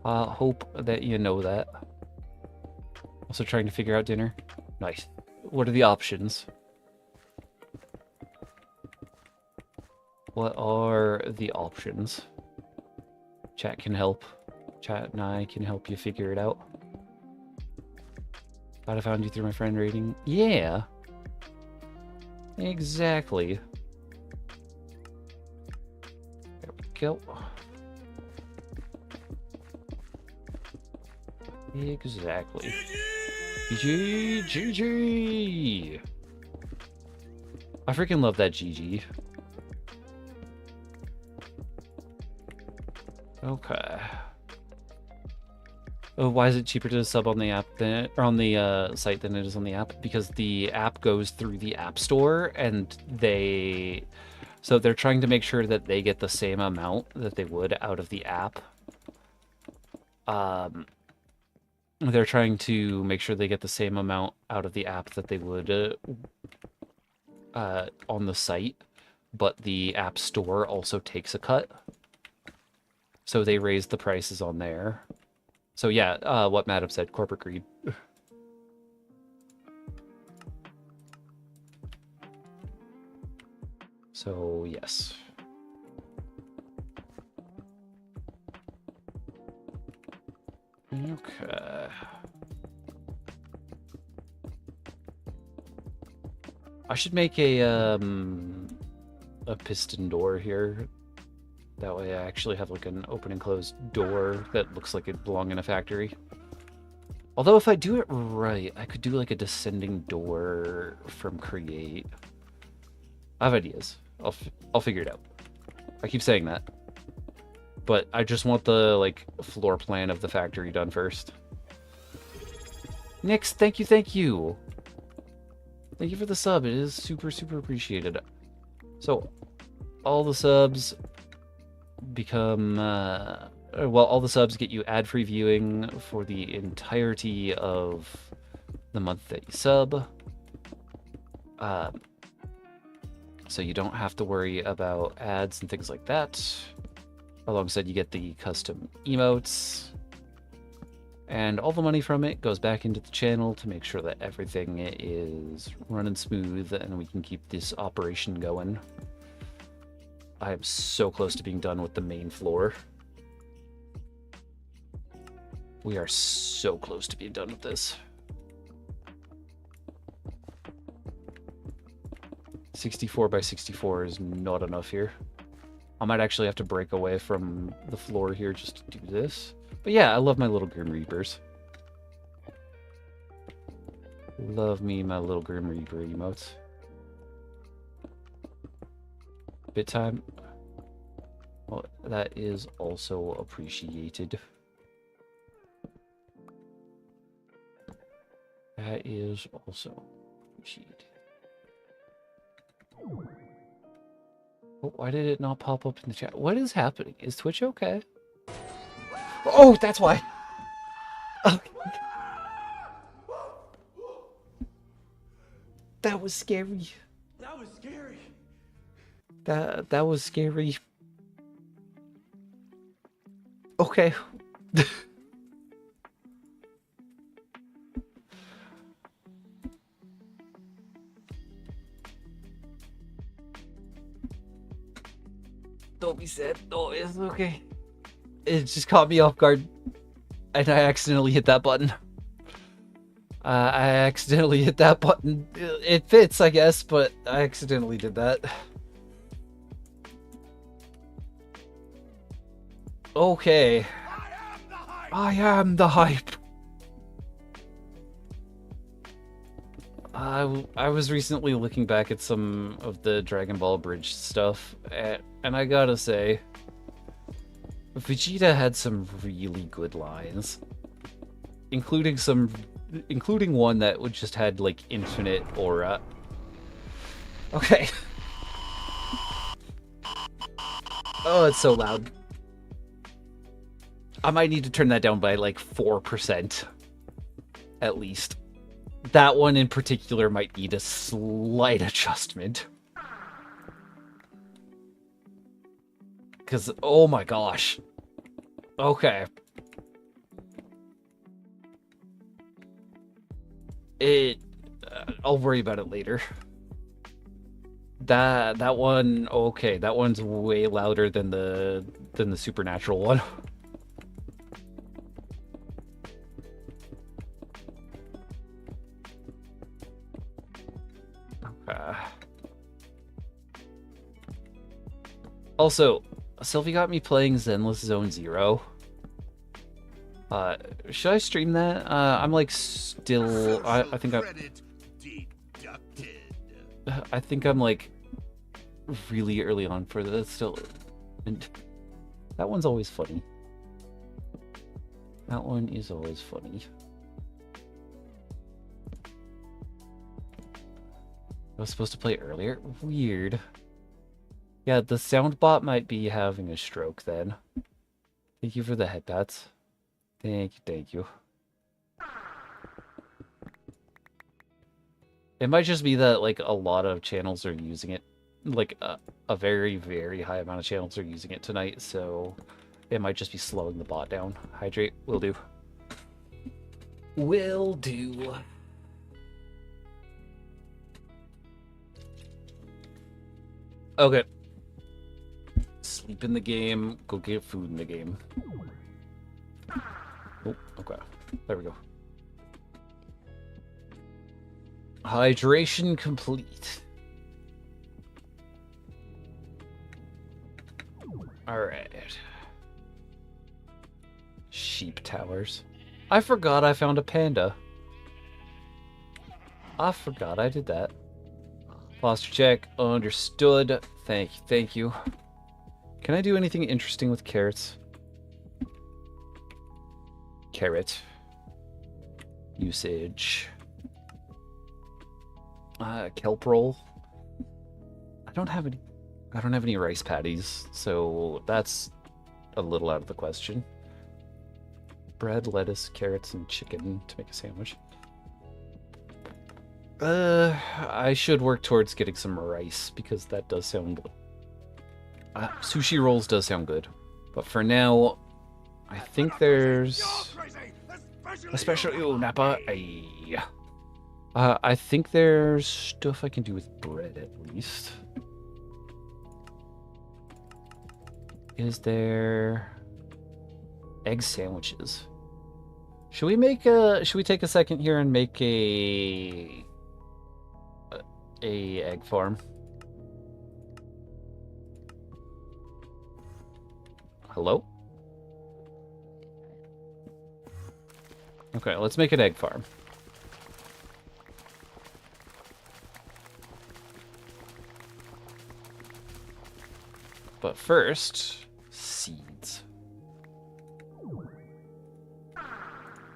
I hope that you know that. Also trying to figure out dinner. Nice. What are the options? What are the options? Chat can help. Chat and I can help you figure it out. Thought I found you through my friend rating. Yeah. Exactly. There we go. Exactly. GG! I freaking love that GG. Okay. Oh, why is it cheaper to sub on the app than, or on the site than it is on the app? Because the app goes through the App Store, and so they're trying to make sure that they get the same amount that they would out of the app. They're trying to make sure they get the same amount out of the app that they would on the site, but the App Store also takes a cut. So they raise the prices on there. So yeah, what Madam said, corporate greed. So, yes. Okay. I should make a piston door here. That way I actually have like an open and closed door that looks like it belongs in a factory. Although if I do it right, I could do like a descending door from Create. I have ideas. I'll figure it out. I keep saying that. But I just want the like floor plan of the factory done first. Nix, thank you, thank you. Thank you for the sub. It is super, super appreciated. So, all the subs become, well, all the subs get you ad-free viewing for the entirety of the month that you sub. So you don't have to worry about ads and things like that. Alongside, you get the custom emotes. And all the money from it goes back into the channel to make sure that everything is running smooth and we can keep this operation going. I am so close to being done with the main floor. We are so close to being done with this. 64 by 64 is not enough here. I might actually have to break away from the floor here just to do this. But yeah, I love my little Grim Reapers. Love me my little Grim Reaper emotes. Bit time. Well, that is also appreciated. That is also appreciated. Oh, why did it not pop up in the chat? What is happening? Is Twitch okay? Oh, that's why. Okay. That was scary. That was scary. That was scary. Okay. Don't be sad. No, it's okay. It just caught me off guard. And I accidentally hit that button. I accidentally hit that button. It fits, I guess, but I accidentally did that. Okay. I am the hype. I was recently looking back at some of the Dragon Ball Bridge stuff, and I gotta say, Vegeta had some really good lines, including one that would just had like infinite aura. Okay. Oh, it's so loud. I might need to turn that down by like 4%, at least. That one in particular might need a slight adjustment. Because, oh my gosh. Okay. I'll worry about it later. That one, okay, that one's way louder than the supernatural one. Also, Sylvie got me playing Zenless Zone Zero. Should I stream that? I'm like still. I think I think I'm like really early on for this still, and that one's always funny. That one is always funny. I was supposed to play earlier? Weird. Yeah, the sound bot might be having a stroke then. Thank you for the head pats. Thank you, thank you. It might just be that like a lot of channels are using it. Like a very, very high amount of channels are using it tonight, so it might just be slowing the bot down. Hydrate, will do. Will do. Okay. Sleep in the game. Go get food in the game. Oh, okay. There we go. Hydration complete. Alright. Sheep towers. I forgot I found a panda. I forgot I did that. Posture check. Understood. Thank you. Can I do anything interesting with carrots? Carrot. Usage. Kelp roll. I don't have any rice patties, so that's a little out of the question. Bread, lettuce, carrots, and chicken to make a sandwich. I should work towards getting some rice because that does sound good. Sushi rolls does sound good, but for now, I think there's especially Napa. I think there's stuff I can do with bread at least. Is there egg sandwiches? Should we take a second here and make a egg farm? Hello? Okay, let's make an egg farm. But first, seeds.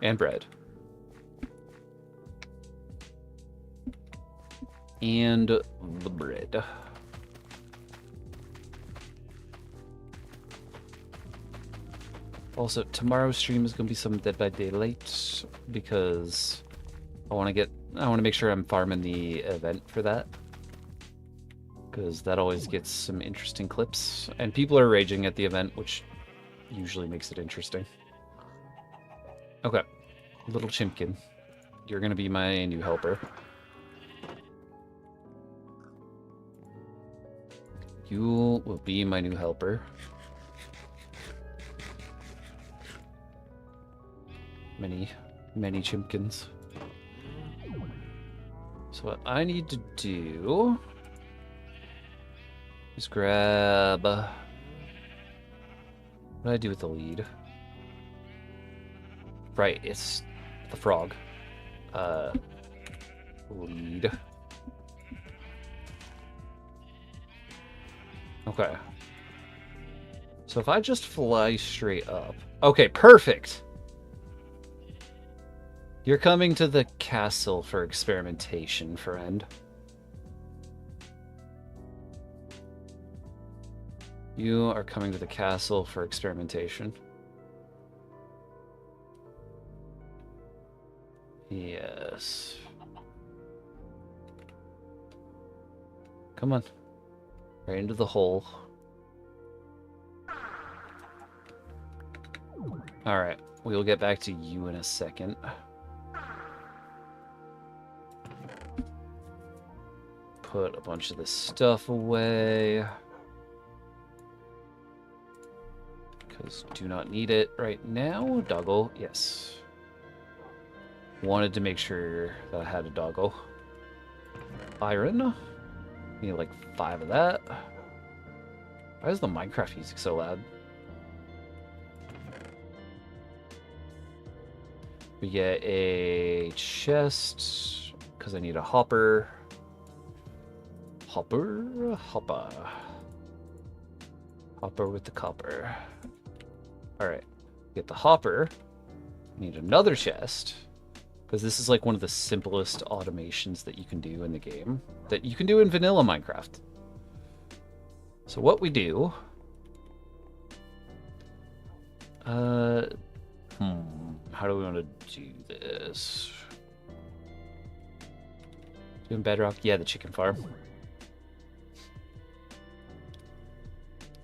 And bread. And the bread. Also, tomorrow's stream is going to be some Dead by Daylight because I want to make sure I'm farming the event for that. Because that always gets some interesting clips. And people are raging at the event, which usually makes it interesting. Okay. Little Chimpkin. You're going to be my new helper. You will be my new helper. Many Chimpkins. So what I need to do is grab... what do I do with the lead? Right, it's the frog. Lead. Okay. So if I just fly straight up... Okay, perfect! You're coming to the castle for experimentation, friend. You are coming to the castle for experimentation. Yes. Come on. Right into the hole. Alright, we'll get back to you in a second. Put a bunch of this stuff away. Because do not need it right now. Doggo, yes. Wanted to make sure that I had a doggo. Iron. Need like 5 of that. Why is the Minecraft music so loud? We get a chest because I need a hopper. Hopper with the copper. Alright, get the hopper. Need another chest. Because this is like one of the simplest automations that you can do in the game. That you can do in vanilla Minecraft. So what we do... how do we want to do this? Doing bedrock? Yeah, the chicken farm.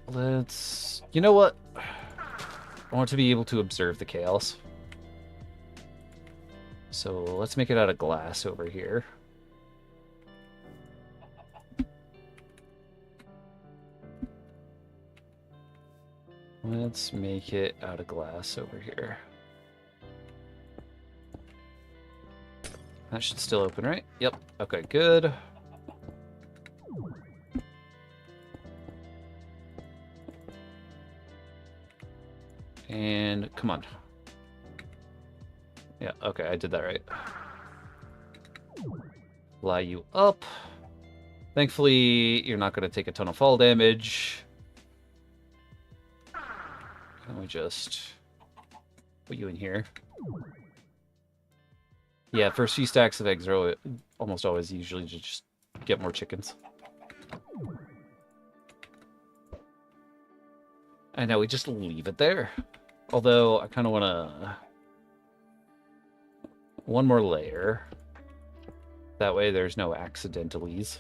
Let's... You know what? I want to be able to observe the chaos. So let's make it out of glass over here. Let's make it out of glass over here. That should still open, right? Yep. Okay, good. And come on. Yeah, okay, I did that right. Fly you up. Thankfully, you're not going to take a ton of fall damage. Can we just put you in here? Yeah, first few stacks of eggs are almost always usually to just get more chickens. And now we just leave it there. Although, I kind of want to... One more layer. That way there's no accidentalies.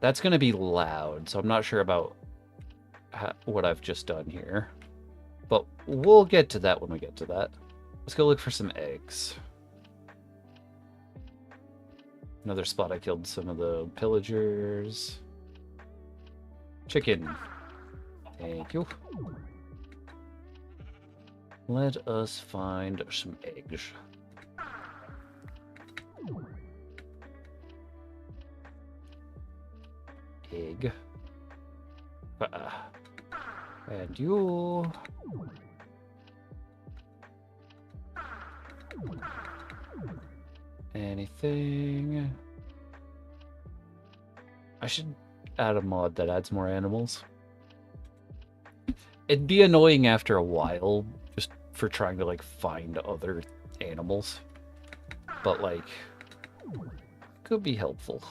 That's going to be loud, so I'm not sure about what I've just done here. But we'll get to that when we get to that. Let's go look for some eggs. Another spot I killed some of the pillagers. Chicken. Thank you. Let us find some eggs. Egg. And you. Anything? I should add a mod that adds more animals. It'd be annoying after a while, just for trying to, like, find other animals. But, like, could be helpful.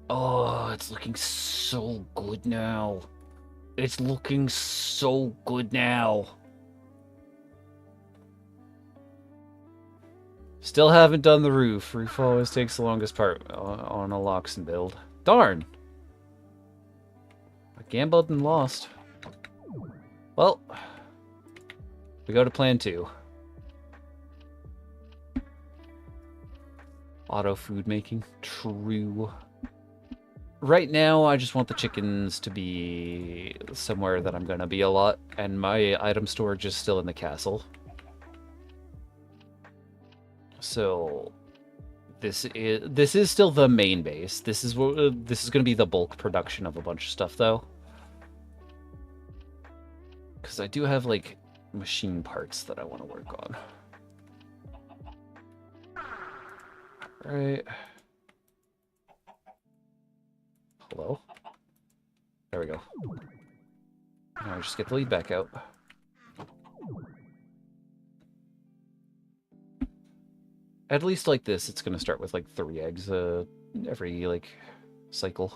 Oh, it's looking so good now. It's looking so good now. Still haven't done the roof. Roof always takes the longest part on a Loxin build. Darn. I gambled and lost. Well, we go to plan 2. Auto food making. True. Right now, I just want the chickens to be somewhere that I'm going to be a lot, and my item storage is still in the castle. So, this is still the main base. This is going to be the bulk production of a bunch of stuff, though. Because I do have, like, machine parts that I want to work on. Alright. Hello? There we go. Now I just get the lead back out. At least like this, it's gonna start with like 3 eggs every like cycle.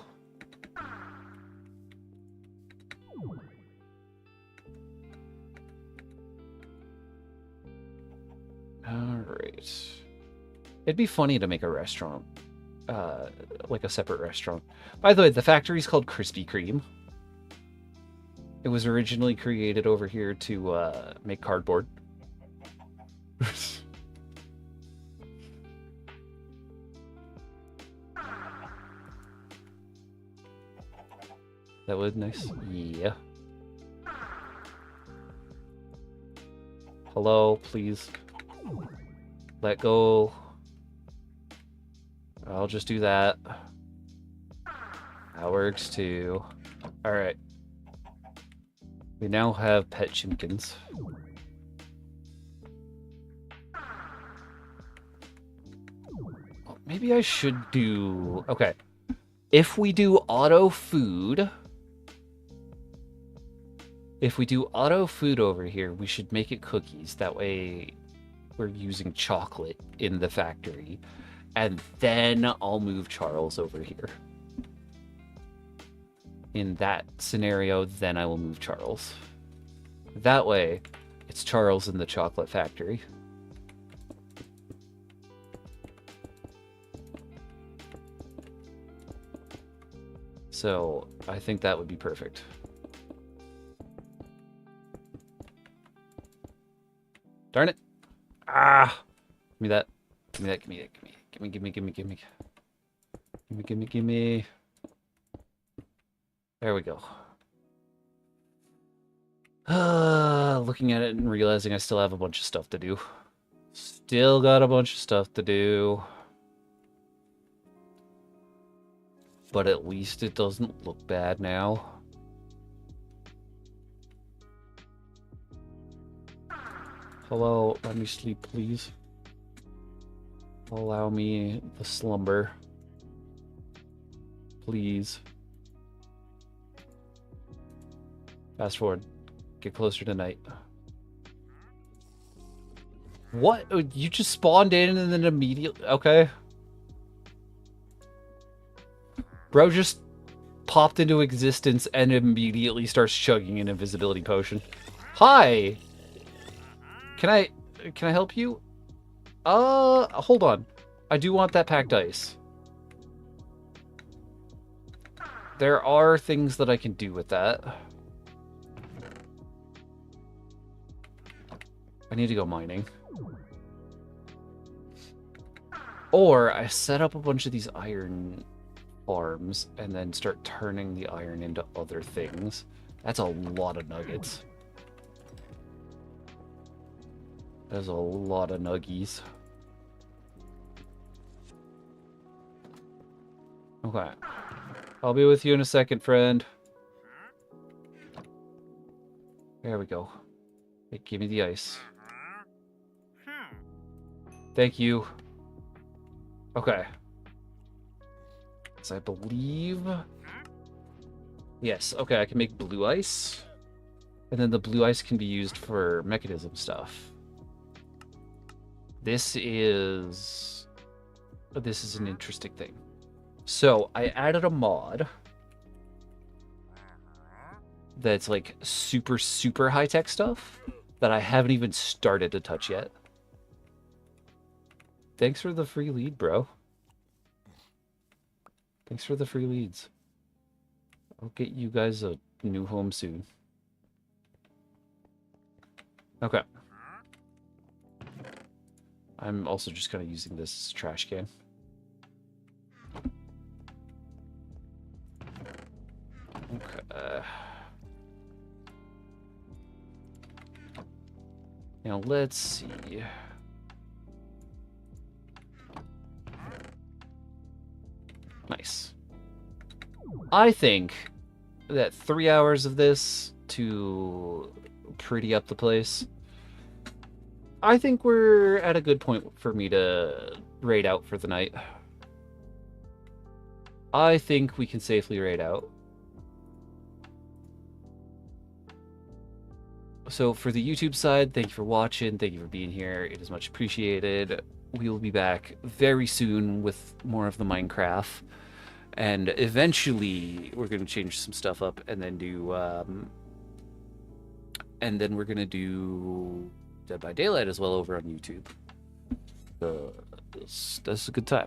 Alright. It'd be funny to make a restaurant. Like a separate restaurant. By the way, the factory's called Krispy Kreme. It was originally created over here to make cardboard. That would nice. Yeah. Hello, please. Let go. I'll just do that. That works too. Alright. We now have pet chimkins. Well, maybe I should do... Okay. If we do auto food... If we do auto food over here, we should make it cookies. That way we're using chocolate in the factory. And then I'll move Charles over here. In that scenario, then I will move Charles. That way, it's Charles in the chocolate factory. So, I think that would be perfect. Darn it. Ah! Give me that. Give me that, give me that, give me. Gimme. Gimme, gimme, gimme. There we go. Looking at it and realizing I still have a bunch of stuff to do. Still got a bunch of stuff to do. But at least it doesn't look bad now. Hello, let me sleep, please. Allow me the slumber. Please. Fast forward. Get closer to night. What? You just spawned in and then immediately... Okay. Bro just popped into existence and immediately starts chugging an invisibility potion. Hi! Can I help you? Hold on. I do want that packed ice. There are things that I can do with that. I need to go mining. Or I set up a bunch of these iron farms and then start turning the iron into other things. That's a lot of nuggets. There's a lot of nuggies. Okay. I'll be with you in a second, friend. There we go. Hey, give me the ice. Thank you. Okay. So I believe... Yes, okay, I can make blue ice. And then the blue ice can be used for mechanism stuff. This is an interesting thing. So I added a mod that's like super, super high-tech stuff that I haven't even started to touch yet. Thanks for the free lead, bro. Thanks for the free leads. I'll get you guys a new home soon. Okay. I'm also just kind of using this trash can. Okay. Now let's see. Nice. I think that 3 hours of this to pretty up the place. I think we're at a good point for me to raid out for the night. I think we can safely raid out. So for the YouTube side, thank you for watching. Thank you for being here. It is much appreciated. We will be back very soon with more of the Minecraft. And eventually we're going to change some stuff up and then do... and then we're going to do Dead by Daylight as well over on YouTube. That's a good time.